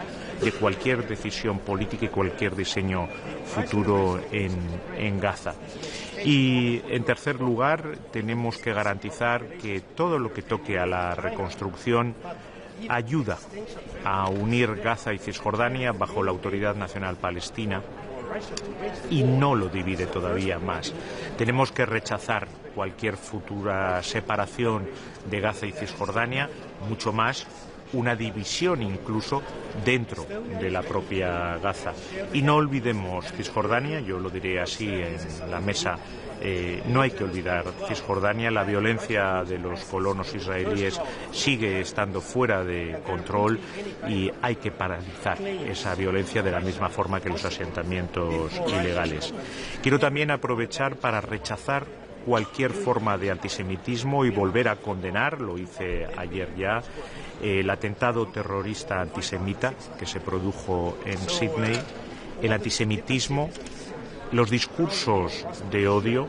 de cualquier decisión política y cualquier diseño futuro en Gaza. Y, en tercer lugar, tenemos que garantizar que todo lo que toque a la reconstrucción ayuda a unir Gaza y Cisjordania bajo la Autoridad Nacional Palestina y no lo divide todavía más. Tenemos que rechazar cualquier futura separación de Gaza y Cisjordania, mucho más una división incluso dentro de la propia Gaza. Y no olvidemos Cisjordania, yo lo diré así en la mesa, no hay que olvidar Cisjordania, la violencia de los colonos israelíes sigue estando fuera de control y hay que paralizar esa violencia de la misma forma que los asentamientos ilegales. Quiero también aprovechar para rechazar cualquier forma de antisemitismo y volver a condenar, lo hice ayer ya, el atentado terrorista antisemita que se produjo en Sydney, el antisemitismo, los discursos de odio,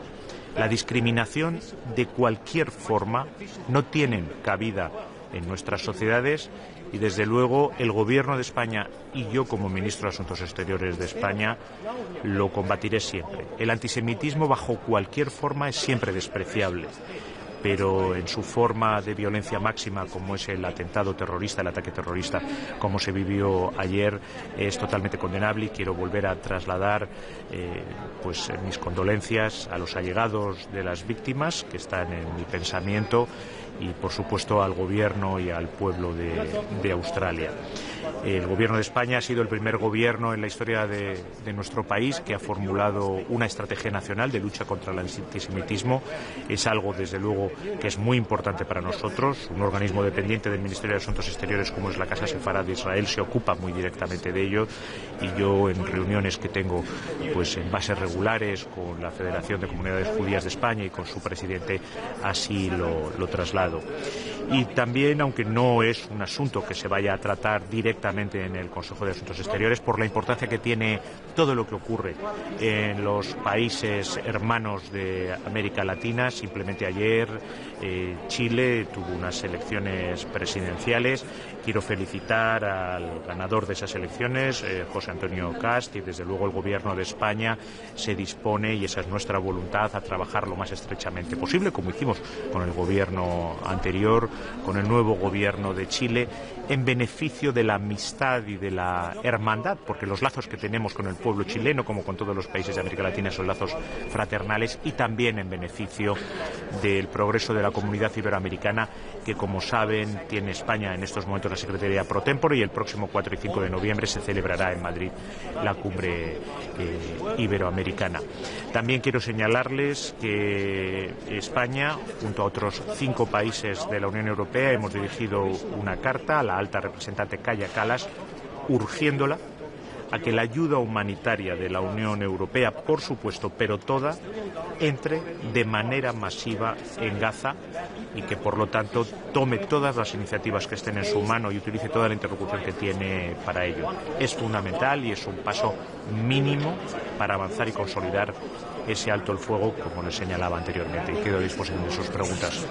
la discriminación de cualquier forma no tienen cabida en nuestras sociedades y desde luego el Gobierno de España y yo como Ministro de Asuntos Exteriores de España lo combatiré siempre. El antisemitismo bajo cualquier forma es siempre despreciable, pero en su forma de violencia máxima como es el atentado terrorista, el ataque terrorista como se vivió ayer, es totalmente condenable y quiero volver a trasladar pues mis condolencias a los allegados de las víctimas que están en mi pensamiento y por supuesto al gobierno y al pueblo de Australia. El gobierno de España ha sido el primer gobierno en la historia de nuestro país que ha formulado una estrategia nacional de lucha contra el antisemitismo. Es algo, desde luego, que es muy importante para nosotros. Un organismo dependiente del Ministerio de Asuntos Exteriores como es la Casa Sefarad de Israel se ocupa muy directamente de ello y yo en reuniones que tengo pues en bases regulares con la Federación de Comunidades Judías de España y con su presidente así lo traslado. Y también, aunque no es un asunto que se vaya a tratar directamente en el Consejo de Asuntos Exteriores, por la importancia que tiene todo lo que ocurre en los países hermanos de América Latina. Simplemente ayer Chile tuvo unas elecciones presidenciales. Quiero felicitar al ganador de esas elecciones, José Antonio Cast, y desde luego el Gobierno de España se dispone, y esa es nuestra voluntad, a trabajar lo más estrechamente posible, como hicimos con el Gobierno anterior, con el nuevo Gobierno de Chile, en beneficio de la amistad y de la hermandad, porque los lazos que tenemos con el pueblo chileno, como con todos los países de América Latina, son lazos fraternales, y también en beneficio del progreso de la comunidad iberoamericana, que, como saben, tiene España en estos momentos la Secretaría Pro Tempore, y el próximo 4 y 5 de noviembre se celebrará en Madrid la cumbre iberoamericana. También quiero señalarles que España, junto a otros 5 países de la Unión Europea, hemos dirigido una carta a la alta representante Kaja Kallas, urgiéndola a que la ayuda humanitaria de la Unión Europea, por supuesto, pero toda, entre de manera masiva en Gaza y que, por lo tanto, tome todas las iniciativas que estén en su mano y utilice toda la interlocución que tiene para ello. Es fundamental y es un paso mínimo para avanzar y consolidar ese alto el fuego, como les señalaba anteriormente, y quedo a disposición de sus preguntas.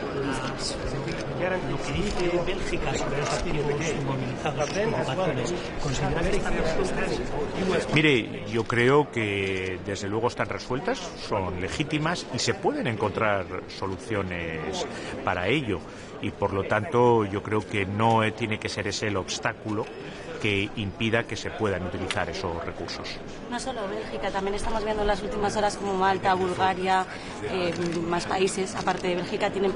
Lo que dice Bélgica sobre los activos movilizados por patrones, ¿considera que están resueltas? Mire, yo creo que desde luego están resueltas, son legítimas y se pueden encontrar soluciones para ello, y por lo tanto yo creo que no tiene que ser ese el obstáculo que impida que se puedan utilizar esos recursos. No solo Bélgica, también estamos viendo en las últimas horas como Malta, Bulgaria, más países, aparte de Bélgica, tienen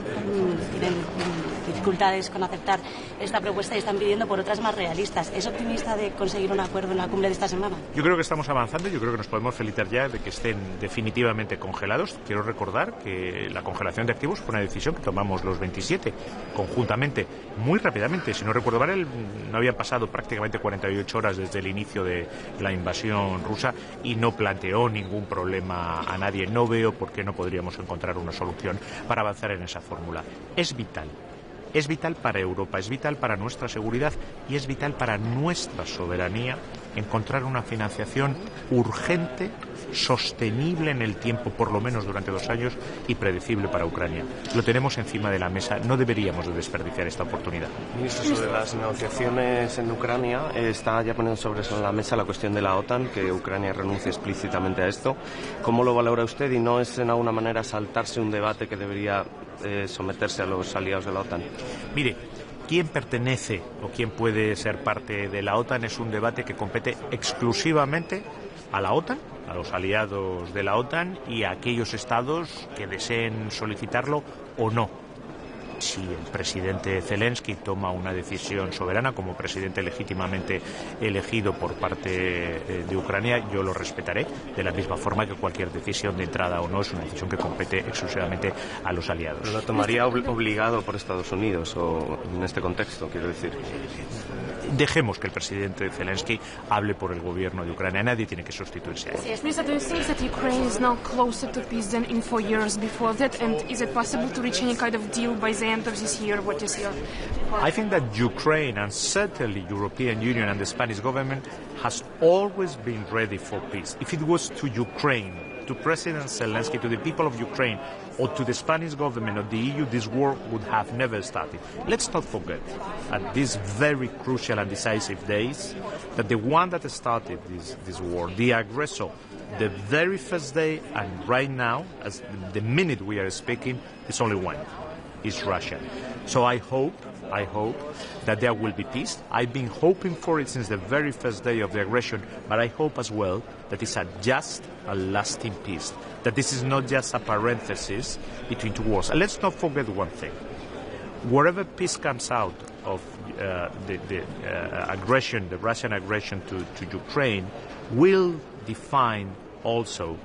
dificultades con aceptar esta propuesta y están pidiendo por otras más realistas. ¿Es optimista de conseguir un acuerdo en la cumbre de esta semana? Yo creo que estamos avanzando, yo creo que nos podemos felicitar ya de que estén definitivamente congelados. Quiero recordar que la congelación de activos fue una decisión que tomamos los 27 conjuntamente, muy rápidamente. Si no recuerdo mal, no habían pasado prácticamente 48 horas desde el inicio de la invasión rusa y no planteó ningún problema a nadie. No veo por qué no podríamos encontrar una solución para avanzar en esa fórmula. Es vital. Es vital para Europa, es vital para nuestra seguridad y es vital para nuestra soberanía encontrar una financiación urgente, sostenible en el tiempo, por lo menos durante 2 años, y predecible para Ucrania. Lo tenemos encima de la mesa, no deberíamos de desperdiciar esta oportunidad. Ministro, sobre las negociaciones en Ucrania, está ya poniendo sobre la mesa la cuestión de la OTAN, que Ucrania renuncie explícitamente a esto. ¿Cómo lo valora usted y no es en alguna manera saltarse un debate que debería someterse a los aliados de la OTAN? Mire, quién pertenece o quién puede ser parte de la OTAN es un debate que compete exclusivamente a la OTAN, a los aliados de la OTAN y a aquellos estados que deseen solicitarlo o no. Si el presidente Zelensky toma una decisión soberana como presidente legítimamente elegido por parte de Ucrania, yo lo respetaré de la misma forma que cualquier decisión de entrada o no es una decisión que compete exclusivamente a los aliados. ¿Lo tomaría obligado por Estados Unidos o en este contexto, quiero decir? Dejemos que el presidente Zelensky hable por el gobierno de Ucrania. Nadie tiene que sustituirse a él. Minister, do you think that Ukraine is now closer to peace than in 4 years before that? And is it possible to reach any kind of deal by the end of this year? What is your I think that Ukraine and certainly European Union and the Spanish government has always been ready for peace. If it was to Ukraine, to President Zelensky, to the people of Ukraine, or to the Spanish government or the EU, this war would have never started. Let's not forget, at these very crucial and decisive days, that the one that started this war, the aggressor, the very first day and right now, as the minute we are speaking, is only one. It's Russia. So I hope that there will be peace. I've been hoping for it since the very first day of the aggression, but I hope as well that it's a just, a lasting peace, that this is not just a parenthesis between two wars. And let's not forget one thing. Wherever peace comes out of the aggression, the Russian aggression to Ukraine, will define also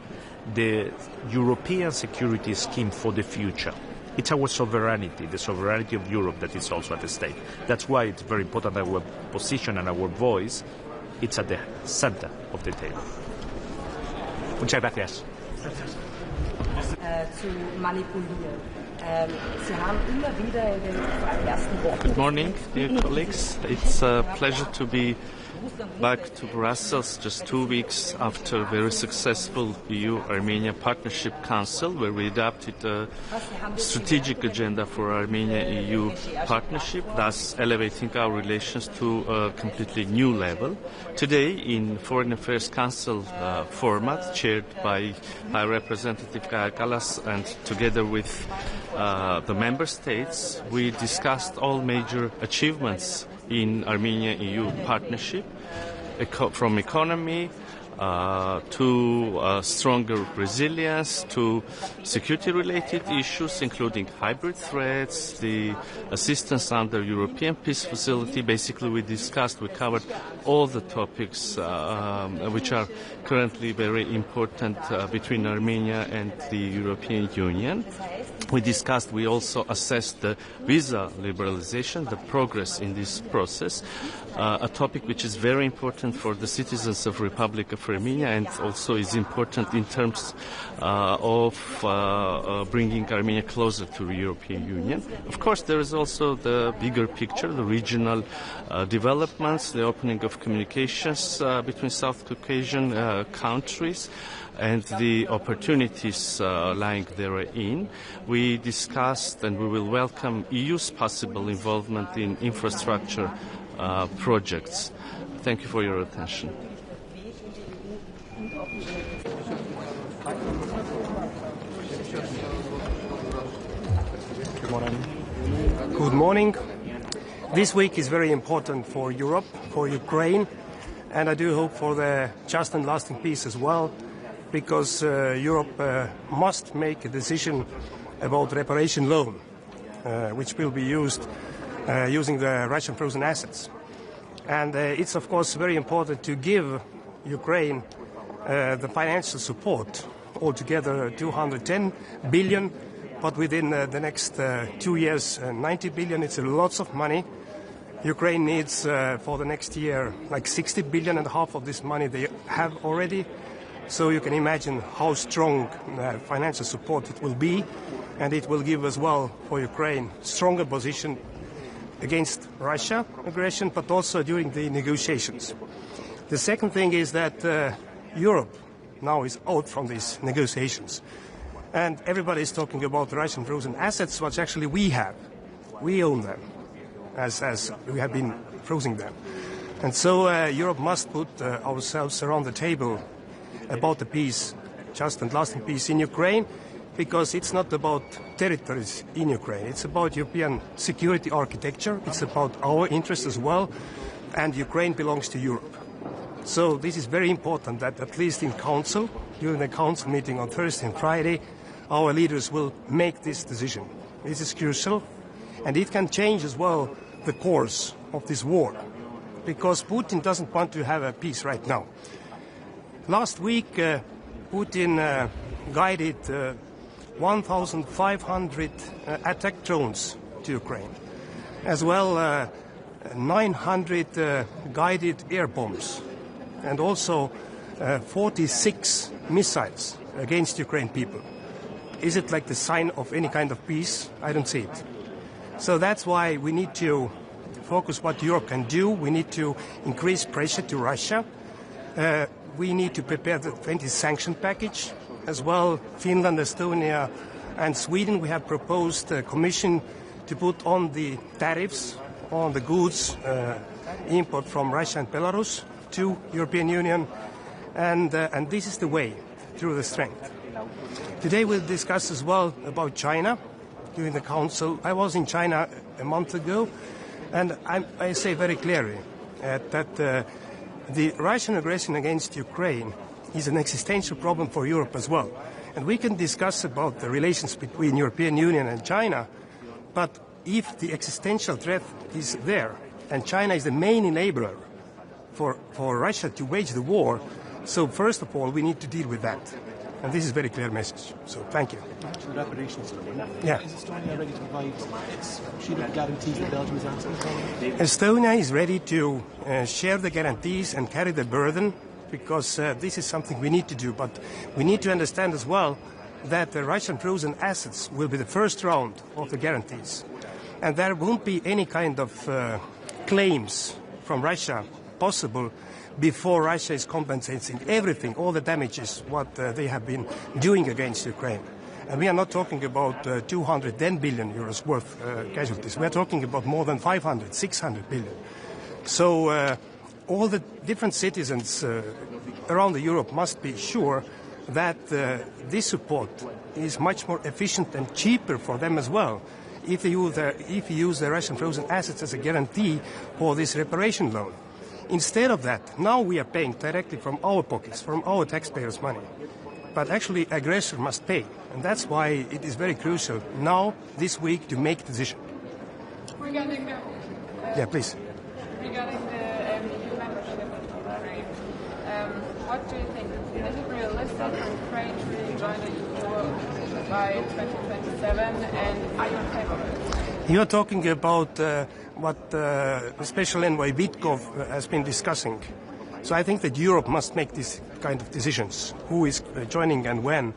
the European security scheme for the future. It's our sovereignty, the sovereignty of Europe, that is also at stake. That's why it's very important that our position and our voice, it's at the center of the table. Muchas gracias. Good morning, dear colleagues. It's a pleasure to be back to Brussels just 2 weeks after a very successful EU-Armenia Partnership Council, where we adopted a strategic agenda for Armenia-EU partnership, thus elevating our relations to a completely new level. Today, in Foreign Affairs Council format, chaired by High Representative Kaja Kallas, and together with the member states, we discussed all major achievements in Armenia-EU partnership, from economy to stronger resilience, to security-related issues, including hybrid threats, the assistance under European Peace Facility. Basically, we covered all the topics which are currently very important between Armenia and the European Union. We also assessed the visa liberalization, the progress in this process, a topic which is very important for the citizens of Republic of Armenia and also is important in terms of bringing Armenia closer to the European Union. Of course, there is also the bigger picture, the regional developments, the opening of communications between South Caucasian countries, and the opportunities lying therein. We discussed and we will welcome EU's possible involvement in infrastructure projects. Thank you for your attention. Good morning. This week is very important for Europe, for Ukraine, and I do hope for the just and lasting peace as well, because Europe must make a decision about reparation loan, which will be used using the Russian frozen assets. And it's of course very important to give Ukraine the financial support, altogether 210 billion, but within the next 2 years 90 billion. It's lots of money. Ukraine needs for the next year like 60 billion, and half of this money they have already. So you can imagine how strong financial support it will be, and it will give as well for Ukraine stronger position against Russia aggression, but also during the negotiations. The second thing is that Europe now is out from these negotiations, and everybody is talking about Russian frozen assets, which actually we have. We own them, as we have been freezing them. And so Europe must put ourselves around the table about the peace, just and lasting peace in Ukraine, because it's not about territories in Ukraine. It's about European security architecture. It's about our interests as well, and Ukraine belongs to Europe. So this is very important that at least in Council, during the Council meeting on Thursday and Friday, our leaders will make this decision. This is crucial, and it can change as well the course of this war, because Putin doesn't want to have a peace right now. Last week, Putin guided 1,500 attack drones to Ukraine, as well 900 guided air bombs, and also 46 missiles against Ukrainian people. Is it like the sign of any kind of peace? I don't see it. So that's why we need to focus what Europe can do. We need to increase pressure to Russia. We need to prepare the 20 sanction package. As well, Finland, Estonia and Sweden, we have proposed the Commission to put on the tariffs on the goods import from Russia and Belarus to European Union. And this is the way through the strength. Today we'll discuss as well about China during the Council. I was in China a month ago, and I say very clearly that the Russian aggression against Ukraine is an existential problem for Europe as well. And we can discuss about the relations between European Union and China, but if the existential threat is there, and China is the main enabler for Russia to wage the war, so first of all we need to deal with that. And this is a very clear message. So thank you. Yeah. Is Estonia ready to provide its sheet of guarantees that Belgium is asking for? Estonia is ready to share the guarantees and carry the burden, because this is something we need to do. But we need to understand as well that the Russian frozen assets will be the first round of the guarantees. And there won't be any kind of claims from Russia possible before Russia is compensating everything, all the damages, what they have been doing against Ukraine. And we are not talking about 210 billion euros worth casualties. We are talking about more than 500, 600 billion. So all the different citizens around Europe must be sure that this support is much more efficient and cheaper for them as well if you use the Russian frozen assets as a guarantee for this reparation loan. Instead of that, now we are paying directly from our pockets, from our taxpayers' money. But actually, aggressor must pay. And that's why it is very crucial now, this week, to make a decision. Regarding the... Yeah, please. Regarding the EU membership of Ukraine, what do you think? Is it realistic for Ukraine to join the EU by 2027? And are you in favor of it? You are talking about what Special Envoy Witkov has been discussing. So I think that Europe must make these kind of decisions, who is joining and when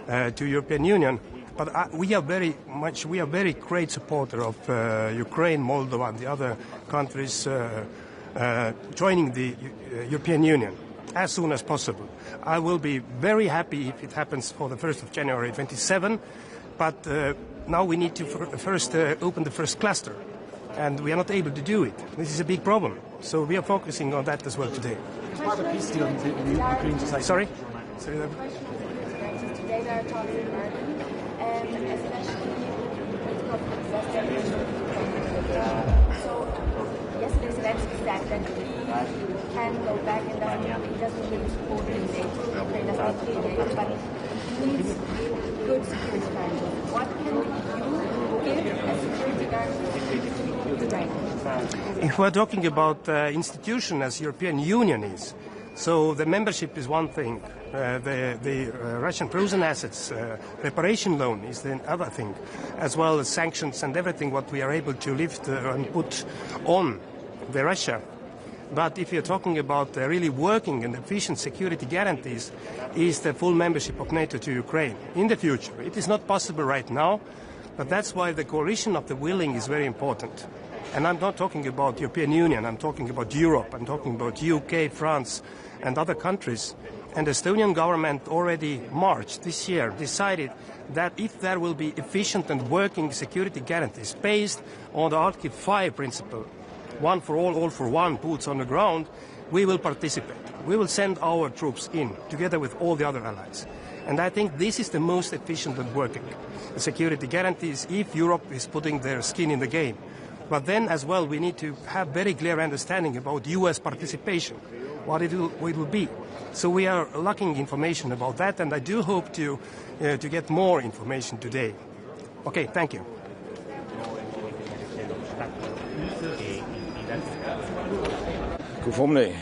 to European Union. But we are very great supporter of Ukraine, Moldova and the other countries joining the European Union as soon as possible. I will be very happy if it happens for the 1st of January 27, but now we need to first open the first cluster, and we are not able to do it. This is a big problem, so we are focusing on that as well today. Part of the peace deal in the Ukraine society. Sorry? Today there are talks in Berlin, and especially of existing. So yesterday Zelensky said that he can go back and he doesn't really support the NATO. Ukraine doesn't need NATO, but he needs good security guarantees. What can you give as security guarantees to Ukraine? If we're talking about institution as European Union is, so the membership is one thing. The Russian frozen assets reparation loan is the other thing, as well as sanctions and everything what we are able to lift and put on the Russia. But if you're talking about really working and efficient security guarantees, is the full membership of NATO to Ukraine in the future. It is not possible right now, but that's why the coalition of the willing is very important. And I'm not talking about European Union, I'm talking about Europe, I'm talking about UK, France and other countries. And the Estonian government already March this year decided that if there will be efficient and working security guarantees based on the Article 5 principle, one for all for one, boots on the ground, we will participate. We will send our troops in together with all the other allies. And I think this is the most efficient and working security guarantees if Europe is putting their skin in the game. But then as well we need to have very clear understanding about US participation, what it will be. So we are lacking information about that, and I do hope to get more information today. Okay, thank you. God formiddag.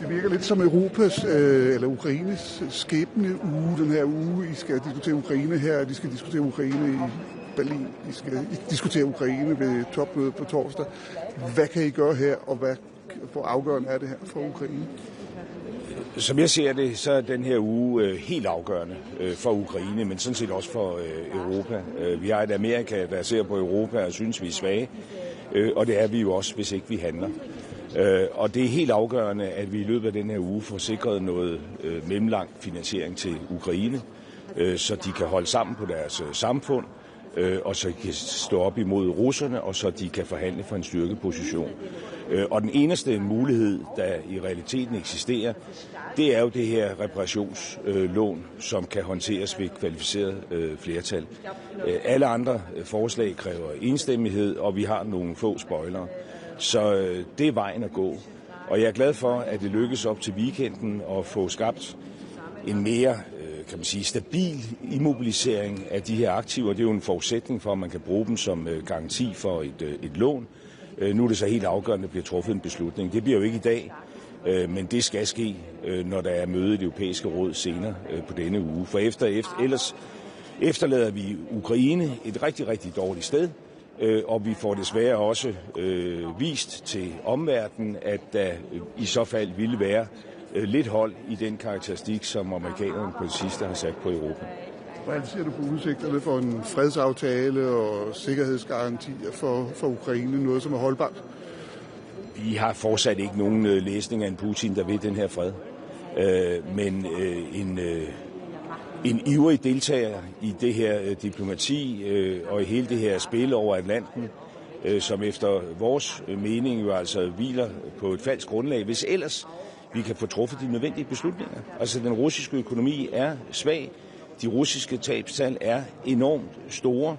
Det virker lidt som Europas, eller Ukraines skæbne uge, den her uge. I skal diskutere Ukraine her, de skal diskutere Ukraine i Berlin, de skal diskutere Ukraine ved topmødet på torsdag. Hvad kan I gøre her, og hvad for afgørende er det her for Ukraine? Som jeg ser det, så er den her uge helt afgørende for Ukraine, men sådan set også for Europa. Vi har et Amerika, der ser på Europa og synes, vi er svage, og det er vi jo også, hvis ikke vi handler. Og det er helt afgørende, at vi i løbet af den her uge får sikret noget mellemlang finansiering til Ukraine, så de kan holde sammen på deres samfund, og så de kan stå op imod russerne, og så de kan forhandle for en styrkeposition. Og den eneste mulighed, der i realiteten eksisterer, det er jo det her reparationslån, som kan håndteres ved kvalificeret flertal. Alle andre forslag kræver enstemmighed, og vi har nogle få spoilere. Så det er vejen at gå. Og jeg er glad for, at det lykkes op til weekenden at få skabt en mere kan man sige, stabil immobilisering af de her aktiver. Det er jo en forudsætning for, at man kan bruge dem som garanti for et lån. Nu er det så helt afgørende, at der bliver truffet en beslutning. Det bliver jo ikke i dag, men det skal ske, når der er møde i det europæiske råd senere på denne uge. For ellers efterlader vi Ukraine et rigtig, rigtig dårligt sted, og vi får desværre også vist til omverdenen, at der i så fald ville være lidt hold i den karakteristik, som amerikanerne på det sidste har sat på Europa. Hvordan ser du på udsigterne for en fredsaftale og sikkerhedsgarantier for Ukraine, noget som er holdbart? Vi har fortsat ikke nogen læsning af en Putin, der vil den her fred. Men en ivrig deltager i det her diplomati og i hele det her spil over Atlanten, som efter vores mening jo altså hviler på et falsk grundlag, hvis ellers vi kan få truffet de nødvendige beslutninger. Altså den russiske økonomi er svag, de russiske tabstal er enormt store,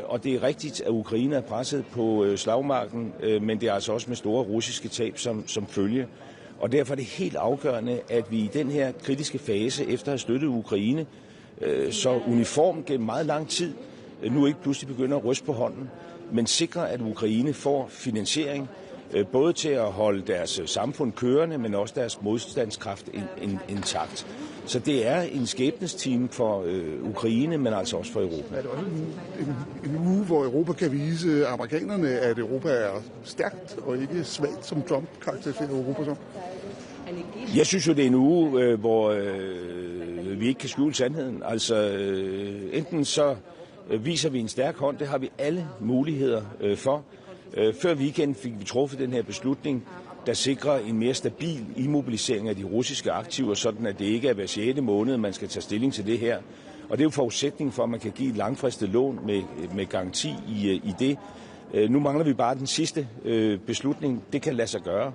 og det er rigtigt, at Ukraine er presset på slagmarken, men det er altså også med store russiske tab som følge. Og derfor er det helt afgørende, at vi i den her kritiske fase, efter at have støttet Ukraine, så uniformt gennem meget lang tid, nu ikke pludselig begynder at ryste på hånden, men sikrer, at Ukraine får finansiering, både til at holde deres samfund kørende, men også deres modstandskraft intakt. Så det er en skæbnestime for Ukraine, men altså også for Europa. Er det også en uge, hvor Europa kan vise amerikanerne, at Europa er stærkt og ikke svagt, som Trump karakteriserer Europa som? Jeg synes jo, det er en uge, hvor vi ikke kan skjule sandheden. Altså enten så viser vi en stærk hånd, det har vi alle muligheder for. Før weekend fik vi truffet den her beslutning, der sikrer en mere stabil immobilisering af de russiske aktiver, sådan at det ikke er hver 6. måned, man skal tage stilling til det her. Og det er jo forudsætning for, at man kan give et langfristet lån med garanti i det. Nu mangler vi bare den sidste beslutning. Det kan lade sig gøre.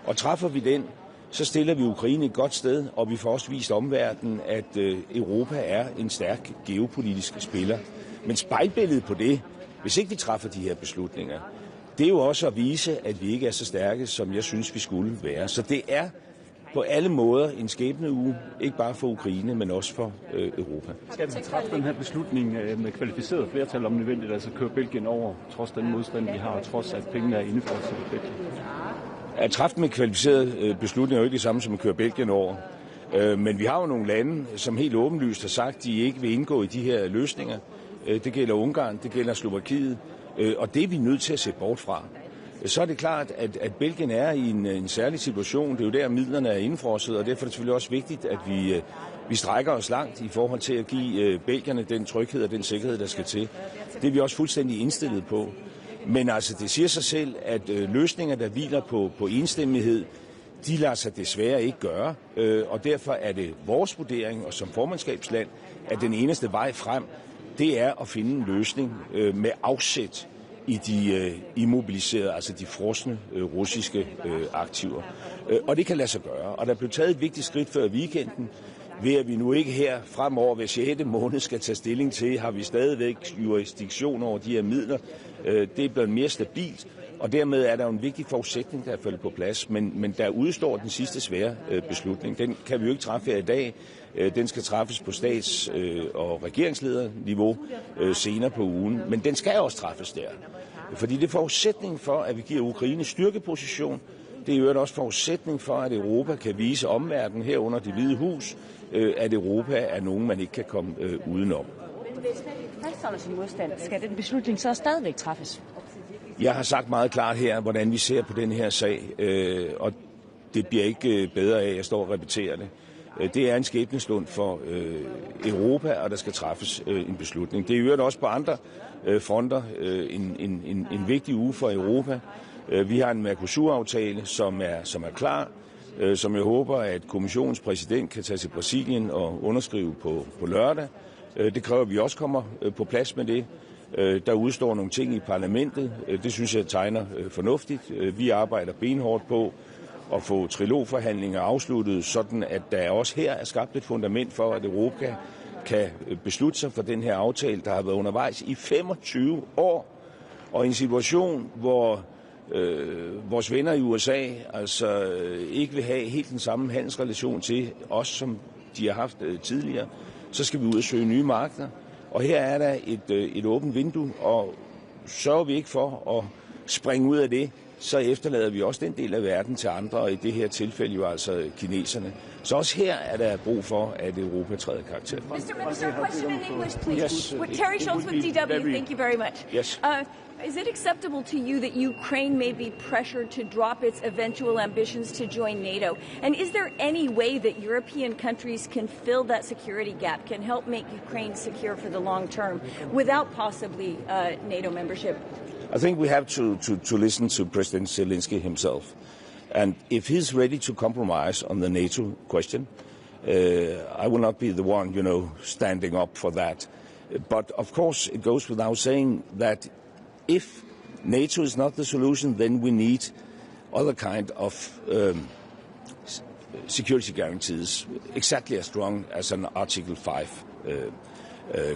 Og træffer vi den, så stiller vi Ukraine et godt sted, og vi får også vist omverdenen, at Europa er en stærk geopolitisk spiller. Men spejlbilledet på det, hvis ikke vi træffer de her beslutninger, det er jo også at vise, at vi ikke er så stærke, som jeg synes, vi skulle være. Så det er på alle måder en skæbneuge, ikke bare for Ukraine, men også for Europa. Skal vi træffe den her beslutning med kvalificeret flertal om nødvendigt, altså køre Belgien over, trods den modstand, vi har, og trods at pengene er indført til Belgien? At træffe med kvalificeret beslutning er jo ikke det samme som at køre Belgien over. Men vi har jo nogle lande, som helt åbenlyst har sagt, at de ikke vil indgå i de her løsninger. Det gælder Ungarn, det gælder Slovakiet, og det er vi nødt til at se bort fra. Så er det klart, at Belgien er i en særlig situation. Det er jo der, midlerne er indfrosset, og derfor er det selvfølgelig også vigtigt, at vi strækker os langt i forhold til at give belgierne den tryghed og den sikkerhed, der skal til. Det er vi også fuldstændig indstillet på. Men altså, det siger sig selv, at løsninger, der hviler på enstemmighed, de lader sig desværre ikke gøre. Og derfor er det vores vurdering, og som formandskabsland, at den eneste vej frem, det er at finde en løsning med afsæt i de immobiliserede, altså de frosne russiske aktiver. Og det kan lade sig gøre. Og der blev taget et vigtigt skridt før weekenden, ved at vi nu ikke her fremover ved 6. måned skal tage stilling til, har vi stadigvæk jurisdiktion over de her midler. Det er blevet mere stabilt, og dermed er der jo en vigtig forudsætning, der er faldet på plads. Men der udstår den sidste svære beslutning. Den kan vi jo ikke træffe her i dag. Den skal træffes på stats- og regeringslederniveau senere på ugen. Men den skal også træffes der. Fordi det er forudsætning for, at vi giver Ukraine styrkeposition. Det er jo også forudsætning for, at Europa kan vise omverdenen herunder Det Hvide Hus, at Europa er nogen, man ikke kan komme udenom. Men hvis man fastholder sin modstand, skal den beslutning så stadigvæk træffes? Jeg har sagt meget klart her, hvordan vi ser på den her sag, og det bliver ikke bedre af, at jeg står og repeterer det. Det er en skæbnestund for Europa, og der skal træffes en beslutning. Det er jo også på andre fronter en vigtig uge for Europa. Vi har en Mercosur-aftale, som er klar, som jeg håber, at kommissionens præsident kan tage til Brasilien og underskrive på lørdag. Det kræver, at vi også kommer på plads med det. Der udstår nogle ting i parlamentet. Det synes jeg tegner fornuftigt. Vi arbejder benhårdt på at få trilogforhandlinger afsluttet, sådan at der også her er skabt et fundament for, at Europa kan beslutte sig for den her aftale, der har været undervejs i 25 år. Og i en situation, hvor vores venner i USA altså ikke vil have helt den samme handelsrelation til os, som de har haft tidligere, så skal vi ud og søge nye markeder. Og her er der et åbent vindue, og sørger vi ikke for at springe ud af det, så efterlader vi også den del af verden til andre, og i det her tilfælde jo altså kineserne. Så også her er der brug for, at Europa træder karakter. Mr. Minister, question in English, please. Yes, Terry Schultz with DW, thank you very much. Yes. Is it acceptable to you that Ukraine may be pressured to drop its eventual ambitions to join NATO? And is there any way that European countries can fill that security gap, can help make Ukraine secure for the long term without possibly NATO membership? I think we have to listen to President Zelensky himself. And if he's ready to compromise on the NATO question, I will not be the one, standing up for that. But of course, it goes without saying that if NATO is not the solution, then we need other kind of security guarantees, exactly as strong as an Article 5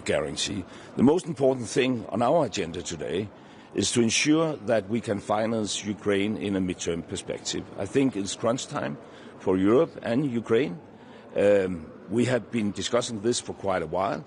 guarantee. The most important thing on our agenda today is to ensure that we can finance Ukraine in a midterm perspective. I think it's crunch time for Europe and Ukraine. We have been discussing this for quite a while.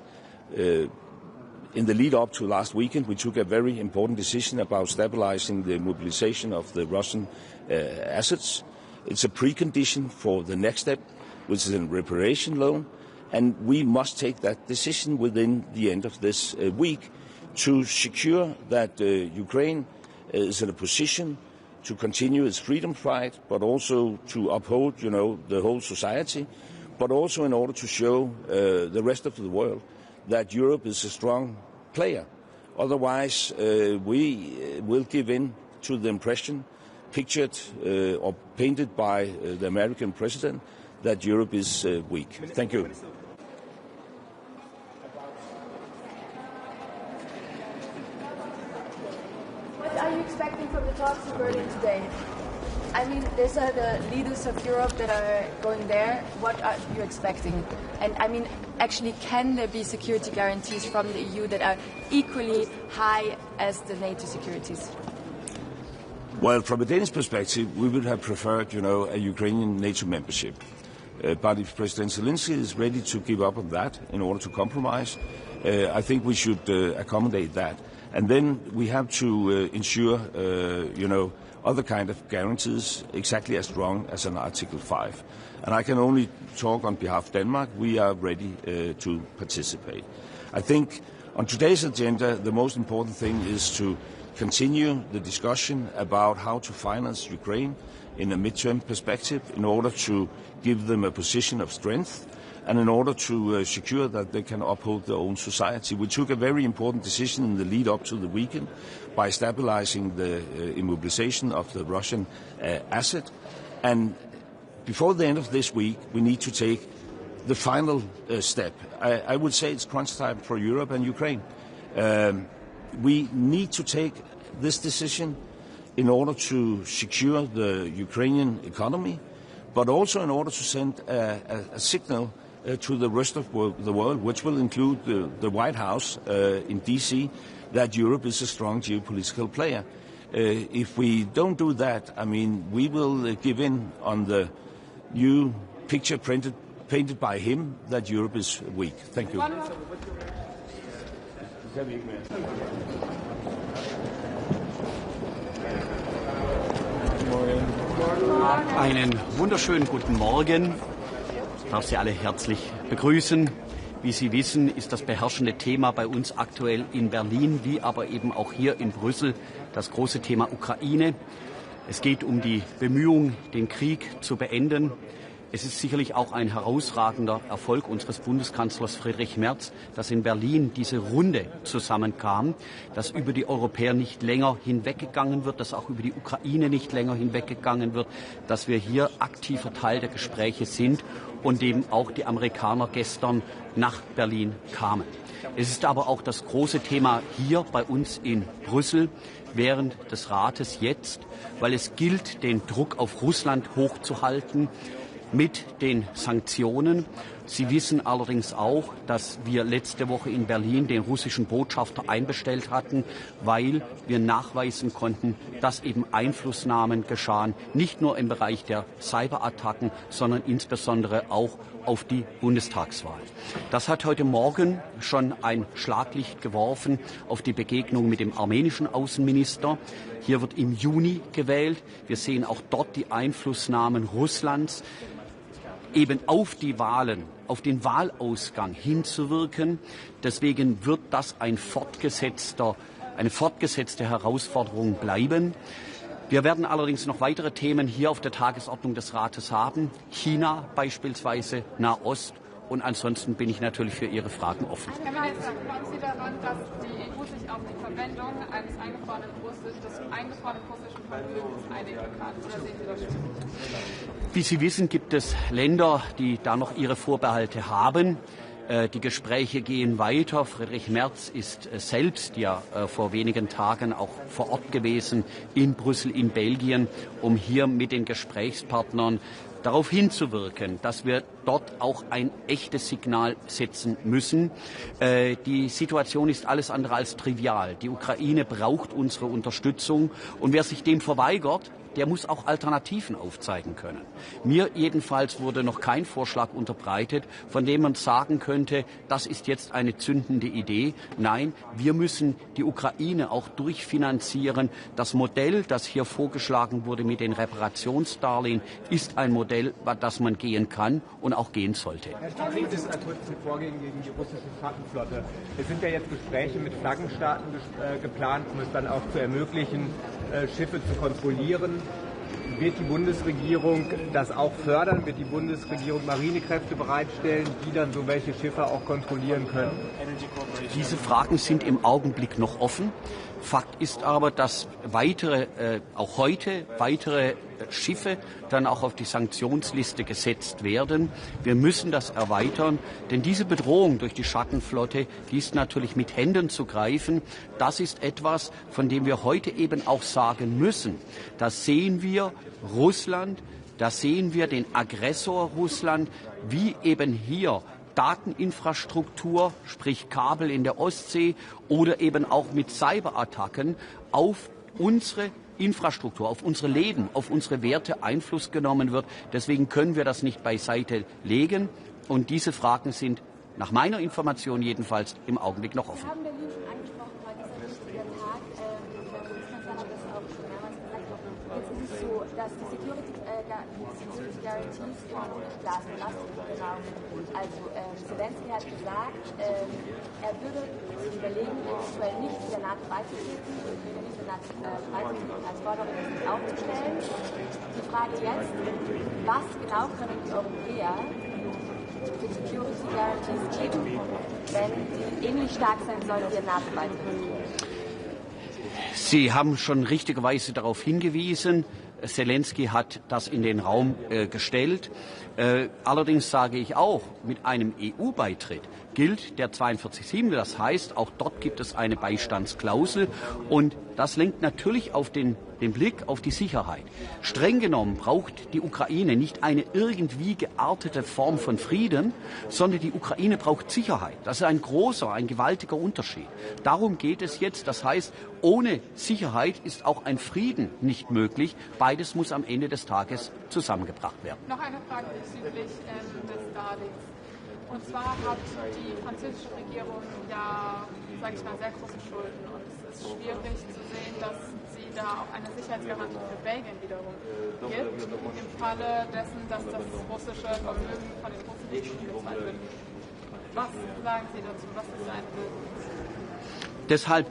In the lead up to last weekend, we took a very important decision about stabilizing the mobilization of the Russian assets. It's a precondition for the next step, which is a reparation loan, and we must take that decision within the end of this week to secure that Ukraine is in a position to continue its freedom fight, but also to uphold, the whole society, but also in order to show the rest of the world that Europe is a strong player. Otherwise, we will give in to the impression pictured or painted by the American president that Europe is weak. Thank you. What are you expecting from the talks in Berlin today? I mean, these are the leaders of Europe that are going there. What are you expecting? And I mean, actually, can there be security guarantees from the EU that are equally high as the NATO securities? Well, from a Danish perspective, we would have preferred, a Ukrainian NATO membership. But if President Zelensky is ready to give up on that in order to compromise, I think we should accommodate that. And then we have to ensure, other kind of guarantees exactly as strong as an Article 5. And I can only talk on behalf of Denmark. We are ready to participate. I think on today's agenda, the most important thing is to continue the discussion about how to finance Ukraine in a midterm perspective in order to give them a position of strength and in order to secure that they can uphold their own society. We took a very important decision in the lead up to the weekend by stabilizing the immobilization of the Russian asset. And before the end of this week, we need to take the final step. I would say it's crunch time for Europe and Ukraine. We need to take this decision in order to secure the Ukrainian economy, but also in order to send a signal to the rest of the world, which will include the White House in DC, that Europe is a strong geopolitical player. If we don't do that, I mean, we will give in on the new picture painted by him that Europe is weak. Thank you. Einen wunderschönen guten Morgen. Ich darf Sie alle herzlich begrüßen. Wie Sie wissen, ist das beherrschende Thema bei uns aktuell in Berlin, wie aber eben auch hier in Brüssel, das große Thema Ukraine. Es geht um die Bemühungen, den Krieg zu beenden. Es ist sicherlich auch ein herausragender Erfolg unseres Bundeskanzlers Friedrich Merz, dass in Berlin diese Runde zusammenkam, dass über die Europäer nicht länger hinweggegangen wird, dass auch über die Ukraine nicht länger hinweggegangen wird, dass wir hier aktiver Teil der Gespräche sind und eben auch die Amerikaner gestern nach Berlin kamen. Es ist aber auch das große Thema hier bei uns in Brüssel während des Rates jetzt, weil es gilt, den Druck auf Russland hochzuhalten mit den Sanktionen. Sie wissen allerdings auch, dass wir letzte Woche in Berlin den russischen Botschafter einbestellt hatten, weil wir nachweisen konnten, dass eben Einflussnahmen geschahen, nicht nur im Bereich der Cyberattacken, sondern insbesondere auch auf die Bundestagswahl. Das hat heute Morgen schon ein Schlaglicht geworfen auf die Begegnung mit dem armenischen Außenminister. Hier wird im Juni gewählt. Wir sehen auch dort die Einflussnahmen Russlands, eben auf die Wahlen, auf den Wahlausgang hinzuwirken. Deswegen wird das eine fortgesetzte Herausforderung bleiben. Wir werden allerdings noch weitere Themen hier auf der Tagesordnung des Rates haben. China beispielsweise, Nahost. Und ansonsten bin ich natürlich für Ihre Fragen offen. Herr Minister, glauben Sie daran, dass die EU sich auf die Verwendung des eingefrorenen russischen Vermögens einigen kann? Oder sehen Sie das schon? Wie Sie wissen, gibt es Länder, die da noch ihre Vorbehalte haben. Die Gespräche gehen weiter. Friedrich Merz ist selbst ja vor wenigen Tagen auch vor Ort gewesen in Brüssel, in Belgien, um hier mit den Gesprächspartnern darauf hinzuwirken, dass wir dort auch ein echtes Signal setzen müssen. Die Situation ist alles andere als trivial. Die Ukraine braucht unsere Unterstützung und wer sich dem verweigert, der muss auch Alternativen aufzeigen können. Mir jedenfalls wurde noch kein Vorschlag unterbreitet, von dem man sagen könnte, das ist jetzt eine zündende Idee. Nein, wir müssen die Ukraine auch durchfinanzieren. Das Modell, das hier vorgeschlagen wurde mit den Reparationsdarlehen, ist ein Modell, das man gehen kann und auch gehen sollte. Herr Staatspräsident, das akutte Vorgehen gegen die russische Flaggenflotte. Es sind ja jetzt Gespräche mit Flaggenstaaten geplant, um es dann auch zu ermöglichen, Schiffe zu kontrollieren. Wird die Bundesregierung das auch fördern? Wird die Bundesregierung Marinekräfte bereitstellen, die dann so welche Schiffe auch kontrollieren können? Diese Fragen sind im Augenblick noch offen. Fakt ist aber, dass auch heute weitere Schiffe dann auch auf die Sanktionsliste gesetzt werden. Wir müssen das erweitern, denn diese Bedrohung durch die Schattenflotte, die ist natürlich mit Händen zu greifen. Das ist etwas, von dem wir heute eben auch sagen müssen. Da sehen wir Russland, da sehen wir den Aggressor Russland, wie eben hier Dateninfrastruktur, sprich Kabel in der Ostsee oder eben auch mit Cyberattacken auf unsere Infrastruktur, auf unsere Leben, auf unsere Werte Einfluss genommen wird. Deswegen können wir das nicht beiseite legen. Und diese Fragen sind nach meiner Information jedenfalls im Augenblick noch offen. Dass die Security Guarantees von Glasbelastung also Zelensky hat gesagt, er würde sich überlegen, eventuell nicht der NATO beizutreten, als Forderung nicht aufzustellen. Die Frage jetzt, was genau können die Europäer für Security Guarantees geben, wenn die ähnlich stark sein sollen wie der NATO-Beitritt? Sie haben schon richtigerweise darauf hingewiesen, Zelensky hat das in den Raum gestellt. Allerdings sage ich auch, mit einem EU-Beitritt gilt der 42.7. Das heißt, auch dort gibt es eine Beistandsklausel und das lenkt natürlich auf den Blick auf die Sicherheit. Streng genommen braucht die Ukraine nicht eine irgendwie geartete Form von Frieden, sondern die Ukraine braucht Sicherheit. Das ist ein gewaltiger Unterschied. Darum geht es jetzt. Das heißt, ohne Sicherheit ist auch ein Frieden nicht möglich. Beides muss am Ende des Tages zusammengebracht werden. Noch eine Frage bezüglich des Darlehens. Und zwar hat die französische Regierung ja, sage ich mal, sehr große Schulden. Und es ist schwierig zu sehen, dass sie da auch eine Sicherheitsgarantie für Belgien wiederum gibt, im Falle dessen, dass das russische Vermögen von den Russen nicht bezahlt wird. Was sagen Sie dazu? Was ist ein Lösung? Deshalb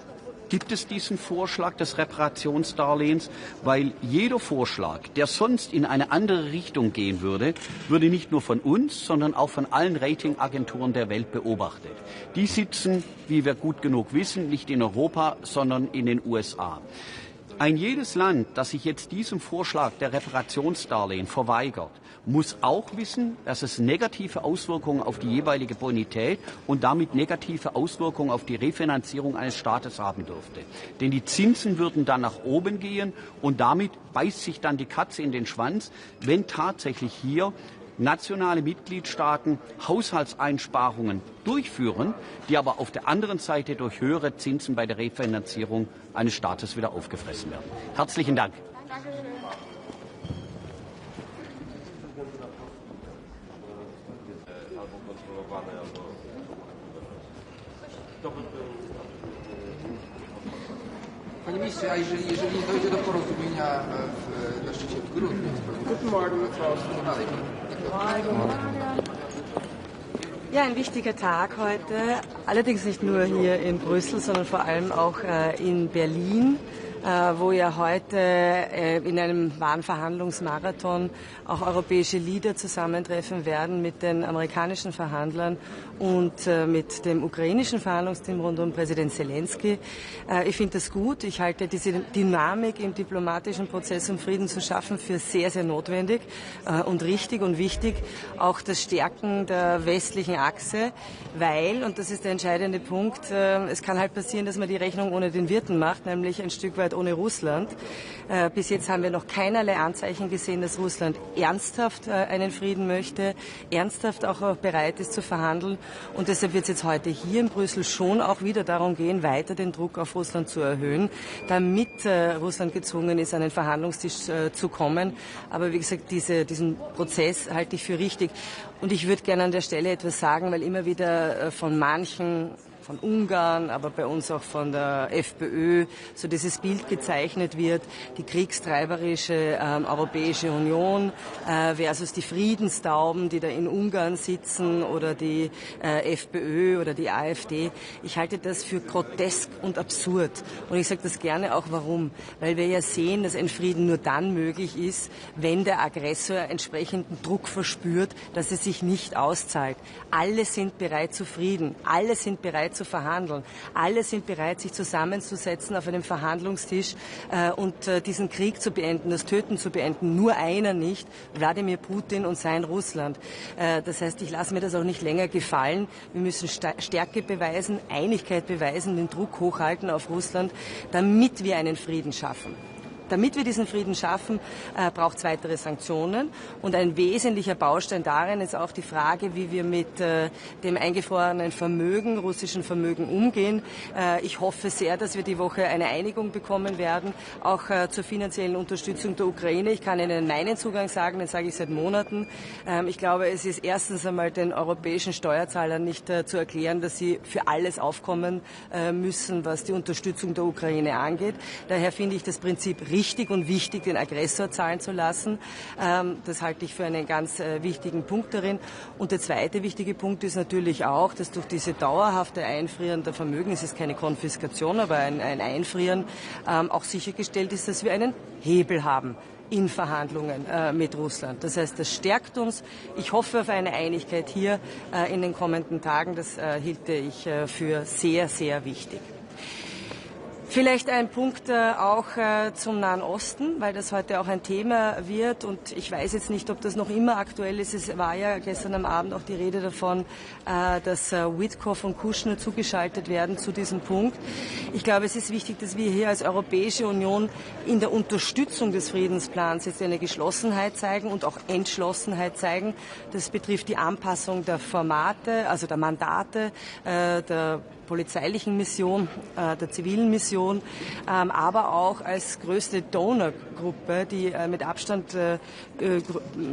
gibt es diesen Vorschlag des Reparationsdarlehens, weil jeder Vorschlag, der sonst in eine andere Richtung gehen würde, würde nicht nur von uns, sondern auch von allen Ratingagenturen der Welt beobachtet. Die sitzen, wie wir gut genug wissen, nicht in Europa, sondern in den USA. Ein jedes Land, das sich jetzt diesem Vorschlag der Reparationsdarlehen verweigert, muss auch wissen, dass es negative Auswirkungen auf die jeweilige Bonität und damit negative Auswirkungen auf die Refinanzierung eines Staates haben dürfte. Denn die Zinsen würden dann nach oben gehen und damit beißt sich dann die Katze in den Schwanz, wenn tatsächlich hier nationale Mitgliedstaaten Haushaltseinsparungen durchführen, die aber auf der anderen Seite durch höhere Zinsen bei der Refinanzierung eines Staates wieder aufgefressen werden. Herzlichen Dank. Panie ministrze, a jeżeli nie dojdzie do porozumienia na szczycie w grudniu, Ja, ein wichtiger Tag heute, allerdings nicht nur hier in Brüssel, sondern vor allem auch in Berlin, wo ja heute in einem wahren Verhandlungsmarathon auch europäische Leader zusammentreffen werden mit den amerikanischen Verhandlern und mit dem ukrainischen Verhandlungsteam rund um Präsident Zelensky. Ich finde das gut. Ich halte diese Dynamik im diplomatischen Prozess, um Frieden zu schaffen, für sehr, sehr notwendig und richtig und wichtig. Auch das Stärken der westlichen Achse, weil, und das ist der entscheidende Punkt, es kann halt passieren, dass man die Rechnung ohne den Wirten macht, nämlich ein Stück weit ohne Russland. Bis jetzt haben wir noch keinerlei Anzeichen gesehen, dass Russland ernsthaft einen Frieden möchte, ernsthaft auch bereit ist zu verhandeln. Und deshalb wird es jetzt heute hier in Brüssel schon auch wieder darum gehen, weiter den Druck auf Russland zu erhöhen, damit Russland gezwungen ist, an den Verhandlungstisch zu kommen. Aber wie gesagt, diesen Prozess halte ich für richtig. Und ich würde gerne an der Stelle etwas sagen, weil immer wieder von manchen, von Ungarn, aber bei uns auch von der FPÖ, so dieses Bild gezeichnet wird, die kriegstreiberische Europäische Union versus die Friedenstauben, die da in Ungarn sitzen, oder die FPÖ oder die AfD. Ich halte das für grotesk und absurd. Und ich sage das gerne auch, warum? Weil wir ja sehen, dass ein Frieden nur dann möglich ist, wenn der Aggressor entsprechenden Druck verspürt, dass es sich nicht auszahlt. Alle sind bereit zu Frieden. Alle sind bereit bereit zu verhandeln. Alle sind bereit, sich zusammenzusetzen auf einem Verhandlungstisch und diesen Krieg zu beenden, das Töten zu beenden. Nur einer nicht, Wladimir Putin und sein Russland. Das heißt, ich lasse mir das auch nicht länger gefallen. Wir müssen Stärke beweisen, Einigkeit beweisen, den Druck hochhalten auf Russland, damit wir einen Frieden schaffen. Damit wir diesen Frieden schaffen, braucht es weitere Sanktionen. Und ein wesentlicher Baustein darin ist auch die Frage, wie wir mit dem eingefrorenen Vermögen, russischen Vermögen umgehen. Ich hoffe sehr, dass wir die Woche eine Einigung bekommen werden, auch zur finanziellen Unterstützung der Ukraine. Ich kann Ihnen meinen Zugang sagen, den sage ich seit Monaten. Ich glaube, es ist erstens einmal den europäischen Steuerzahlern nicht zu erklären, dass sie für alles aufkommen müssen, was die Unterstützung der Ukraine angeht. Daher finde ich das Prinzip richtig und wichtig, den Aggressor zahlen zu lassen. Das halte ich für einen ganz wichtigen Punkt darin. Und der zweite wichtige Punkt ist natürlich auch, dass durch diese dauerhafte Einfrieren der Vermögen, es ist keine Konfiskation, aber ein Einfrieren, auch sichergestellt ist, dass wir einen Hebel haben in Verhandlungen mit Russland. Das heißt, das stärkt uns. Ich hoffe auf eine Einigkeit hier in den kommenden Tagen. Das hielte ich für sehr, sehr wichtig. Vielleicht ein Punkt auch zum Nahen Osten, weil das heute auch ein Thema wird und ich weiß jetzt nicht, ob das noch immer aktuell ist. Es war ja gestern am Abend auch die Rede davon, dass Witkoff und Kushner zugeschaltet werden zu diesem Punkt. Ich glaube, es ist wichtig, dass wir hier als Europäische Union in der Unterstützung des Friedensplans jetzt eine Geschlossenheit zeigen und auch Entschlossenheit zeigen. Das betrifft die Anpassung der Formate, also der Mandate, der polizeilichen Mission, der zivilen Mission, aber auch als größte Donorgruppe, die mit Abstand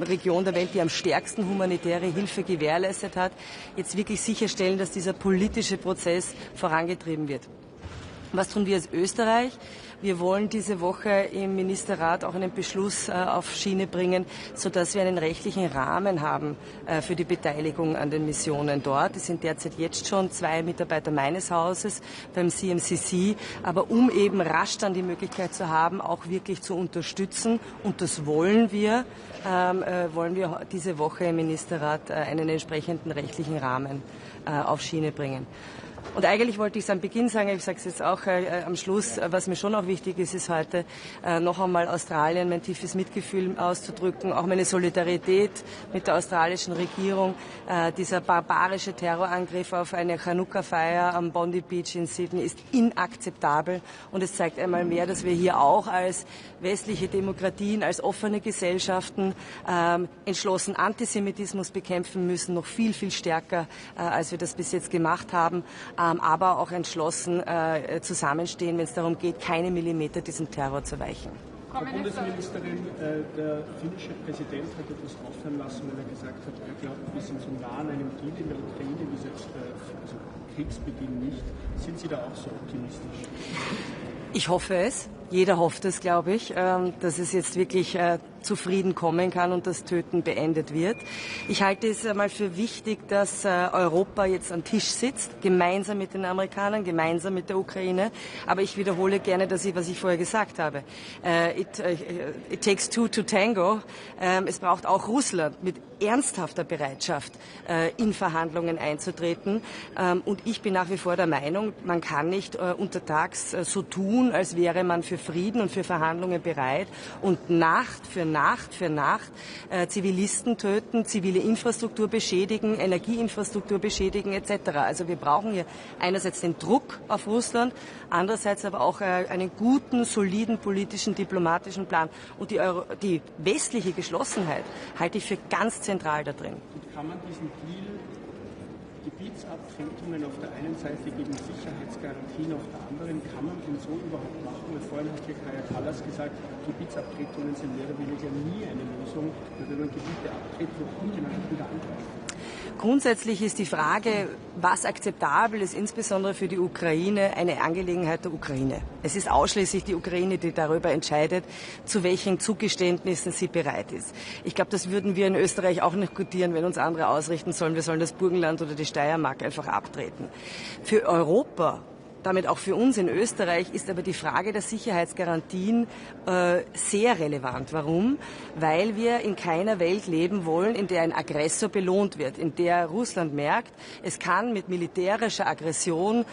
Region der Welt, die am stärksten humanitäre Hilfe gewährleistet hat, jetzt wirklich sicherstellen, dass dieser politische Prozess vorangetrieben wird. Was tun wir als Österreich? Wir wollen diese Woche im Ministerrat auch einen Beschluss auf Schiene bringen, sodass wir einen rechtlichen Rahmen haben für die Beteiligung an den Missionen dort. Es sind derzeit jetzt schon 2 Mitarbeiter meines Hauses beim CMCC, aber um eben rasch dann die Möglichkeit zu haben, auch wirklich zu unterstützen, und das wollen wir diese Woche im Ministerrat einen entsprechenden rechtlichen Rahmen auf Schiene bringen. Und eigentlich wollte ich es am Beginn sagen, ich sage es jetzt auch am Schluss, was mir schon auch wichtig ist, ist heute noch einmal Australien mein tiefes Mitgefühl auszudrücken, auch meine Solidarität mit der australischen Regierung. Dieser barbarische Terrorangriff auf eine Chanukka-Feier am Bondi Beach in Sydney ist inakzeptabel und es zeigt einmal mehr, dass wir hier auch als westliche Demokratien, als offene Gesellschaften entschlossen Antisemitismus bekämpfen müssen, noch viel, viel stärker, als wir das bis jetzt gemacht haben. Aber auch entschlossen zusammenstehen, wenn es darum geht, keine Millimeter diesem Terror zu weichen. Frau Bundesministerin, der finnische Präsident hat etwas auffallen lassen, weil er gesagt hat, er glaubt, wir sind so nah an einem Deal in der Ukraine wie selbst also Kriegsbeginn nicht. Sind Sie da auch so optimistisch? Ich hoffe es. Jeder hofft es, glaube ich, dass es jetzt wirklich zu Frieden kommen kann und das Töten beendet wird. Ich halte es einmal für wichtig, dass Europa jetzt am Tisch sitzt, gemeinsam mit den Amerikanern, gemeinsam mit der Ukraine. Aber ich wiederhole gerne, was ich vorher gesagt habe. It takes two to tango. Es braucht auch Russland mit ernsthafter Bereitschaft, in Verhandlungen einzutreten. Und ich bin nach wie vor der Meinung, man kann nicht untertags so tun, als wäre man für Frieden und für Verhandlungen bereit und Nacht für Nacht Zivilisten töten, zivile Infrastruktur beschädigen, Energieinfrastruktur beschädigen etc. Also wir brauchen hier einerseits den Druck auf Russland, andererseits aber auch einen guten, soliden politischen, diplomatischen Plan. Und die westliche Geschlossenheit halte ich für ganz zentral da drin. Und kann man diesen Deal, Gebietsabtretungen auf der einen Seite gegen Sicherheitsgarantien auf der anderen, kann man den so überhaupt machen? Weil vorhin hat hier Kaja Kallas gesagt, Gebietsabtretungen sind mehr oder weniger nie eine Lösung, weil wenn man Gebiete abtritt, wird Putin wieder angreifen. Grundsätzlich ist die Frage, was akzeptabel ist, insbesondere für die Ukraine, eine Angelegenheit der Ukraine. Es ist ausschließlich die Ukraine, die darüber entscheidet, zu welchen Zugeständnissen sie bereit ist. Ich glaube, das würden wir in Österreich auch nicht gutieren, wenn uns andere ausrichten sollen, wir sollen das Burgenland oder die Steiermark einfach abtreten. Für Europa damit auch für uns in Österreich, ist aber die Frage der Sicherheitsgarantien sehr relevant. Warum? Weil wir in keiner Welt leben wollen, in der ein Aggressor belohnt wird, in der Russland merkt, es kann mit militärischer Aggression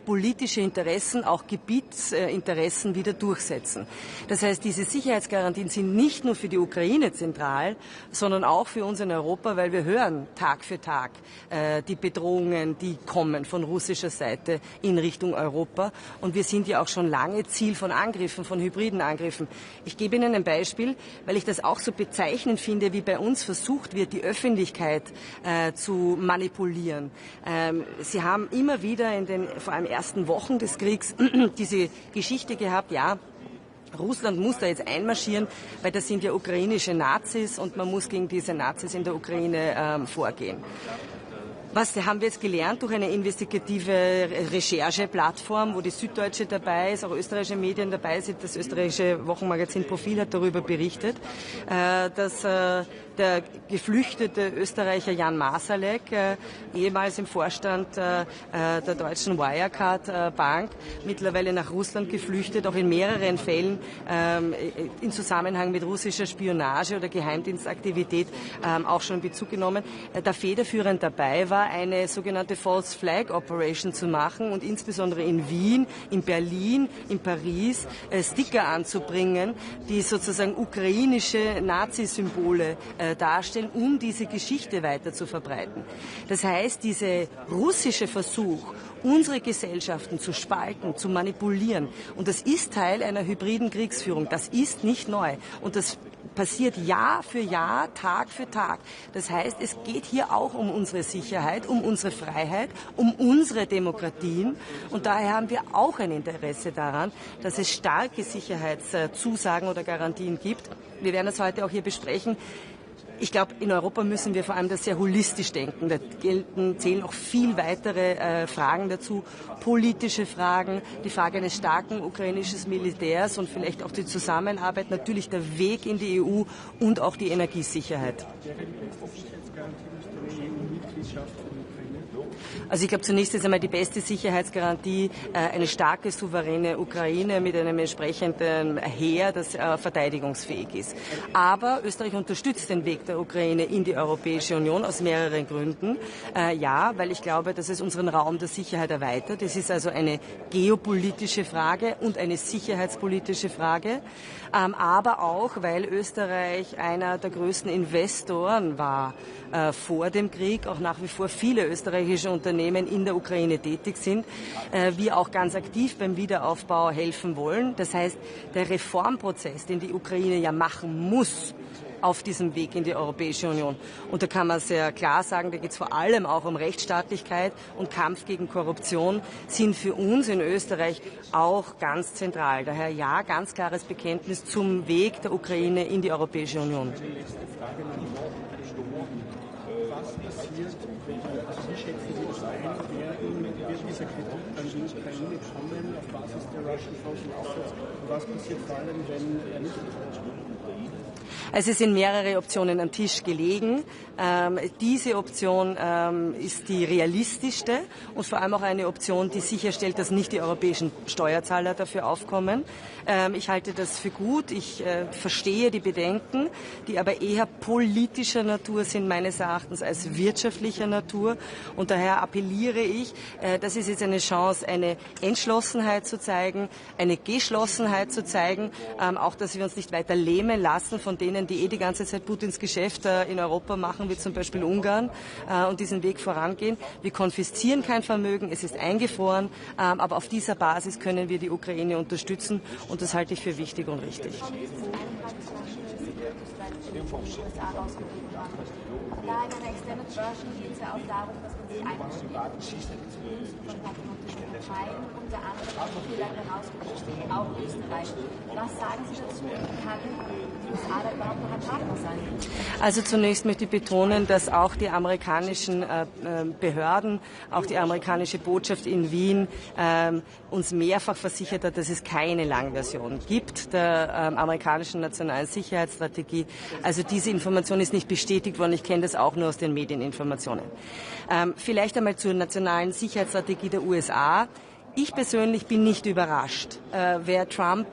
politische Interessen, auch Gebietsinteressen wieder durchsetzen. Das heißt, diese Sicherheitsgarantien sind nicht nur für die Ukraine zentral, sondern auch für uns in Europa, weil wir hören Tag für Tag die Bedrohungen, die kommen von russischer Seite in Richtung Europa. Und wir sind ja auch schon lange Ziel von Angriffen, von hybriden Angriffen. Ich gebe Ihnen ein Beispiel, weil ich das auch so bezeichnend finde, wie bei uns versucht wird, die Öffentlichkeit zu manipulieren. Sie haben immer wieder in den vor allem ersten Wochen des Kriegs diese Geschichte gehabt, ja, Russland muss da jetzt einmarschieren, weil das sind ja ukrainische Nazis und man muss gegen diese Nazis in der Ukraine vorgehen. Was haben wir jetzt gelernt durch eine investigative Rechercheplattform, wo die Süddeutsche dabei ist, auch österreichische Medien dabei sind. Das österreichische Wochenmagazin Profil hat darüber berichtet, dass der geflüchtete Österreicher Jan Masalek, ehemals im Vorstand der deutschen Wirecard Bank, mittlerweile nach Russland geflüchtet, auch in mehreren Fällen in Zusammenhang mit russischer Spionage oder Geheimdienstaktivität auch schon Bezug genommen, da federführend dabei war, eine sogenannte False Flag Operation zu machen und insbesondere in Wien, in Berlin, in Paris Sticker anzubringen, die sozusagen ukrainische Nazi-Symbole darstellen, um diese Geschichte weiter zu verbreiten. Das heißt, dieser russische Versuch, unsere Gesellschaften zu spalten, zu manipulieren, und das ist Teil einer hybriden Kriegsführung, das ist nicht neu und das passiert Jahr für Jahr, Tag für Tag. Das heißt, es geht hier auch um unsere Sicherheit, um unsere Freiheit, um unsere Demokratien. Und daher haben wir auch ein Interesse daran, dass es starke Sicherheitszusagen oder Garantien gibt. Wir werden das heute auch hier besprechen. Ich glaube, in Europa müssen wir vor allem das sehr holistisch denken. Da zählen auch viel weitere Fragen dazu, politische Fragen, die Frage eines starken ukrainischen Militärs und vielleicht auch die Zusammenarbeit, natürlich der Weg in die EU und auch die Energiesicherheit. Also ich glaube, zunächst ist einmal die beste Sicherheitsgarantie eine starke, souveräne Ukraine mit einem entsprechenden Heer, das verteidigungsfähig ist. Aber Österreich unterstützt den Weg der Ukraine in die Europäische Union aus mehreren Gründen. Ja, weil ich glaube, dass es unseren Raum der Sicherheit erweitert. Es ist also eine geopolitische Frage und eine sicherheitspolitische Frage. Aber auch, weil Österreich einer der größten Investoren war vor dem Krieg, auch nach wie vor viele österreichische Unternehmen in der Ukraine tätig sind, wir auch ganz aktiv beim Wiederaufbau helfen wollen. Das heißt, der Reformprozess, den die Ukraine ja machen muss, auf diesem Weg in die Europäische Union. Und da kann man sehr klar sagen, da geht es vor allem auch um Rechtsstaatlichkeit und Kampf gegen Korruption, sind für uns in Österreich auch ganz zentral. Daher ja, ganz klares Bekenntnis zum Weg der Ukraine in die Europäische Union. Was passiert, also wie schätzen Sie das ein, wird dieser Kritik an die Ukraine kommen auf Basis der Russian Social Assets und was passiert vor allem, wenn er nicht kommt? Also es sind mehrere Optionen am Tisch gelegen. Diese Option ist die realistischste und vor allem auch eine Option, die sicherstellt, dass nicht die europäischen Steuerzahler dafür aufkommen. Ich halte das für gut. Ich verstehe die Bedenken, die aber eher politischer Natur sind meines Erachtens als wirtschaftlicher Natur. Und daher appelliere ich, das ist jetzt eine Chance, eine Entschlossenheit zu zeigen, eine Geschlossenheit zu zeigen, auch dass wir uns nicht weiter lähmen lassen von denen, die die ganze Zeit Putins Geschäft in Europa machen, wie zum Beispiel Ungarn, und diesen Weg vorangehen. Wir konfiszieren kein Vermögen, es ist eingefroren, aber auf dieser Basis können wir die Ukraine unterstützen und das halte ich für wichtig und richtig. Da in einer Extended Version geht es ja auch darum, dass man sich einschränkt von patriotischen Parteien, unter anderem viele herausgestellt, auch Österreich. Was sagen Sie dazu? Kann die USA da überhaupt noch ein Partner sein? Also zunächst möchte ich betonen, dass auch die amerikanischen Behörden, auch die amerikanische Botschaft in Wien uns mehrfach versichert hat, dass es keine Langversion gibt der amerikanischen nationalen Sicherheitsstrategie. Also diese Information ist nicht bestätigt worden. Ich kenne das auch nur aus den Medieninformationen. Vielleicht einmal zur nationalen Sicherheitsstrategie der USA. Ich persönlich bin nicht überrascht. Wer Trump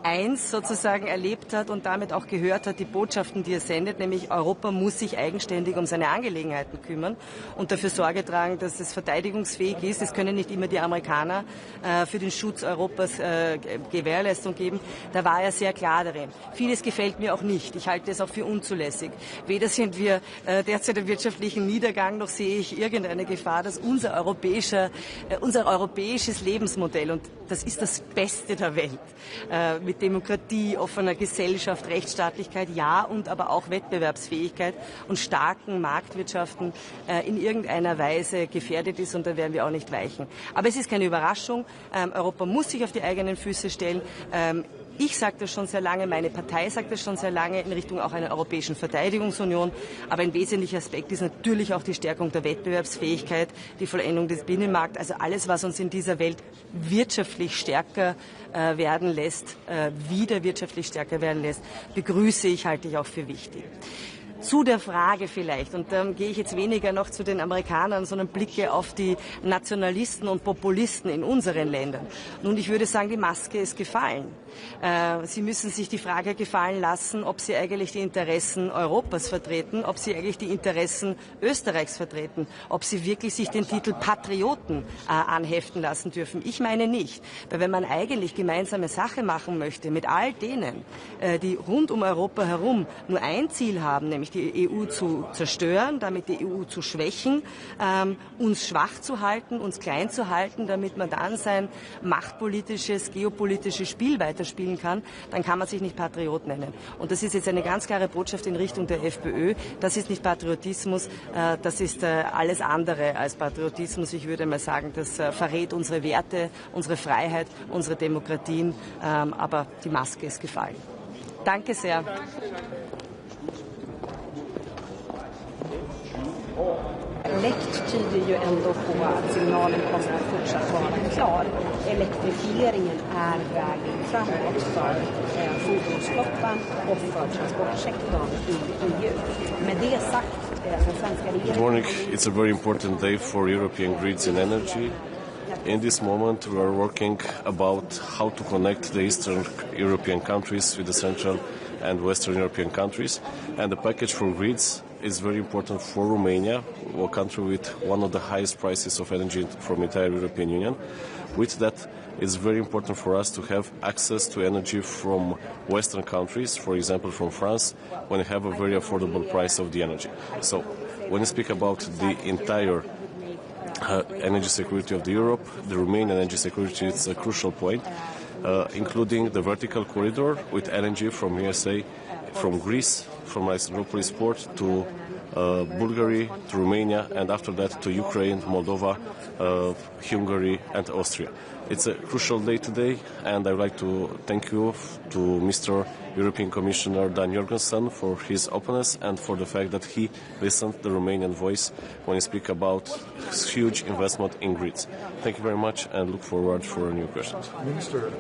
1 sozusagen erlebt hat und damit auch gehört hat, die Botschaften, die er sendet, nämlich Europa muss sich eigenständig um seine Angelegenheiten kümmern und dafür Sorge tragen, dass es verteidigungsfähig ist. Es können nicht immer die Amerikaner für den Schutz Europas Gewährleistung geben. Da war er sehr klar darin. Vieles gefällt mir auch nicht. Ich halte es auch für unzulässig. Weder sind wir derzeit im wirtschaftlichen Niedergang, noch sehe ich irgendeine Gefahr, dass unser europäisches Lebensmodell, und das ist das Beste der Welt, mit Demokratie, offener Gesellschaft, Rechtsstaatlichkeit, ja, und aber auch Wettbewerbsfähigkeit und starken Marktwirtschaften in irgendeiner Weise gefährdet ist, und da werden wir auch nicht weichen. Aber es ist keine Überraschung. Europa muss sich auf die eigenen Füße stellen. Ich sage das schon sehr lange, meine Partei sagt das schon sehr lange in Richtung auch einer europäischen Verteidigungsunion. Aber ein wesentlicher Aspekt ist natürlich auch die Stärkung der Wettbewerbsfähigkeit, die Vollendung des Binnenmarkts. Also alles, was uns in dieser Welt wirtschaftlich stärker werden lässt, wieder wirtschaftlich stärker werden lässt, begrüße ich, halte ich auch für wichtig. Zu der Frage vielleicht, und dann gehe ich jetzt weniger noch zu den Amerikanern, sondern blicke auf die Nationalisten und Populisten in unseren Ländern. Nun, ich würde sagen, die Maske ist gefallen. Sie müssen sich die Frage gefallen lassen, ob sie eigentlich die Interessen Europas vertreten, ob sie eigentlich die Interessen Österreichs vertreten, ob sie wirklich sich den Titel Patrioten anheften lassen dürfen. Ich meine nicht, weil wenn man eigentlich gemeinsame Sache machen möchte mit all denen, die rund um Europa herum nur ein Ziel haben, nämlich die EU zu zerstören, damit die EU zu schwächen, uns schwach zu halten, uns klein zu halten, damit man dann sein machtpolitisches, geopolitisches Spiel weiterspielen kann, dann kann man sich nicht Patriot nennen. Und das ist jetzt eine ganz klare Botschaft in Richtung der FPÖ. Das ist nicht Patriotismus, das ist alles andere als Patriotismus. Ich würde mal sagen, das verrät unsere Werte, unsere Freiheit, unsere Demokratien, aber die Maske ist gefallen. Danke sehr. Läkt tyder ju ändå på att signalen kommer att fortsatt vara klar. Elektrifieringen är vägen framåt för fordonsflottan och för transportsektorn i EU. Med det sagt, den svenska regeringen... Good morning. It's a very important day for European grids and energy. In this moment, we are working about how to connect the Eastern European countries with the Central and Western European countries. And the package for grids is very important for Romania, a country with one of the highest prices of energy from the entire European Union. With that, it's very important for us to have access to energy from Western countries, for example from France, when we have a very affordable price of the energy. So when we speak about the entire energy security of Europe, the Romanian energy security is a crucial point, including the vertical corridor with energy from USA, from Greece, from Isopoulos port to Bulgaria, to Romania, and after that to Ukraine, Moldova, Hungary and Austria. It's a crucial day today, and I would like to thank you to Mr. European Commissioner Dan Jorgensen for his openness and for the fact that he listened to the Romanian voice when he speaks about huge investment in grids. Thank you very much and look forward for new questions. Minister,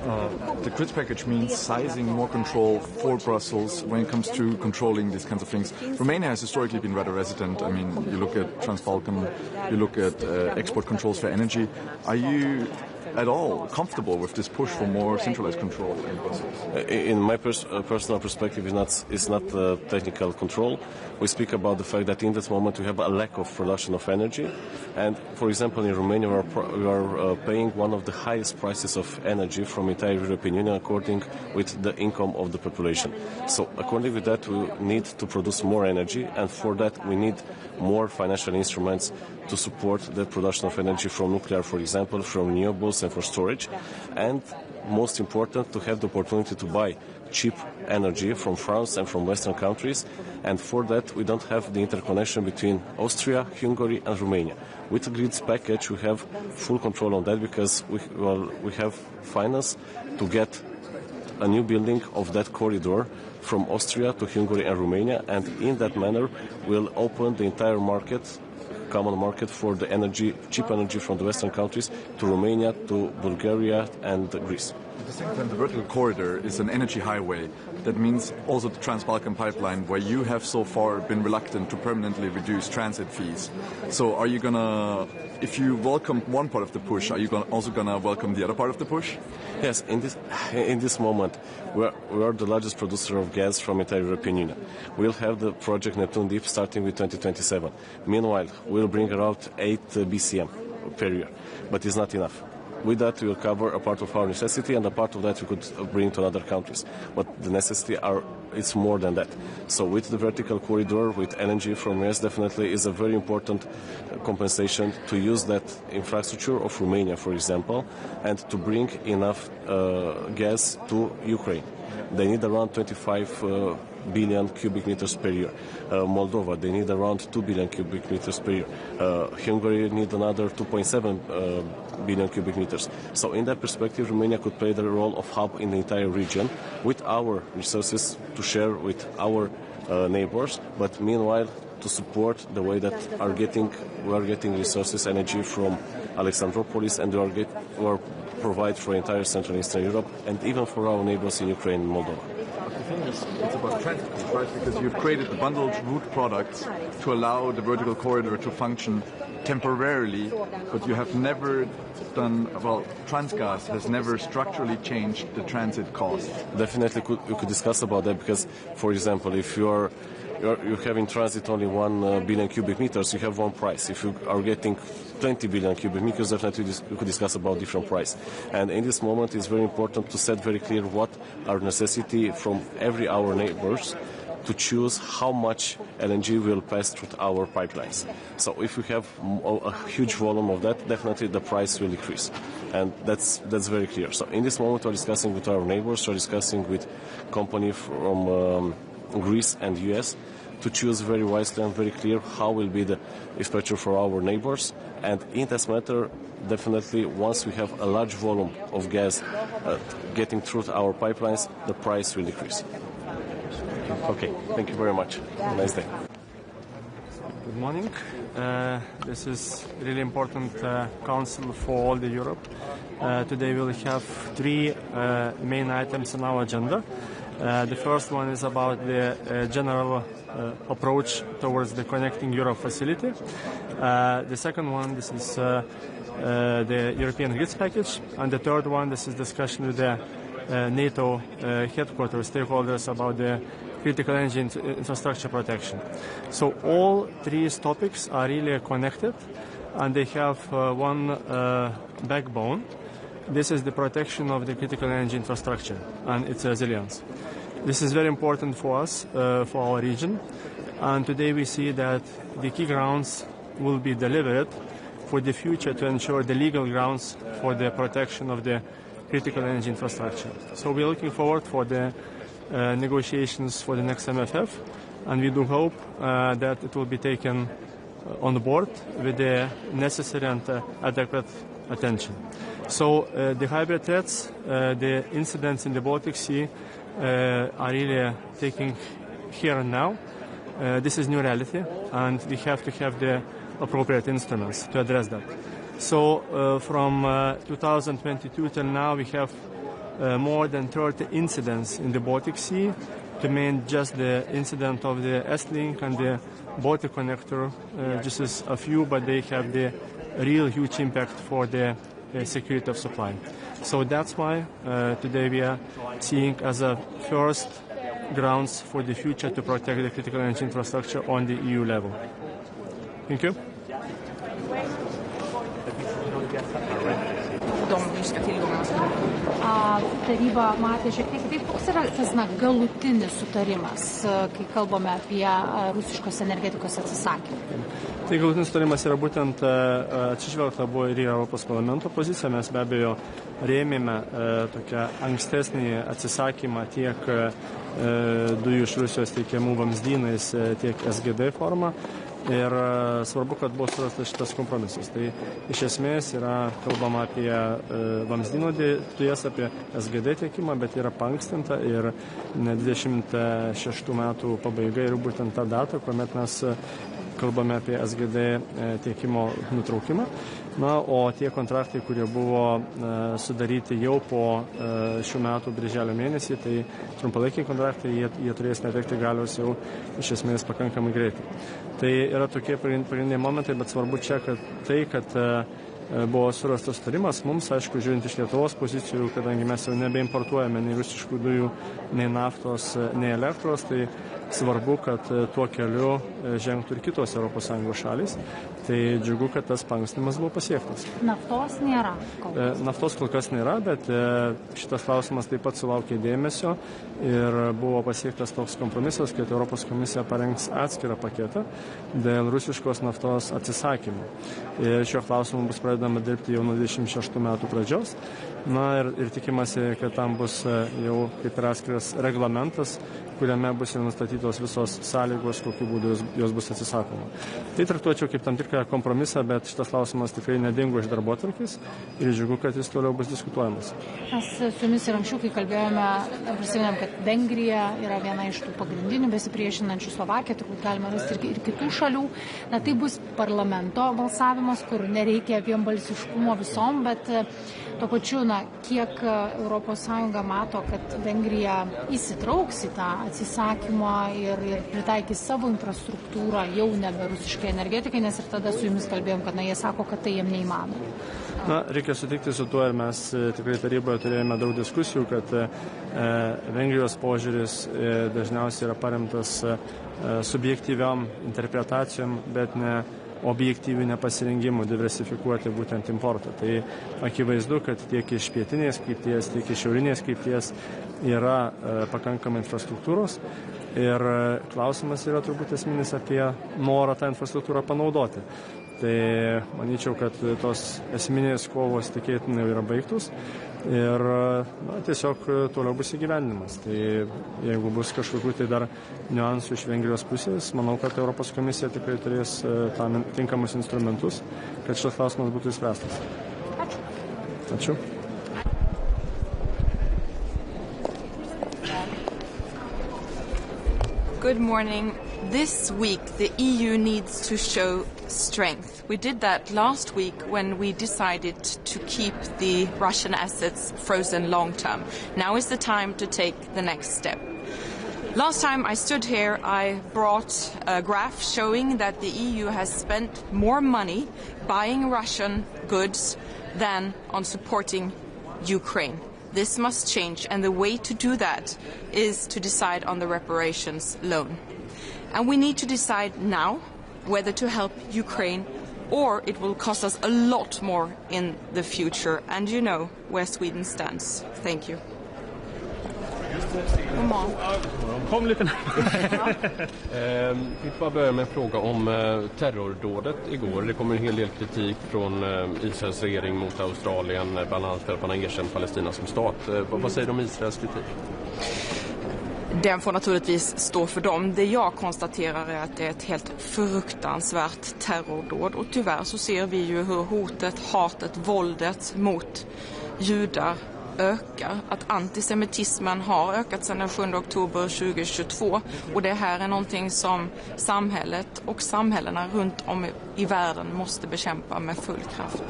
the grids package means sizing more control for Brussels when it comes to controlling these kinds of things. Romania has historically been rather resident. I mean, you look at Transbalkan, you look at export controls for energy. Are you at all comfortable with this push for more centralized control in Brussels? In my personal perspective, it's not technical control. We speak about the fact that in this moment we have a lack of production of energy. And for example, in Romania we are paying one of the highest prices of energy from the entire European Union according with the income of the population. So according with that, we need to produce more energy, and for that we need more financial instruments to support the production of energy from nuclear, for example, from renewables and for storage. And most important, to have the opportunity to buy cheap energy from France and from Western countries. And for that, we don't have the interconnection between Austria, Hungary and Romania. With the grids package, we have full control on that because we have finance to get a new building of that corridor from Austria to Hungary and Romania. And in that manner, we'll open the entire market, common market for the energy, cheap energy from the Western countries to Romania, to Bulgaria and Greece. At the same time, the vertical corridor is an energy highway that means also the Trans-Balkan pipeline, where you have so far been reluctant to permanently reduce transit fees. So are you going to, if you welcome one part of the push, are you also going to welcome the other part of the push? Yes, in this moment, we are the largest producer of gas from the entire European Union. We'll have the project Neptune Deep starting with 2027. Meanwhile, we'll bring around 8 BCM per year, but it's not enough. With that, we will cover a part of our necessity, and a part of that we could bring to other countries. But the necessity it's more than that. So with the vertical corridor, with LNG from US, definitely is a very important compensation to use that infrastructure of Romania, for example, and to bring enough gas to Ukraine. They need around 25 billion cubic meters per year. Moldova, they need around 2 billion cubic meters per year. Hungary need another 2.7 billion cubic meters. So in that perspective, Romania could play the role of hub in the entire region with our resources to share with our neighbors, but meanwhile to support the way that we are getting resources, energy from Alexandroupolis, and we are provide for entire Central and Eastern Europe, and even for our neighbors in Ukraine and Moldova. The thing is, it's about transport, right? Because you've created the bundled route products to allow the vertical corridor to function temporarily, but you have never done, well, Transgas has never structurally changed the transit cost. Definitely we could discuss about that, because, for example, if you have in transit only 1 billion cubic meters, you have one price. If you are getting 20 billion cubic meters, definitely we could discuss about different price. And in this moment, it's very important to set very clear what our necessity from our neighbors to choose how much LNG will pass through our pipelines. So if we have a huge volume of that, definitely the price will decrease. And that's very clear. So in this moment, we're discussing with our neighbors, we're discussing with company from Greece and US to choose very wisely and very clear how will be the expenditure for our neighbors. And in this matter, definitely once we have a large volume of gas getting through our pipelines, the price will decrease. Okay, thank you very much. Have a nice day. Good morning. This is really important council for all the Europe. Today we'll have 3 main items on our agenda. The first one is about the general approach towards the Connecting Europe facility. The second one, this is the European Grids package. And the third one, this is discussion with the NATO headquarters stakeholders about the critical energy infrastructure protection. So all 3 topics are really connected, and they have one backbone. This is the protection of the critical energy infrastructure and its resilience. This is very important for us, for our region, and today we see that the key grounds will be delivered for the future to ensure the legal grounds for the protection of the critical energy infrastructure. So we're looking forward for the negotiations for the next MFF, and we do hope that it will be taken on board with the necessary and adequate attention. So the hybrid threats, the incidents in the Baltic Sea are really taking here and now. This is new reality, and we have to have the appropriate instruments to address that. So from 2022 till now, we have more than 30 incidents in the Baltic Sea. To mean just the incident of the S-Link and the Baltic connector, just as a few, but they have the real huge impact for the security of supply. So that's why today we are seeing as a first grounds for the future to protect the critical energy infrastructure on the EU level. Thank you. Taryba matė šiek tiek kitaip. Koks yra tas galutinis sutarimas, kai kalbame apie rusiškos energetikos atsisakymą? Tai galutinis sutarimas yra būtent atsižvelgta buvo ir į Europos parlamento poziciją. Mes be abejo rėmėme tokią ankstesnį atsisakymą tiek dujų iš Rusijos teikiamų vamzdynais, tiek SGD forma. Ir svarbu, kad buvo surastas šitas kompromisas. Tai iš esmės yra kalbama apie vamzdyno dujas, apie SGD tiekimą, bet yra paankstinta ir 26 metų pabaiga ir būtent ta data, kuomet mes kalbame apie SGD tiekimo nutraukimą. Na, o tie kontraktai, kurie buvo sudaryti jau po šių metų birželio mėnesį, tai trumpalaikiai kontraktai, jie turės netekti galios jau iš esmės pakankamai greitai. Tai yra tokie pagrindiniai momentai, bet svarbu čia, kad buvo surastas sutarimas mums, aišku, žiūrint iš Lietuvos pozicijų, kadangi mes jau nebeimportuojame nei rusiškų dujų, nei naftos, nei elektros, tai svarbu, kad tuo keliu žengtų ir kitos ES šalys. Tai džiugu, kad tas paankstinimas buvo pasiektas. Naftos nėra. Naftos kol kas nėra, bet šitas klausimas taip pat sulaukė dėmesio ir buvo pasiektas toks kompromisas, kad Europos komisija parengs atskirą paketą dėl rusiškos naftos atsisakymų. Ir šiuo klausimu bus pradedama dirbti jau nuo 26 metų pradžios. Na ir tikimasi, kad tam bus jau kaip ir atskiras reglamentas, kuriame bus jau nustatytos visos sąlygos, kokiu būdu jos bus atsisakoma. Tai traktuočiau kaip tam tikrą kompromisą, bet šitas klausimas tikrai nedingo iš darbotvarkės ir džiugu, kad jis toliau bus diskutuojamas. Mes su jumis ir anksčiau, kai kalbėjome, prisiminėm, kad Vengrija yra viena iš tų pagrindinių besipriešinančių, Slovakija, turbūt galima rasti ir kitų šalių. Na, tai bus parlamento balsavimas, kur nereikia vienbalsiškumo visom, bet tuo pačiu, kiek ES mato, kad Vengrija įsitrauks į tą atsisakymą ir pritaikys savo infrastruktūrą jau nebe rusiškai energetikai, nes ir tada su jumis kalbėjom, kad jie sako, kad tai jiem neįmanoma. Na, reikia sutikti su tuo ir mes tikrai taryboje turėjome daug diskusijų, kad Vengrijos požiūris dažniausiai yra paremtas subjektyviom interpretacijom, bet ne objektyvių nepasirengimų diversifikuoti būtent importą. Tai akivaizdu, kad tiek iš pietinės krypties, tiek iš šiaurinės krypties yra pakankamai infrastruktūros ir klausimas yra turbūt esminis apie norą tą infrastruktūrą panaudoti. Tai manyčiau, kad tos esminės kovos tikėtinai yra baigtus ir tiesiog toliau bus įgyvendinimas. Tai jeigu bus kažkokių tai dar niuansų iš Vengrijos pusės, manau, kad Europos komisija tikrai turės tam tinkamus instrumentus, kad šis klausimas būtų išspręstas. Ačiū. Good morning. This week, the EU needs to show strength. We did that last week when we decided to keep the Russian assets frozen long term. Now is the time to take the next step. Last time I stood here, I brought a graph showing that the EU has spent more money buying Russian goods than on supporting Ukraine. This must change, and the way to do that is to decide on the reparations loan. And we need to decide now whether to help Ukraine or it will cost us a lot more in the future. And you know where Sweden stands. Thank you. Kom lite vi får börja med en fråga om terrordådet igår. Det kommer en hel del kritik från Israels regering mot Australien, bland annat för att man har erkänt Palestina som stat. Vad säger du om Israels kritik? Den får naturligtvis stå för dem. Det jag konstaterar är att det är ett helt fruktansvärt terrordåd. Och tyvärr så ser vi ju hur hotet, hatet, våldet mot judar ökar. Att antisemitismen har ökat sedan den 7 oktober 2022. Och det här är någonting som samhället och samhällena runt om i världen måste bekämpa med full kraft.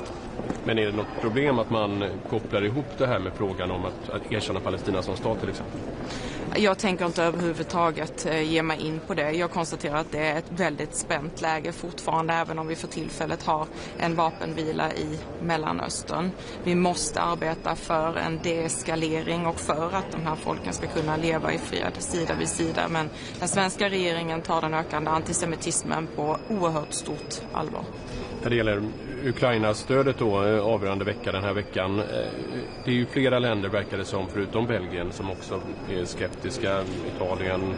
Men är det något problem att man kopplar ihop det här med frågan om att erkänna Palestina som stat till exempel? Jag tänker inte överhuvudtaget ge mig in på det. Jag konstaterar att det är ett väldigt spänt läge fortfarande, även om vi för tillfället har en vapenvila i Mellanöstern. Vi måste arbeta för en deeskalering och för att de här folken ska kunna leva i fred sida vid sida. Men den svenska regeringen tar den ökande antisemitismen på oerhört stort allvar. När det gäller Ukraina-stödet då, avgörande vecka den här veckan. Det är ju flera länder verkar det som, förutom Belgien, som också är skeptiska. Italien,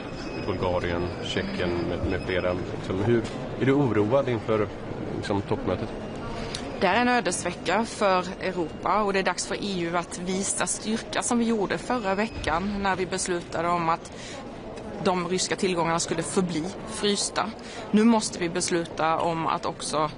Bulgarien, Tjeckien med flera. Hur är du oroad inför toppmötet? Det är en ödesvecka för Europa och det är dags för EU att visa styrka som vi gjorde förra veckan när vi beslutade om att de ryska tillgångarna skulle förbli frysta. Nu måste vi besluta om att också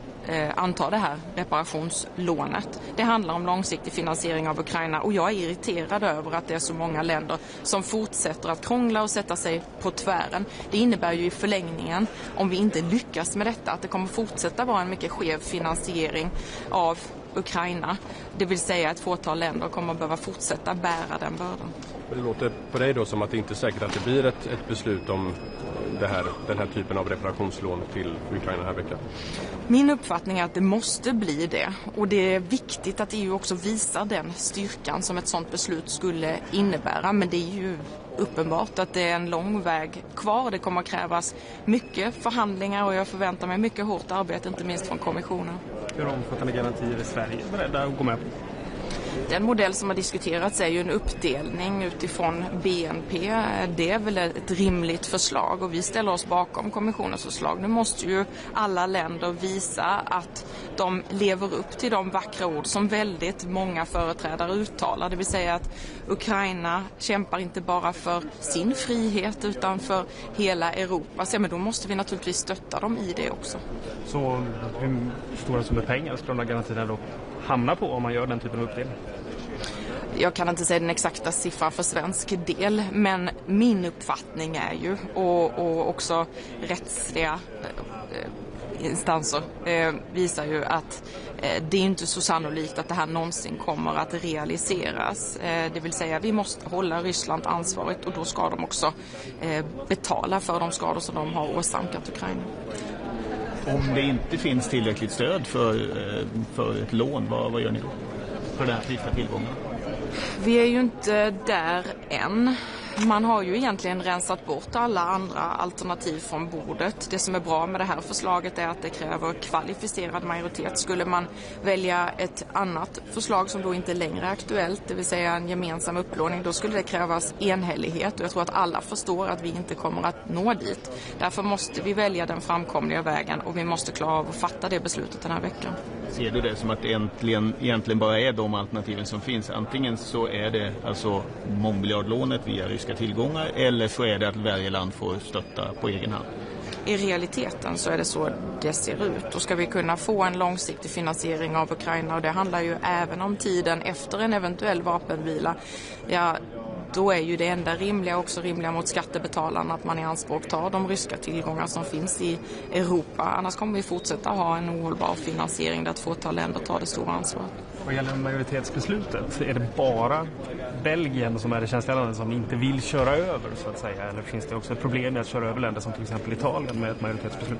anta det här reparationslånet. Det handlar om långsiktig finansiering av Ukraina och jag är irriterad över att det är så många länder som fortsätter att krångla och sätta sig på tvären. Det innebär ju i förlängningen, om vi inte lyckas med detta, att det kommer fortsätta vara en mycket skev finansiering av Ukraina. Det vill säga att ett fåtal länder kommer att behöva fortsätta bära den bördan. Det låter på dig då som att det inte är säkert att det blir ett beslut om den här typen av reparationslån till Ukraina den här veckan. Min uppfattning är att det måste bli det. Och det är viktigt att EU också visar den styrkan som ett sådant beslut skulle innebära. Men det är ju uppenbart att det är en lång väg kvar. Det kommer att krävas mycket förhandlingar och jag förväntar mig mycket hårt arbete, inte minst från kommissionen. Hur omfattande garantier är Sverige beredda att gå med på? Den modell som har diskuterats är ju en uppdelning utifrån BNP. Det är väl ett rimligt förslag och vi ställer oss bakom kommissionens förslag. Nu måste ju alla länder visa att de lever upp till de vackra ord som väldigt många företrädare uttalar. Det vill säga att Ukraina kämpar inte bara för sin frihet utan för hela Europa. Så, men då måste vi naturligtvis stötta dem i det också. Så hur stora summor pengar ska de här garantierna då hamna på om man gör den typen av uppdelning? Jag kan inte säga den exakta siffran för svensk del, men min uppfattning är ju, och också rättsliga instanser visar ju att det är inte så sannolikt att det här någonsin kommer att realiseras. Det vill säga vi måste hålla Ryssland ansvarigt och då ska de också betala för de skador som de har åsamkat Ukraina. Om det inte finns tillräckligt stöd för ett lån, vad gör ni då för den här typen av tillgångar? Vi är ju inte där än. Man har ju egentligen rensat bort alla andra alternativ från bordet. Det som är bra med det här förslaget är att det kräver kvalificerad majoritet. Skulle man välja ett annat förslag som då inte längre är aktuellt, det vill säga en gemensam upplåning, då skulle det krävas enhällighet. Och jag tror att alla förstår att vi inte kommer att nå dit. Därför måste vi välja den framkomliga vägen och vi måste klara av att fatta det beslutet den här veckan. Ser du det som att det egentligen bara är de alternativen som finns? Antingen så är det alltså mångmiljardlånet via ryska tillgångar eller så är det att varje land får stötta på egen hand. I realiteten så är det så det ser ut. Och ska vi kunna få en långsiktig finansiering av Ukraina, och det handlar ju även om tiden efter en eventuell vapenvila, ja, då är ju det enda rimliga, också rimliga mot skattebetalarna, att man i anspråk tar de ryska tillgångar som finns i Europa. Annars kommer vi fortsätta ha en ohållbar finansiering där ett fåtal länder tar det stora ansvaret. Vad gäller majoritetsbeslutet, är det bara Belgien som är det känsliga landet som inte vill köra över så att säga? Eller finns det också ett problem med att köra över länder som till exempel Italien med ett majoritetsbeslut?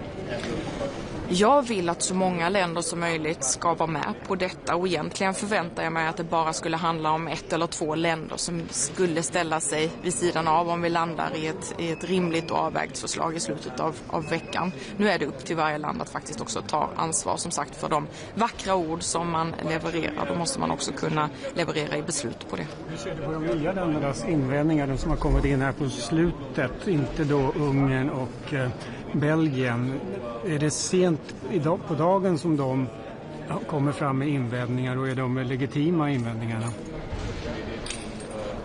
Jag vill att så många länder som möjligt ska vara med på detta och egentligen förväntar jag mig att det bara skulle handla om 1 eller 2 länder som skulle ställa sig vid sidan av om vi landar i ett rimligt och avvägt förslag i slutet av veckan. Nu är det upp till varje land att faktiskt också ta ansvar som sagt för de vackra ord som man levererar. Då måste man också kunna leverera i beslut på det. Hur ser du på de nya ländernas invändningar, de som har kommit in här på slutet, inte då Ungern och Belgien? Är det sent på dagen som de kommer fram med invändningar och är de legitima invändningarna?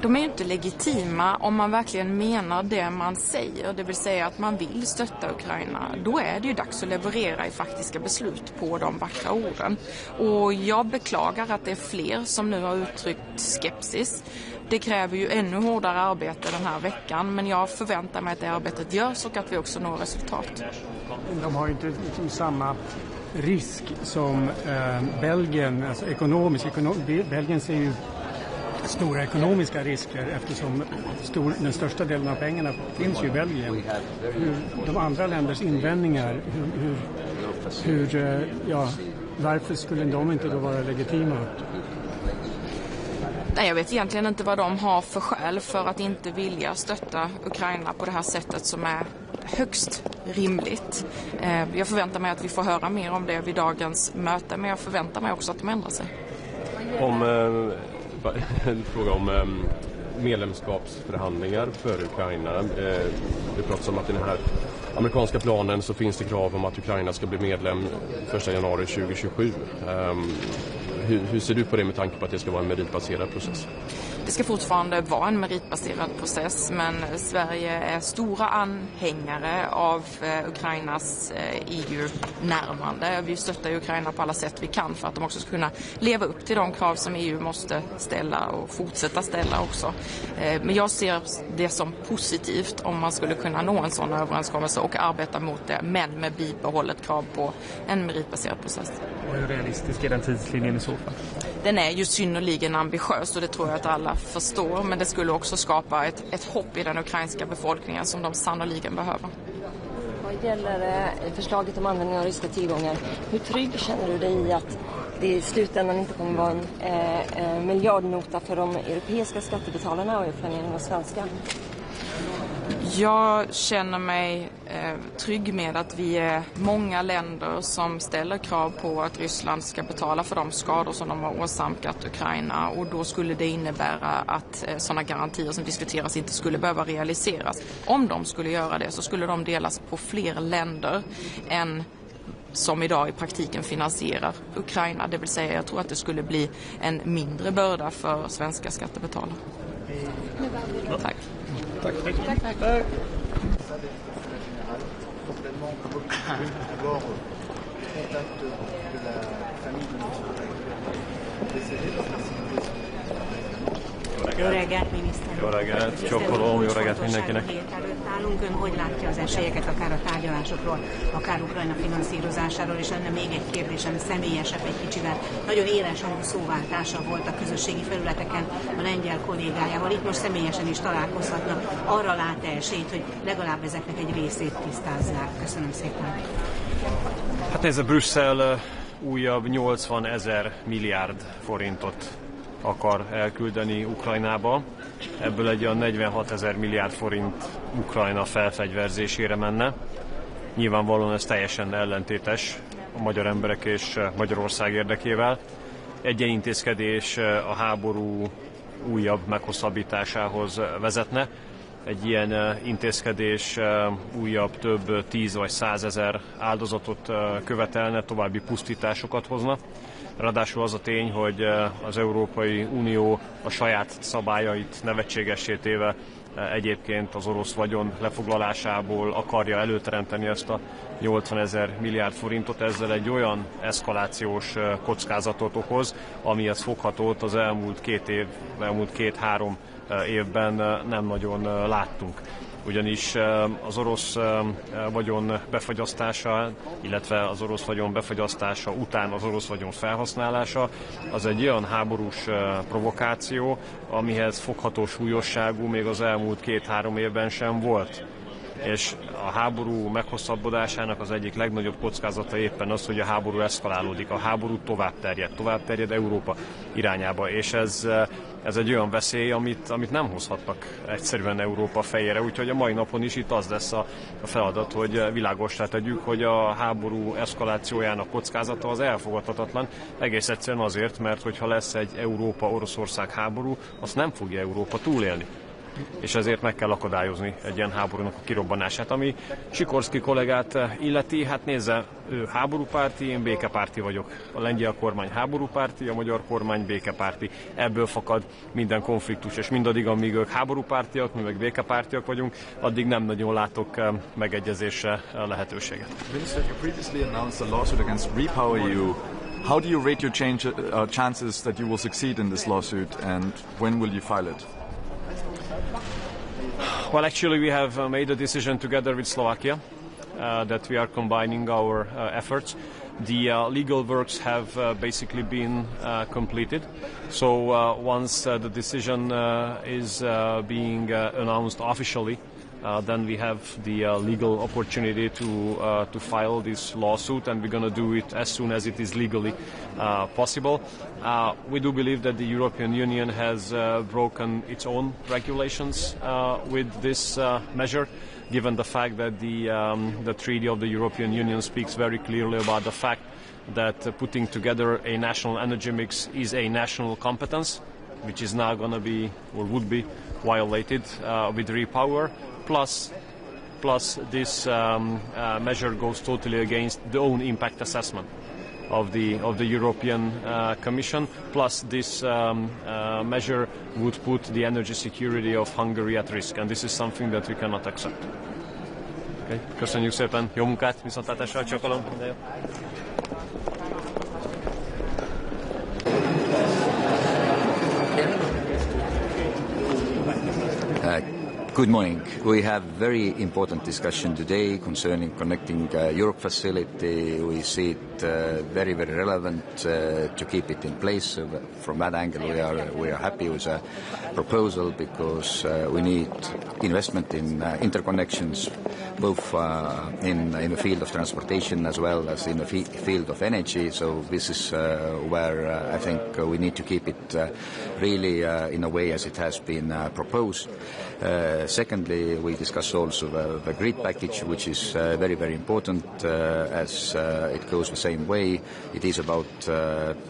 De är ju inte legitima om man verkligen menar det man säger, det vill säga att man vill stötta Ukraina. Då är det ju dags att leverera i faktiska beslut på de vackra orden. Och jag beklagar att det är fler som nu har uttryckt skepsis. Det kräver ju ännu hårdare arbete den här veckan, men jag förväntar mig att det arbetet görs och att vi också når resultat. De har ju inte liksom samma risk som Belgien, alltså Belgien ser ju stora ekonomiska risker eftersom den största delen av pengarna finns ju i Belgien. De andra länders invändningar, varför skulle de inte då vara legitima? Nej, jag vet egentligen inte vad de har för skäl för att inte vilja stötta Ukraina på det här sättet som är högst rimligt. Jag förväntar mig att vi får höra mer om det vid dagens möte, men jag förväntar mig också att de ändrar sig. En fråga om medlemskapsförhandlingar för Ukraina. Det pratas om att i den här amerikanska planen så finns det krav om att Ukraina ska bli medlem 1 januari 2027. Hur ser du på det med tanke på att det ska vara en meritbaserad process? Det ska fortfarande vara en meritbaserad process, men Sverige är stora anhängare av Ukrainas EU-närmande. Vi stöttar Ukraina på alla sätt vi kan för att de också ska kunna leva upp till de krav som EU måste ställa och fortsätta ställa också. Men jag ser det som positivt om man skulle kunna nå en sån överenskommelse och arbeta mot det, men med bibehållet krav på en meritbaserad process. Och hur realistisk är den tidslinjen i så fall? Den är ju synnerligen ambitiös och det tror jag att alla förstår, men det skulle också skapa ett hopp i den ukrainska befolkningen som de sannoliken behöver. Vad gäller förslaget om användning av ryska tillgångar, hur trygg känner du dig i att det i slutändan inte kommer vara en miljardnota för de europeiska skattebetalarna och planeringen av svenska? Jag känner mig trygg med att vi är många länder som ställer krav på att Ryssland ska betala för de skador som de har åsamkat Ukraina, och då skulle det innebära att sådana garantier som diskuteras inte skulle behöva realiseras. Om de skulle göra det så skulle de delas på fler länder än som idag i praktiken finansierar Ukraina. Det vill säga, jag tror att det skulle bli en mindre börda för svenska skattebetalare. Tack. Tack. Jó reggelt, miniszter! Jó reggelt, csokkolom, jó reggelt mindenkinek! Állunk, ön hogy látja az esélyeket akár a tárgyalásokról, akár Ukrajna finanszírozásáról, és lenne még egy kérdésem, személyesebb egy kicsivel. Nagyon éles hangú szóváltása volt a közösségi felületeken a lengyel kollégájával. Itt most személyesen is találkozhatnak. Arra lát-e esélyt, hogy legalább ezeknek egy részét tisztázzák? Köszönöm szépen. Hát nézd, Brüsszel újabb 80 000 milliárd forintot akar elküldeni Ukrajnába. Ebből egy olyan 46 000 milliárd forint Ukrajna felfegyverzésére menne. Nyilvánvalóan ez teljesen ellentétes a magyar emberek és Magyarország érdekével. Egy ilyen intézkedés a háború újabb meghosszabbításához vezetne. Egy ilyen intézkedés újabb több 10 vagy 100 000 áldozatot követelne, további pusztításokat hozna. Ráadásul az a tény, hogy az Európai Unió a saját szabályait nevetségessé téve egyébként az orosz vagyon lefoglalásából akarja előteremteni ezt a 80 000 milliárd forintot, ezzel egy olyan eszkalációs kockázatot okoz, amihez foghatót az elmúlt 2-3 évben nem nagyon láttunk. Ugyanis az orosz vagyon befagyasztása, illetve az orosz vagyon befagyasztása után az orosz vagyon felhasználása az egy olyan háborús provokáció, amihez fogható súlyosságú még az elmúlt 2-3 évben sem volt. És a háború meghosszabbodásának az egyik legnagyobb kockázata éppen az, hogy a háború eszkalálódik, a háború tovább terjed Európa irányába, és ez egy olyan veszély, amit nem hozhatnak egyszerűen Európa fejére, úgyhogy a mai napon is itt az lesz a feladat, hogy világossá tegyük, hogy a háború eszkalációjának kockázata az elfogadhatatlan, egész egyszerűen azért, mert hogyha lesz egy Európa-Oroszország háború, azt nem fogja Európa túlélni. És ezért meg kell akadályozni egy ilyen háborúnak a kirobbanását. Ami Sikorszky kollégát illeti, hát nézze, ő háborúpárti, én békepárti vagyok. A lengyel kormány háborúpárti, a magyar kormány békepárti. Ebből fakad minden konfliktus, és mindaddig, amíg ők háborúpártiak, mi meg békepártiak vagyunk, addig nem nagyon látok megegyezésre lehetőséget. Minister, you previously announced a lawsuit against REPowerEU. How do you rate your chances that you will succeed in this lawsuit, and when will you file it? Well, actually, we have made a decision together with Slovakia that we are combining our efforts. The legal works have basically been completed. So once the decision is being announced officially, then we have the legal opportunity to file this lawsuit, and we're going to do it as soon as it is legally possible. We do believe that the European Union has broken its own regulations with this measure, given the fact that the Treaty of the European Union speaks very clearly about the fact that putting together a national energy mix is a national competence, which is now going to be, or would be, violated with REPower. Plus this measure goes totally against the own impact assessment. of the European Commission. Plus, this measure would put the energy security of Hungary at risk, and this is something that we cannot accept. Okay. Köszönjük szépen, jó munkát, viszontlátásra, csokolom. Good morning. We have very important discussion today concerning Connecting Europe facility. We see it very, very relevant to keep it in place. So from that angle, we are happy with the proposal because we need investment in interconnections, both in the field of transportation as well as in the field of energy. So this is where I think we need to keep it really in a way as it has been proposed. Secondly, we discussed also the grid package, which is very, very important as it goes the same way. It is about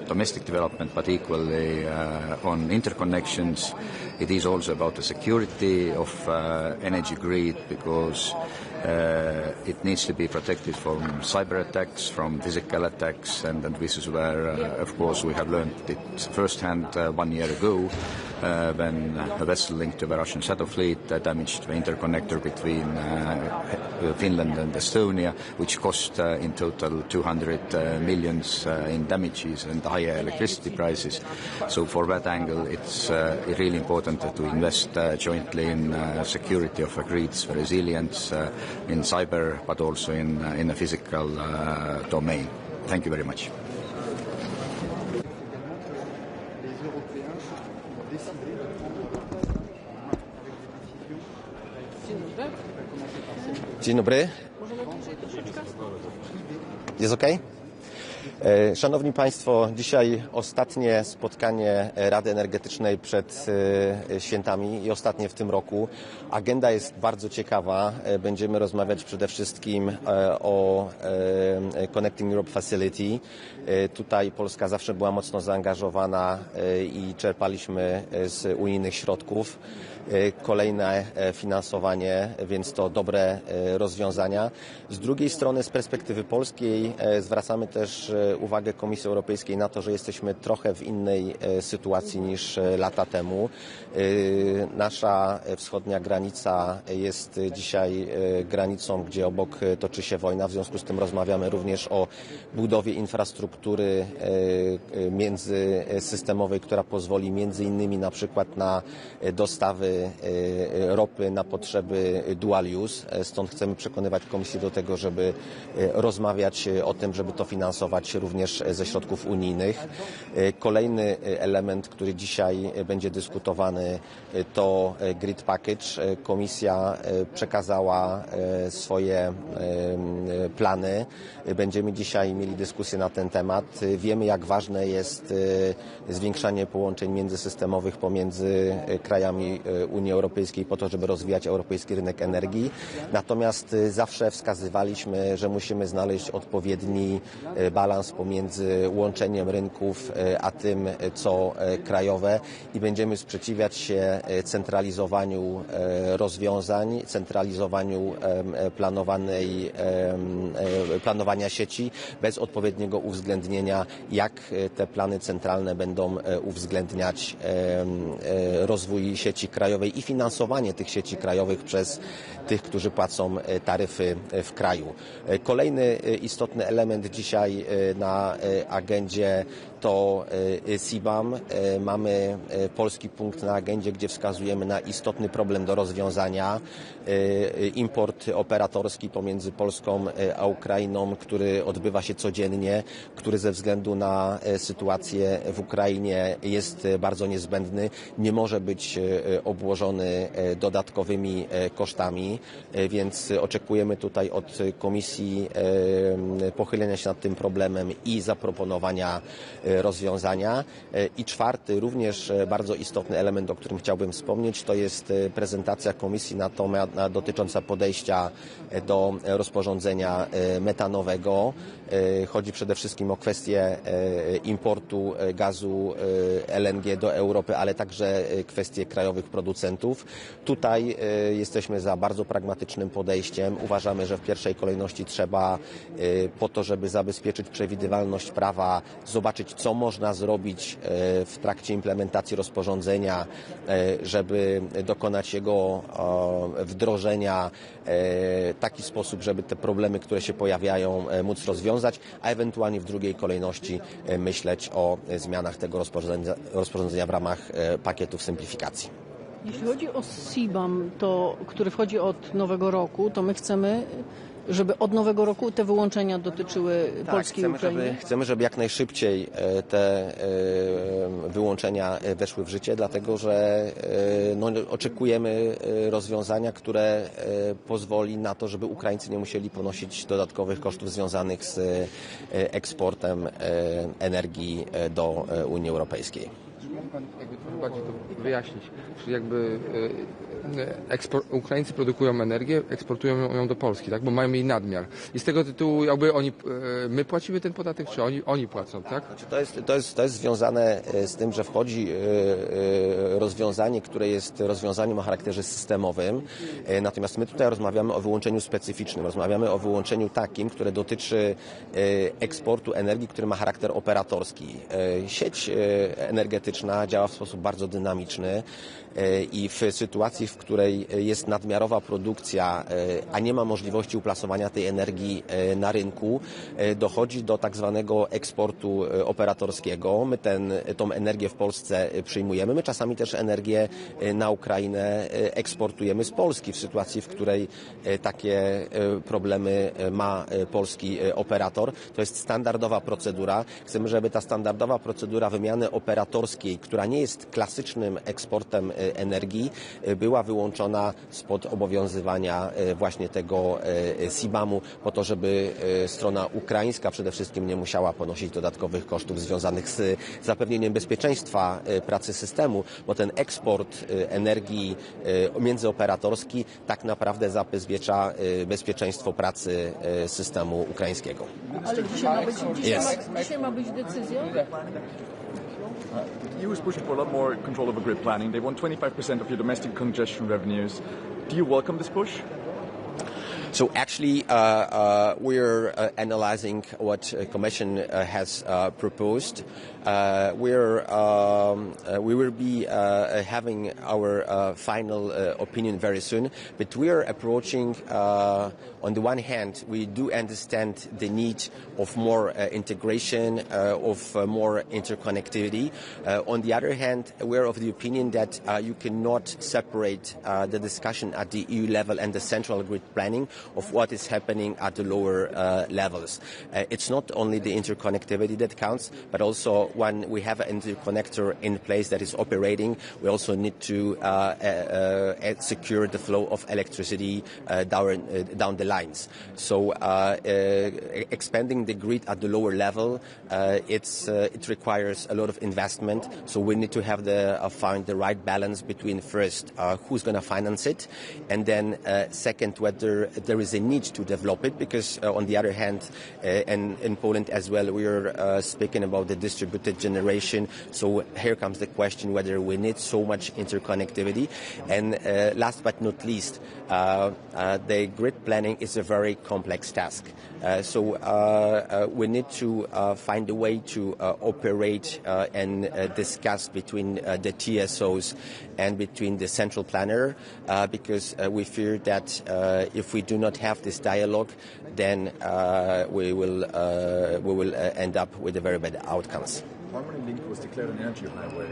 domestic development, but equally on interconnections. It is also about the security of energy grid because it needs to be protected from cyber attacks, from physical attacks, and this is where, of course, we have learned it firsthand 1 year ago when a vessel linked to the Russian shadow fleet damaged the interconnector between Finland and Estonia, which cost in total 200 millions in damages and higher electricity prices. So for that angle, it's really important to invest jointly in security of the grids, resilience, in cyber, but also in the physical domain. Thank you very much. Dzień dobry. Jest ok? Szanowni Państwo, dzisiaj ostatnie spotkanie Rady Energetycznej przed świętami i ostatnie w tym roku. Agenda jest bardzo ciekawa. Będziemy rozmawiać przede wszystkim o Connecting Europe Facility. Tutaj Polska zawsze była mocno zaangażowana i czerpaliśmy z unijnych środków. Kolejne finansowanie, więc to dobre rozwiązania. Z drugiej strony, z perspektywy polskiej zwracamy też uwagę Komisji Europejskiej na to, że jesteśmy trochę w innej sytuacji niż lata temu. Nasza wschodnia granica jest dzisiaj granicą, gdzie obok toczy się wojna. W związku z tym rozmawiamy również o budowie infrastruktury międzysystemowej, która pozwoli między innymi na przykład na dostawy ropy na potrzeby dual use. Stąd chcemy przekonywać Komisję do tego, żeby rozmawiać o tym, żeby to finansować również ze środków unijnych. Kolejny element, który dzisiaj będzie dyskutowany, to grid package. Komisja przekazała swoje plany. Będziemy dzisiaj mieli dyskusję na ten temat. Wiemy, jak ważne jest zwiększanie połączeń międzysystemowych pomiędzy krajami Unii Europejskiej po to, żeby rozwijać europejski rynek energii. Natomiast zawsze wskazywaliśmy, że musimy znaleźć odpowiedni balans pomiędzy łączeniem rynków a tym, co krajowe i będziemy sprzeciwiać się centralizowaniu rozwiązań, centralizowaniu planowania sieci bez odpowiedniego uwzględnienia, jak te plany centralne będą uwzględniać rozwój sieci krajowej i finansowanie tych sieci krajowych przez tych, którzy płacą taryfy w kraju. Kolejny istotny element dzisiaj na agendzie to CBAM. Mamy polski punkt na agendzie, gdzie wskazujemy na istotny problem do rozwiązania. Import operatorski pomiędzy Polską a Ukrainą, który odbywa się codziennie, który ze względu na sytuację w Ukrainie jest bardzo niezbędny, nie może być obłożony dodatkowymi kosztami, więc oczekujemy tutaj od Komisji pochylenia się nad tym problemem i zaproponowania rozwiązania. I czwarty, również bardzo istotny element, o którym chciałbym wspomnieć, to jest prezentacja Komisji dotycząca podejścia do rozporządzenia metanowego. Chodzi przede wszystkim o kwestię importu gazu LNG do Europy, ale także kwestie krajowych producentów. Tutaj jesteśmy za bardzo pragmatycznym podejściem. Uważamy, że w pierwszej kolejności trzeba po to, żeby zabezpieczyć przewidywalność prawa, zobaczyć, co można zrobić w trakcie implementacji rozporządzenia, żeby dokonać jego wdrożenia w taki sposób, żeby te problemy, które się pojawiają, móc rozwiązać, a ewentualnie w drugiej kolejności myśleć o zmianach tego rozporządzenia w ramach pakietów simplifikacji. Jeśli chodzi o CBAM, który wchodzi od nowego roku, to my chcemy, żeby od nowego roku te wyłączenia dotyczyły Polski i Ukrainy? Chcemy, żeby jak najszybciej te wyłączenia weszły w życie, dlatego że oczekujemy rozwiązania, które pozwoli na to, żeby Ukraińcy nie musieli ponosić dodatkowych kosztów związanych z eksportem energii do Unii Europejskiej. Mógł Pan jakby trochę bardziej to wyjaśnić? Czyli jakby Ukraińcy produkują energię, eksportują ją do Polski, tak? Bo mają jej nadmiar. I z tego tytułu jakby my płacimy ten podatek, czy oni płacą, tak? To jest związane z tym, że wchodzi rozwiązanie, które jest rozwiązaniem o charakterze systemowym. Natomiast my tutaj rozmawiamy o wyłączeniu specyficznym. Rozmawiamy o wyłączeniu takim, które dotyczy eksportu energii, który ma charakter operatorski. Sieć energetyczna działa w sposób bardzo dynamiczny i w sytuacji, w której jest nadmiarowa produkcja, a nie ma możliwości uplasowania tej energii na rynku, dochodzi do tak zwanego eksportu operatorskiego. My tą energię w Polsce przyjmujemy. My czasami też energię na Ukrainę eksportujemy z Polski w sytuacji, w której takie problemy ma polski operator. To jest standardowa procedura. Chcemy, żeby ta standardowa procedura wymiany operatorskiej, która nie jest klasycznym eksportem energii, była wyłączona spod obowiązywania właśnie tego CBAM-u, po to, żeby strona ukraińska przede wszystkim nie musiała ponosić dodatkowych kosztów związanych z zapewnieniem bezpieczeństwa pracy systemu, bo ten eksport energii międzyoperatorski tak naprawdę zabezpiecza bezpieczeństwo pracy systemu ukraińskiego. Ale dzisiaj ma być decyzja? EU is pushing for a lot more control over grid planning. They want 25% of your domestic congestion revenues. Do you welcome this push? So actually, we're analyzing what Commission has proposed. We will be having our final opinion very soon. But we are approaching. On the one hand, we do understand the need of more integration, of more interconnectivity. On the other hand, we are of the opinion that you cannot separate the discussion at the EU level and the central grid planning of what is happening at the lower levels. It's not only the interconnectivity that counts, but also when we have an interconnector in place that is operating, we also need to secure the flow of electricity down the lines. So expanding the grid at the lower level, it requires a lot of investment. So we need to have find the right balance between first who's going to finance it, and then second whether there is a need to develop it, because on the other hand, and in Poland as well, we are speaking about the distributed generation. So here comes the question whether we need so much interconnectivity. And last but not least, the grid planning is a very complex task. So we need to find a way to operate and discuss between the TSOs and between the central planner, because we fear that if we do not have this dialogue, then we will end up with a very bad outcomes. Harmony Link was declared an energy highway.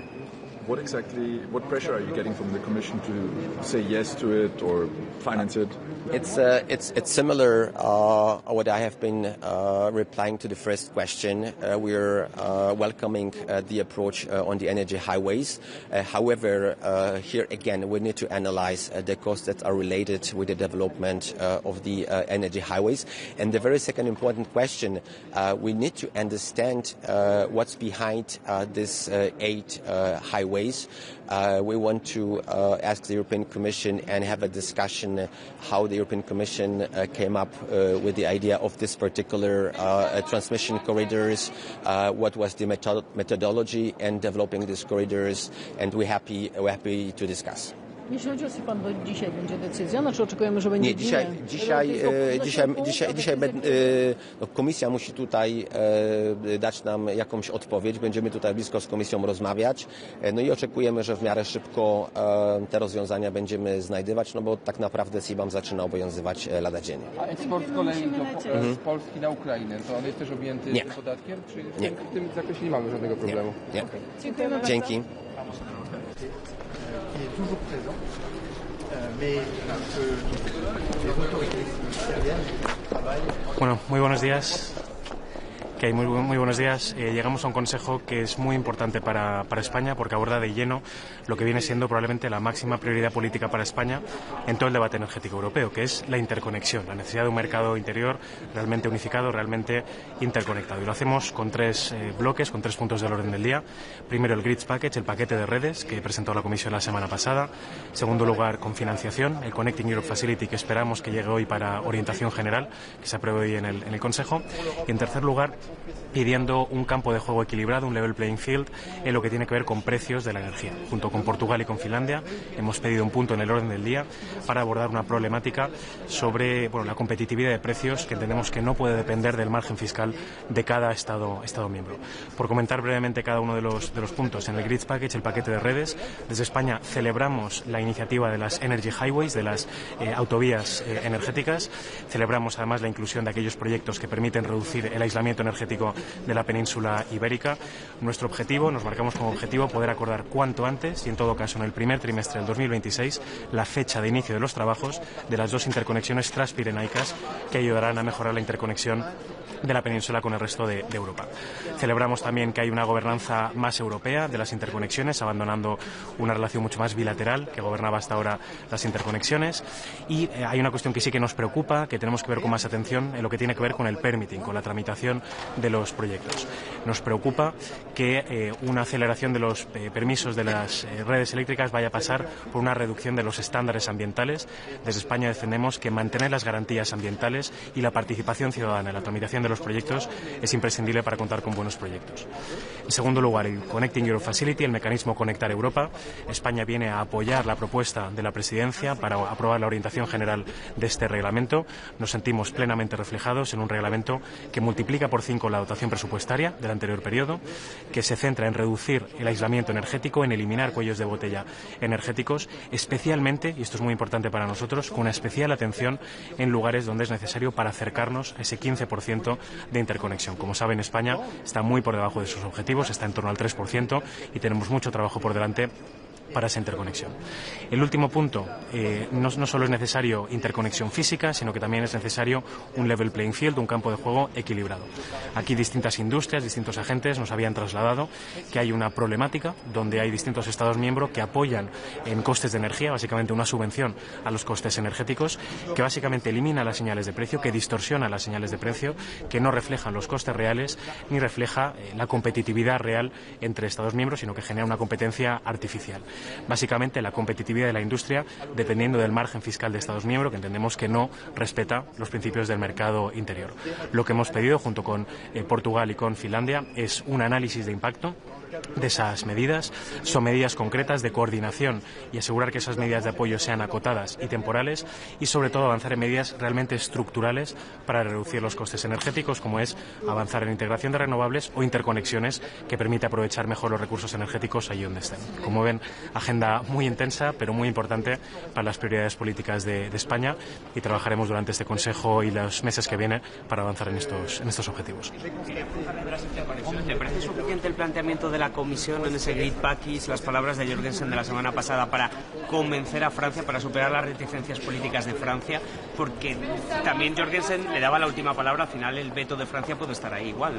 What pressure are you getting from the Commission to say yes to it or finance it? It's similar what I have been replying to the first question. We're welcoming the approach on the energy highways. However, here again, we need to analyze the costs that are related with the development of the energy highways. And the very second important question, we need to understand what's behind this 8 highways. We want to ask the European Commission and have a discussion how the European Commission came up with the idea of this particular transmission corridors, what was the methodology in developing these corridors, and we're happy to discuss. Jeśli chodzi o SIPAN, to dzisiaj będzie decyzja? Znaczy oczekujemy, że będzie Komisja musi tutaj dać nam jakąś odpowiedź. Będziemy tutaj blisko z Komisją rozmawiać. No i oczekujemy, że w miarę szybko te rozwiązania będziemy znajdywać, no bo tak naprawdę CBAM zaczyna obowiązywać lada dzień. A eksport z kolei z Polski na Ukrainę, to on jest też objęty tym podatkiem? Czy Nie. W tym zakresie nie mamy żadnego problemu? Nie. Okay. Dziękujemy bardzo. Dzięki. Bueno, muy buenos días. Muy buenos días. Llegamos a un consejo que es muy importante para España porque aborda de lleno lo que viene siendo probablemente la máxima prioridad política para España en todo el debate energético europeo, que es la interconexión, la necesidad de un mercado interior realmente unificado, realmente interconectado. Y lo hacemos con tres bloques, con 3 puntos del orden del día. Primero, el Grids Package, el paquete de redes que presentó la Comisión la semana pasada. En segundo lugar, con financiación, el Connecting Europe Facility, que esperamos que llegue hoy para orientación general, que se apruebe hoy en el Consejo. Y en tercer lugar, pidiendo un campo de juego equilibrado, un level playing field, en lo que tiene que ver con precios de la energía. Junto con Portugal y con Finlandia hemos pedido un punto en el orden del día para abordar una problemática sobre la competitividad de precios, que entendemos que no puede depender del margen fiscal de cada Estado miembro. Por comentar brevemente cada uno de los puntos, en el Grids Package, el paquete de redes, desde España celebramos la iniciativa de las Energy Highways, de las autovías energéticas. Celebramos además la inclusión de aquellos proyectos que permiten reducir el aislamiento energético de la península ibérica. Nuestro objetivo, nos marcamos como objetivo poder acordar cuanto antes y en todo caso en el primer trimestre del 2026 la fecha de inicio de los trabajos de las 2 interconexiones transpirenaicas que ayudarán a mejorar la interconexión de la península con el resto de Europa. Celebramos también que hay una gobernanza más europea de las interconexiones, abandonando una relación mucho más bilateral que gobernaba hasta ahora las interconexiones. Y hay una cuestión que sí que nos preocupa, que tenemos que ver con más atención en lo que tiene que ver con el permitting, con la tramitación de los proyectos. Nos preocupa que una aceleración de los permisos de las redes eléctricas vaya a pasar por una reducción de los estándares ambientales. Desde España defendemos que mantener las garantías ambientales y la participación ciudadana en la tramitación de los proyectos es imprescindible para contar con buenos proyectos. En segundo lugar, el Connecting Europe Facility, el mecanismo Conectar Europa. España viene a apoyar la propuesta de la Presidencia para aprobar la orientación general de este reglamento. Nos sentimos plenamente reflejados en un reglamento que multiplica por 5 la dotación presupuestaria del anterior periodo, que se centra en reducir el aislamiento energético, en eliminar cuellos de botella energéticos, especialmente, y esto es muy importante para nosotros, con una especial atención en lugares donde es necesario para acercarnos a ese 15% de interconexión. Como saben, España está muy por debajo de sus objetivos, está en torno al 3% y tenemos mucho trabajo por delante para esa interconexión. El último punto, no solo es necesario interconexión física, sino que también es necesario un level playing field, un campo de juego equilibrado. Aquí distintas industrias, distintos agentes nos habían trasladado que hay una problemática donde hay distintos Estados miembros que apoyan en costes de energía, básicamente una subvención a los costes energéticos, que básicamente elimina las señales de precio, que distorsiona las señales de precio, que no reflejan los costes reales ni refleja la competitividad real entre Estados miembros, sino que genera una competencia artificial. Básicamente la competitividad de la industria dependiendo del margen fiscal de Estados miembros, que entendemos que no respeta los principios del mercado interior. Lo que hemos pedido junto con Portugal y con Finlandia es un análisis de impacto de esas medidas. Son medidas concretas de coordinación y asegurar que esas medidas de apoyo sean acotadas y temporales, y sobre todo avanzar en medidas realmente estructurales para reducir los costes energéticos, como es avanzar en integración de renovables o interconexiones que permite aprovechar mejor los recursos energéticos allí donde estén. Como ven, agenda muy intensa pero muy importante para las prioridades políticas de España, y trabajaremos durante este Consejo y los meses que vienen para avanzar en estos objetivos. ¿Te parece suficiente el planteamiento de la Comisión en ese Grid Package, las palabras de Jorgensen de la semana pasada, para convencer a Francia, para superar las reticencias políticas de Francia? Porque también Jorgensen le daba la última palabra, al final el veto de Francia puede estar ahí igual.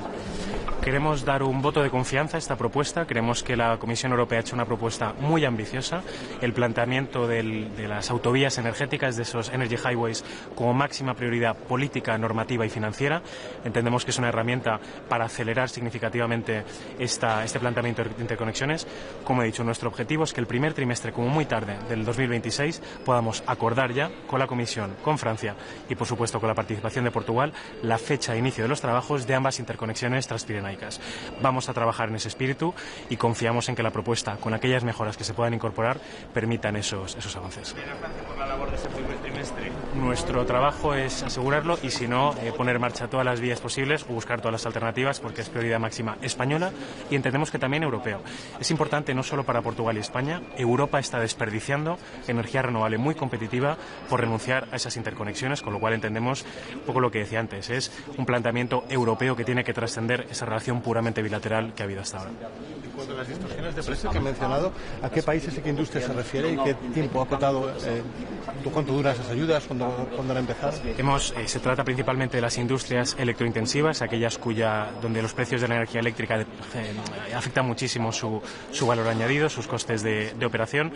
Queremos dar un voto de confianza a esta propuesta. Creemos que la Comisión Europea ha hecho una propuesta muy ambiciosa. El planteamiento de las autovías energéticas, de esos Energy Highways, como máxima prioridad política, normativa y financiera. Entendemos que es una herramienta para acelerar significativamente este planteamiento planteamiento de interconexiones. Como he dicho, nuestro objetivo es que el primer trimestre, como muy tarde, del 2026, podamos acordar ya con la Comisión, con Francia y, por supuesto, con la participación de Portugal, la fecha de inicio de los trabajos de ambas interconexiones transpirenaicas. Vamos a trabajar en ese espíritu y confiamos en que la propuesta, con aquellas mejoras que se puedan incorporar, permitan esos avances. Nuestro trabajo es asegurarlo y, si no, poner en marcha todas las vías posibles o buscar todas las alternativas, porque es prioridad máxima española y entendemos que también europeo. Es importante no solo para Portugal y España. Europa está desperdiciando energía renovable muy competitiva por renunciar a esas interconexiones, con lo cual entendemos un poco lo que decía antes, es un planteamiento europeo que tiene que trascender esa relación puramente bilateral que ha habido hasta ahora. En cuanto a las distorsiones de precio que he mencionado, ¿a qué países y qué industria se refiere y qué tiempo ha costado, cuánto duran esas ayudas, cuándo han empezado? Se trata principalmente de las industrias electrointensivas, aquellas donde los precios de la energía eléctrica afectan muchísimo su valor añadido, sus costes de operación.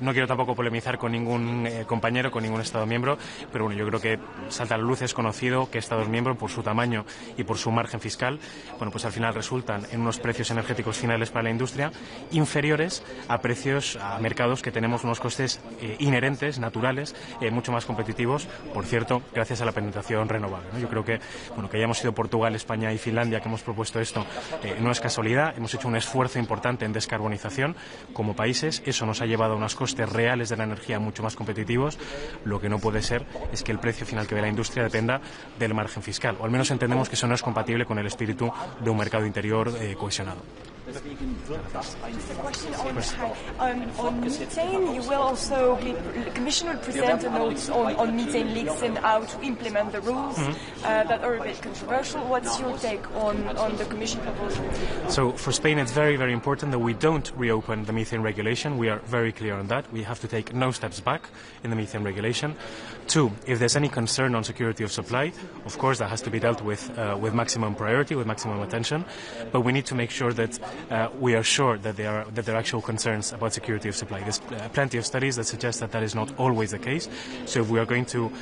No quiero tampoco polemizar con ningún compañero, con ningún Estado miembro, pero bueno, yo creo que salta a la luz, es conocido que Estados miembros, por su tamaño y por su margen fiscal, bueno, pues al final resultan en unos precios energéticos finales para la industria inferiores a mercados que tenemos unos costes inherentes, naturales, mucho más competitivos, por cierto, gracias a la penetración renovable, ¿no? Yo creo que hayamos sido Portugal, España y Finlandia que hemos propuesto esto no es casualidad. Hemos hecho un esfuerzo importante en descarbonización como países. Eso nos ha llevado a unos costes reales de la energía mucho más competitivos. Lo que no puede ser es que el precio final que ve la industria dependa del margen fiscal, o al menos entendemos que eso no es compatible con el espíritu de un mercado interior cohesionado. Just a question on methane. You will also the Commission will present a note on methane leaks and how to implement the rules that are a bit controversial. What's your take on the Commission proposal? So for Spain, it's very, very important that we don't reopen the methane regulation. We are very clear on that. We have to take no steps back in the methane regulation. 2, if there's any concern on security of supply, of course that has to be dealt with maximum priority, with maximum attention. But we need to make sure that we are sure that there are actual concerns about security of supply. There's plenty of studies that suggest that is not always the case. So if we are going to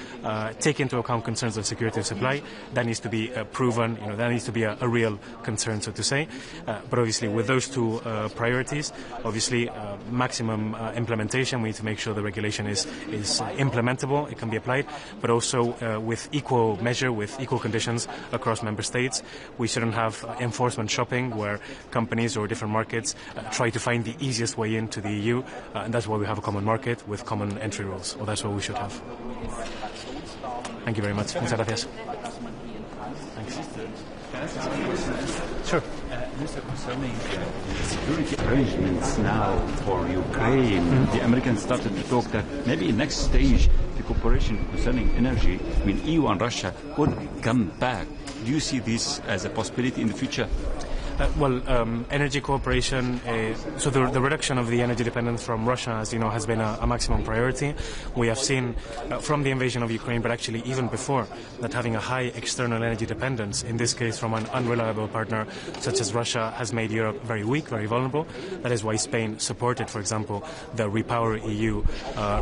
take into account concerns of security of supply, that needs to be proven. That needs to be a real concern, so to say. But obviously, with those two priorities, obviously maximum implementation. We need to make sure the regulation is implementable. It can be applied, but also with equal measure, with equal conditions across member states. We shouldn't have enforcement shopping where companies or different markets try to find the easiest way into the EU, and that's why we have a common market with common entry rules. Well, that's what we should have. Thank you very much. Muchas gracias. Thanks. Sure. Mr. Concerning security arrangements now for Ukraine, the Americans started to talk that maybe next stage the cooperation concerning energy between EU and Russia could come back. Do you see this as a possibility in the future? Energy cooperation, so the reduction of the energy dependence from Russia, as you know, has been a maximum priority. We have seen from the invasion of Ukraine, but actually even before, that having a high external energy dependence, in this case from an unreliable partner such as Russia, has made Europe very weak, very vulnerable. That is why Spain supported, for example, the Repower EU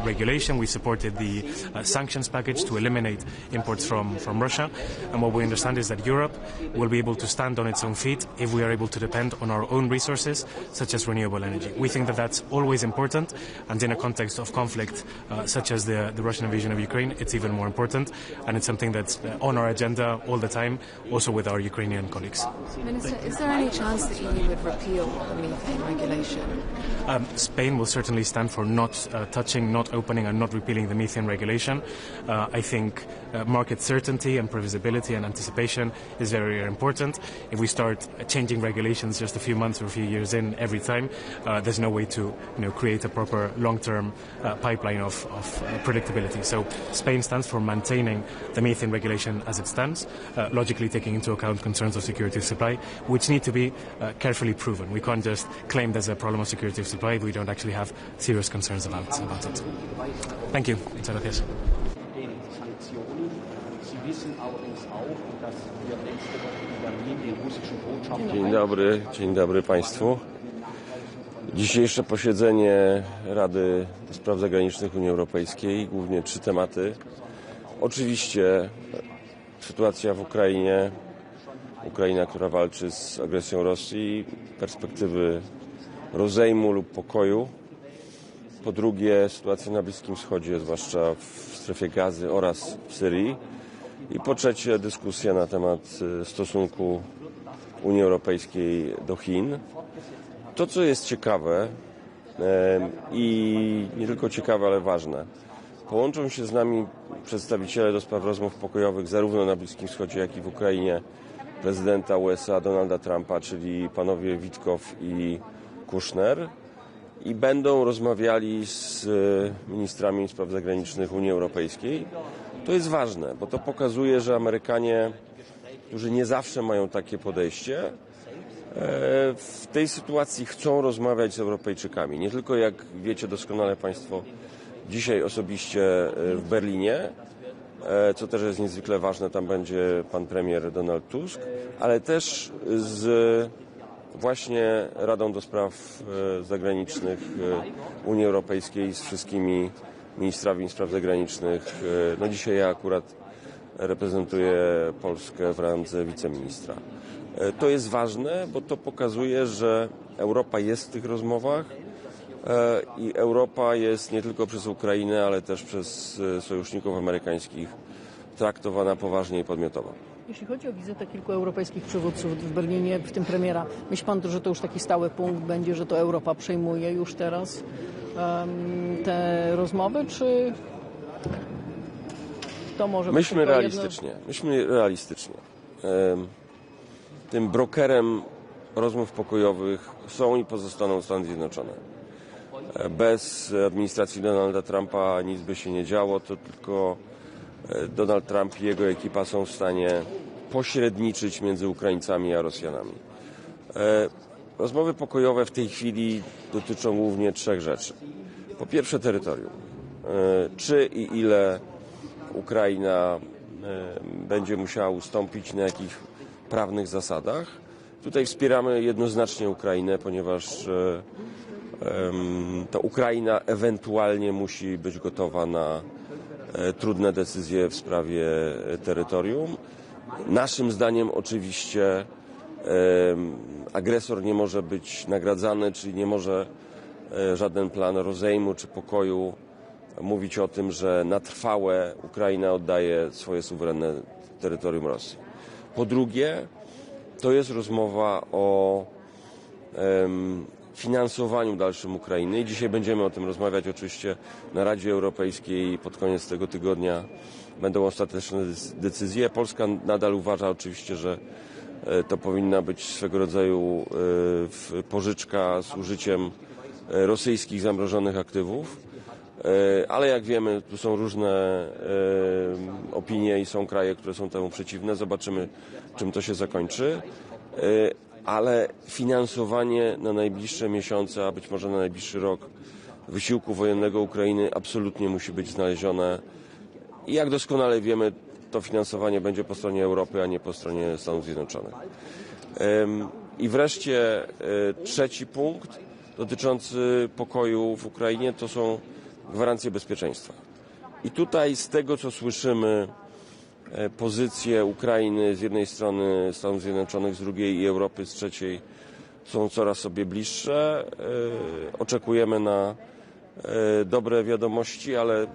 regulation. We supported the sanctions package to eliminate imports from Russia. And what we understand is that Europe will be able to stand on its own feet if we are able to depend on our own resources, such as renewable energy. We think that that's always important, and in a context of conflict such as the Russian invasion of Ukraine, it's even more important, and it's something that's on our agenda all the time, also with our Ukrainian colleagues. Minister, is there any chance that EU would repeal the methane regulation? Spain will certainly stand for not touching, not opening, and not repealing the methane regulation. I think market certainty and previsibility and anticipation is very, very important. If we start changing regulations just a few months or a few years in every time, there's no way to create a proper long-term pipeline of predictability. So Spain stands for maintaining the methane regulation as it stands, logically taking into account concerns of security of supply, which need to be carefully proven. We can't just claim there's a problem of security of supply if we don't actually have serious concerns about it. Thank you. Muchas gracias. Dzień dobry Państwu. Dzisiejsze posiedzenie Rady do Spraw Zagranicznych Unii Europejskiej, głównie 3 tematy. Oczywiście sytuacja w Ukrainie, Ukraina, która walczy z agresją Rosji, perspektywy rozejmu lub pokoju. Po drugie, sytuacja na Bliskim Wschodzie, zwłaszcza w strefie Gazy oraz w Syrii. I po trzecie, dyskusja na temat stosunku Unii Europejskiej do Chin. To, co jest ciekawe i nie tylko ciekawe, ale ważne, połączą się z nami przedstawiciele do spraw rozmów pokojowych zarówno na Bliskim Wschodzie, jak i w Ukrainie prezydenta USA Donalda Trumpa, czyli panowie Witkow i Kushner, i będą rozmawiali z ministrami spraw zagranicznych Unii Europejskiej. To jest ważne, bo to pokazuje, że Amerykanie, którzy nie zawsze mają takie podejście, w tej sytuacji chcą rozmawiać z Europejczykami. Nie tylko, jak wiecie doskonale Państwo, dzisiaj osobiście w Berlinie, co też jest niezwykle ważne, tam będzie pan premier Donald Tusk, ale też z właśnie Radą do Spraw Zagranicznych Unii Europejskiej, z wszystkimi ministrami spraw zagranicznych. No dzisiaj ja akurat reprezentuję Polskę w randze wiceministra. To jest ważne, bo to pokazuje, że Europa jest w tych rozmowach i Europa jest nie tylko przez Ukrainę, ale też przez sojuszników amerykańskich traktowana poważnie i podmiotowo. Jeśli chodzi o wizytę kilku europejskich przywódców w Berlinie, w tym premiera, myśli pan, że to już taki stały punkt będzie, że to Europa przejmuje już teraz te rozmowy, czy to może być Myślmy realistycznie. Tym brokerem rozmów pokojowych są i pozostaną Stany Zjednoczone. Bez administracji Donalda Trumpa nic by się nie działo, to tylko Donald Trump i jego ekipa są w stanie pośredniczyć między Ukraińcami a Rosjanami. Rozmowy pokojowe w tej chwili dotyczą głównie trzech rzeczy. Po pierwsze terytorium. Czy i ile Ukraina będzie musiała ustąpić, na jakich prawnych zasadach. Tutaj wspieramy jednoznacznie Ukrainę, ponieważ to Ukraina ewentualnie musi być gotowa na trudne decyzje w sprawie terytorium. Naszym zdaniem oczywiście agresor nie może być nagradzany, czyli nie może żaden plan rozejmu czy pokoju mówić o tym, że na trwałe Ukraina oddaje swoje suwerenne terytorium Rosji. Po drugie, to jest rozmowa o finansowaniu dalszym Ukrainy i dzisiaj będziemy o tym rozmawiać oczywiście na Radzie Europejskiej. Pod koniec tego tygodnia będą ostateczne decyzje. Polska nadal uważa oczywiście, że to powinna być swego rodzaju pożyczka z użyciem rosyjskich zamrożonych aktywów, ale jak wiemy, tu są różne opinie i są kraje, które są temu przeciwne. Zobaczymy, czym to się zakończy. Ale finansowanie na najbliższe miesiące, a być może na najbliższy rok wysiłku wojennego Ukrainy absolutnie musi być znalezione. I jak doskonale wiemy, to finansowanie będzie po stronie Europy, a nie po stronie Stanów Zjednoczonych. I wreszcie trzeci punkt dotyczący pokoju w Ukrainie to są gwarancje bezpieczeństwa. I tutaj z tego, co słyszymy, pozycje Ukrainy z jednej strony, Stanów Zjednoczonych z drugiej i Europy z trzeciej są coraz sobie bliższe. Oczekujemy na dobre wiadomości, ale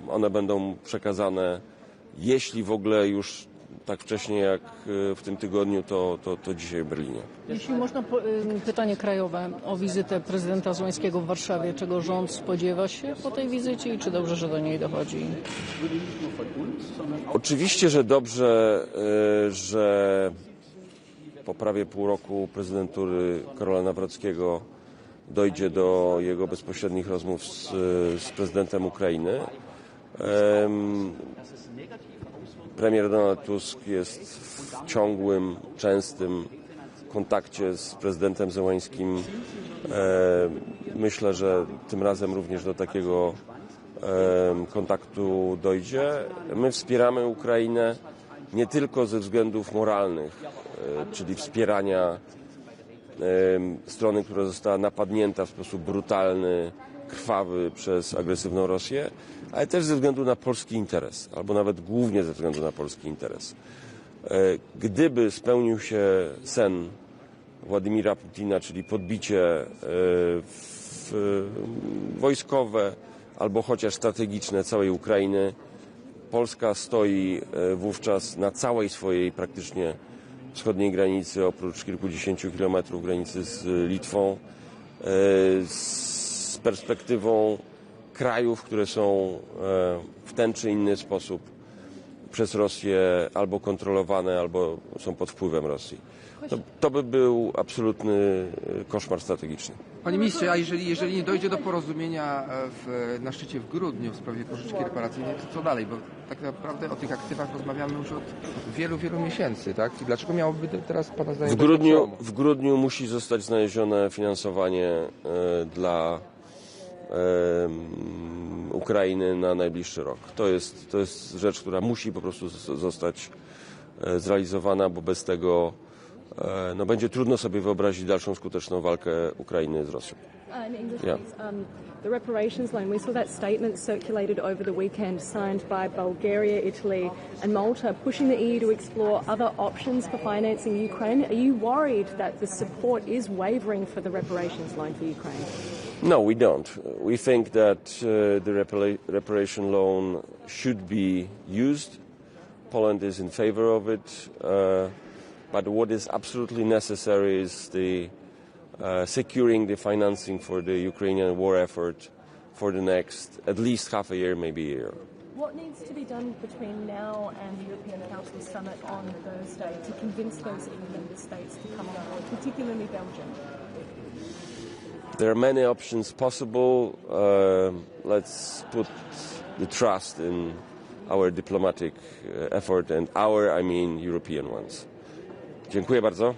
one będą przekazane, jeśli w ogóle już tak wcześnie jak w tym tygodniu, to dzisiaj w Berlinie. Jeśli można, pytanie krajowe o wizytę prezydenta Zełenskiego w Warszawie. Czego rząd spodziewa się po tej wizycie i czy dobrze, że do niej dochodzi? Oczywiście, że dobrze, że po prawie pół roku prezydentury Karola Nawrockiego dojdzie do jego bezpośrednich rozmów z prezydentem Ukrainy. Premier Donald Tusk jest w ciągłym, częstym kontakcie z prezydentem Zełenskim. Myślę, że tym razem również do takiego kontaktu dojdzie. My wspieramy Ukrainę nie tylko ze względów moralnych, czyli wspierania strony, która została napadnięta w sposób brutalny, krwawy przez agresywną Rosję, ale też ze względu na polski interes, albo nawet głównie ze względu na polski interes. Gdyby spełnił się sen Władimira Putina, czyli podbicie wojskowe albo chociaż strategiczne całej Ukrainy, Polska stoi wówczas na całej swojej praktycznie wschodniej granicy, oprócz kilkudziesięciu kilometrów granicy z Litwą, z perspektywą krajów, które są w ten czy inny sposób przez Rosję albo kontrolowane, albo są pod wpływem Rosji. To by był absolutny koszmar strategiczny. Panie ministrze, a jeżeli nie dojdzie do porozumienia na szczycie w grudniu w sprawie pożyczki reparacyjnej, to co dalej? Bo tak naprawdę o tych aktywach rozmawiamy już od wielu, wielu miesięcy, tak? I dlaczego miałoby teraz Pana zdaniem w grudniu musi zostać znalezione finansowanie dla Ukrainy na najbliższy rok. To jest rzecz, która musi po prostu zostać zrealizowana, bo bez tego będzie trudno sobie wyobrazić dalszą skuteczną walkę Ukrainy z Rosją. The reparations loan, we saw that statement circulated over the weekend signed by Bulgaria, Italy and Malta, pushing the EU to explore other options for financing Ukraine. Are you worried that the support is wavering for the reparations loan for Ukraine? No, we don't. We think that the reparation loan should be used. Poland is in favor of it. But what is absolutely necessary is the securing the financing for the Ukrainian war effort for the next at least half a year, maybe a year. What needs to be done between now and the European Council summit on Thursday to convince those EU member states to come on board, particularly Belgium? There are many options possible. Let's put the trust in our diplomatic effort, and I mean European ones. Dziękuję bardzo.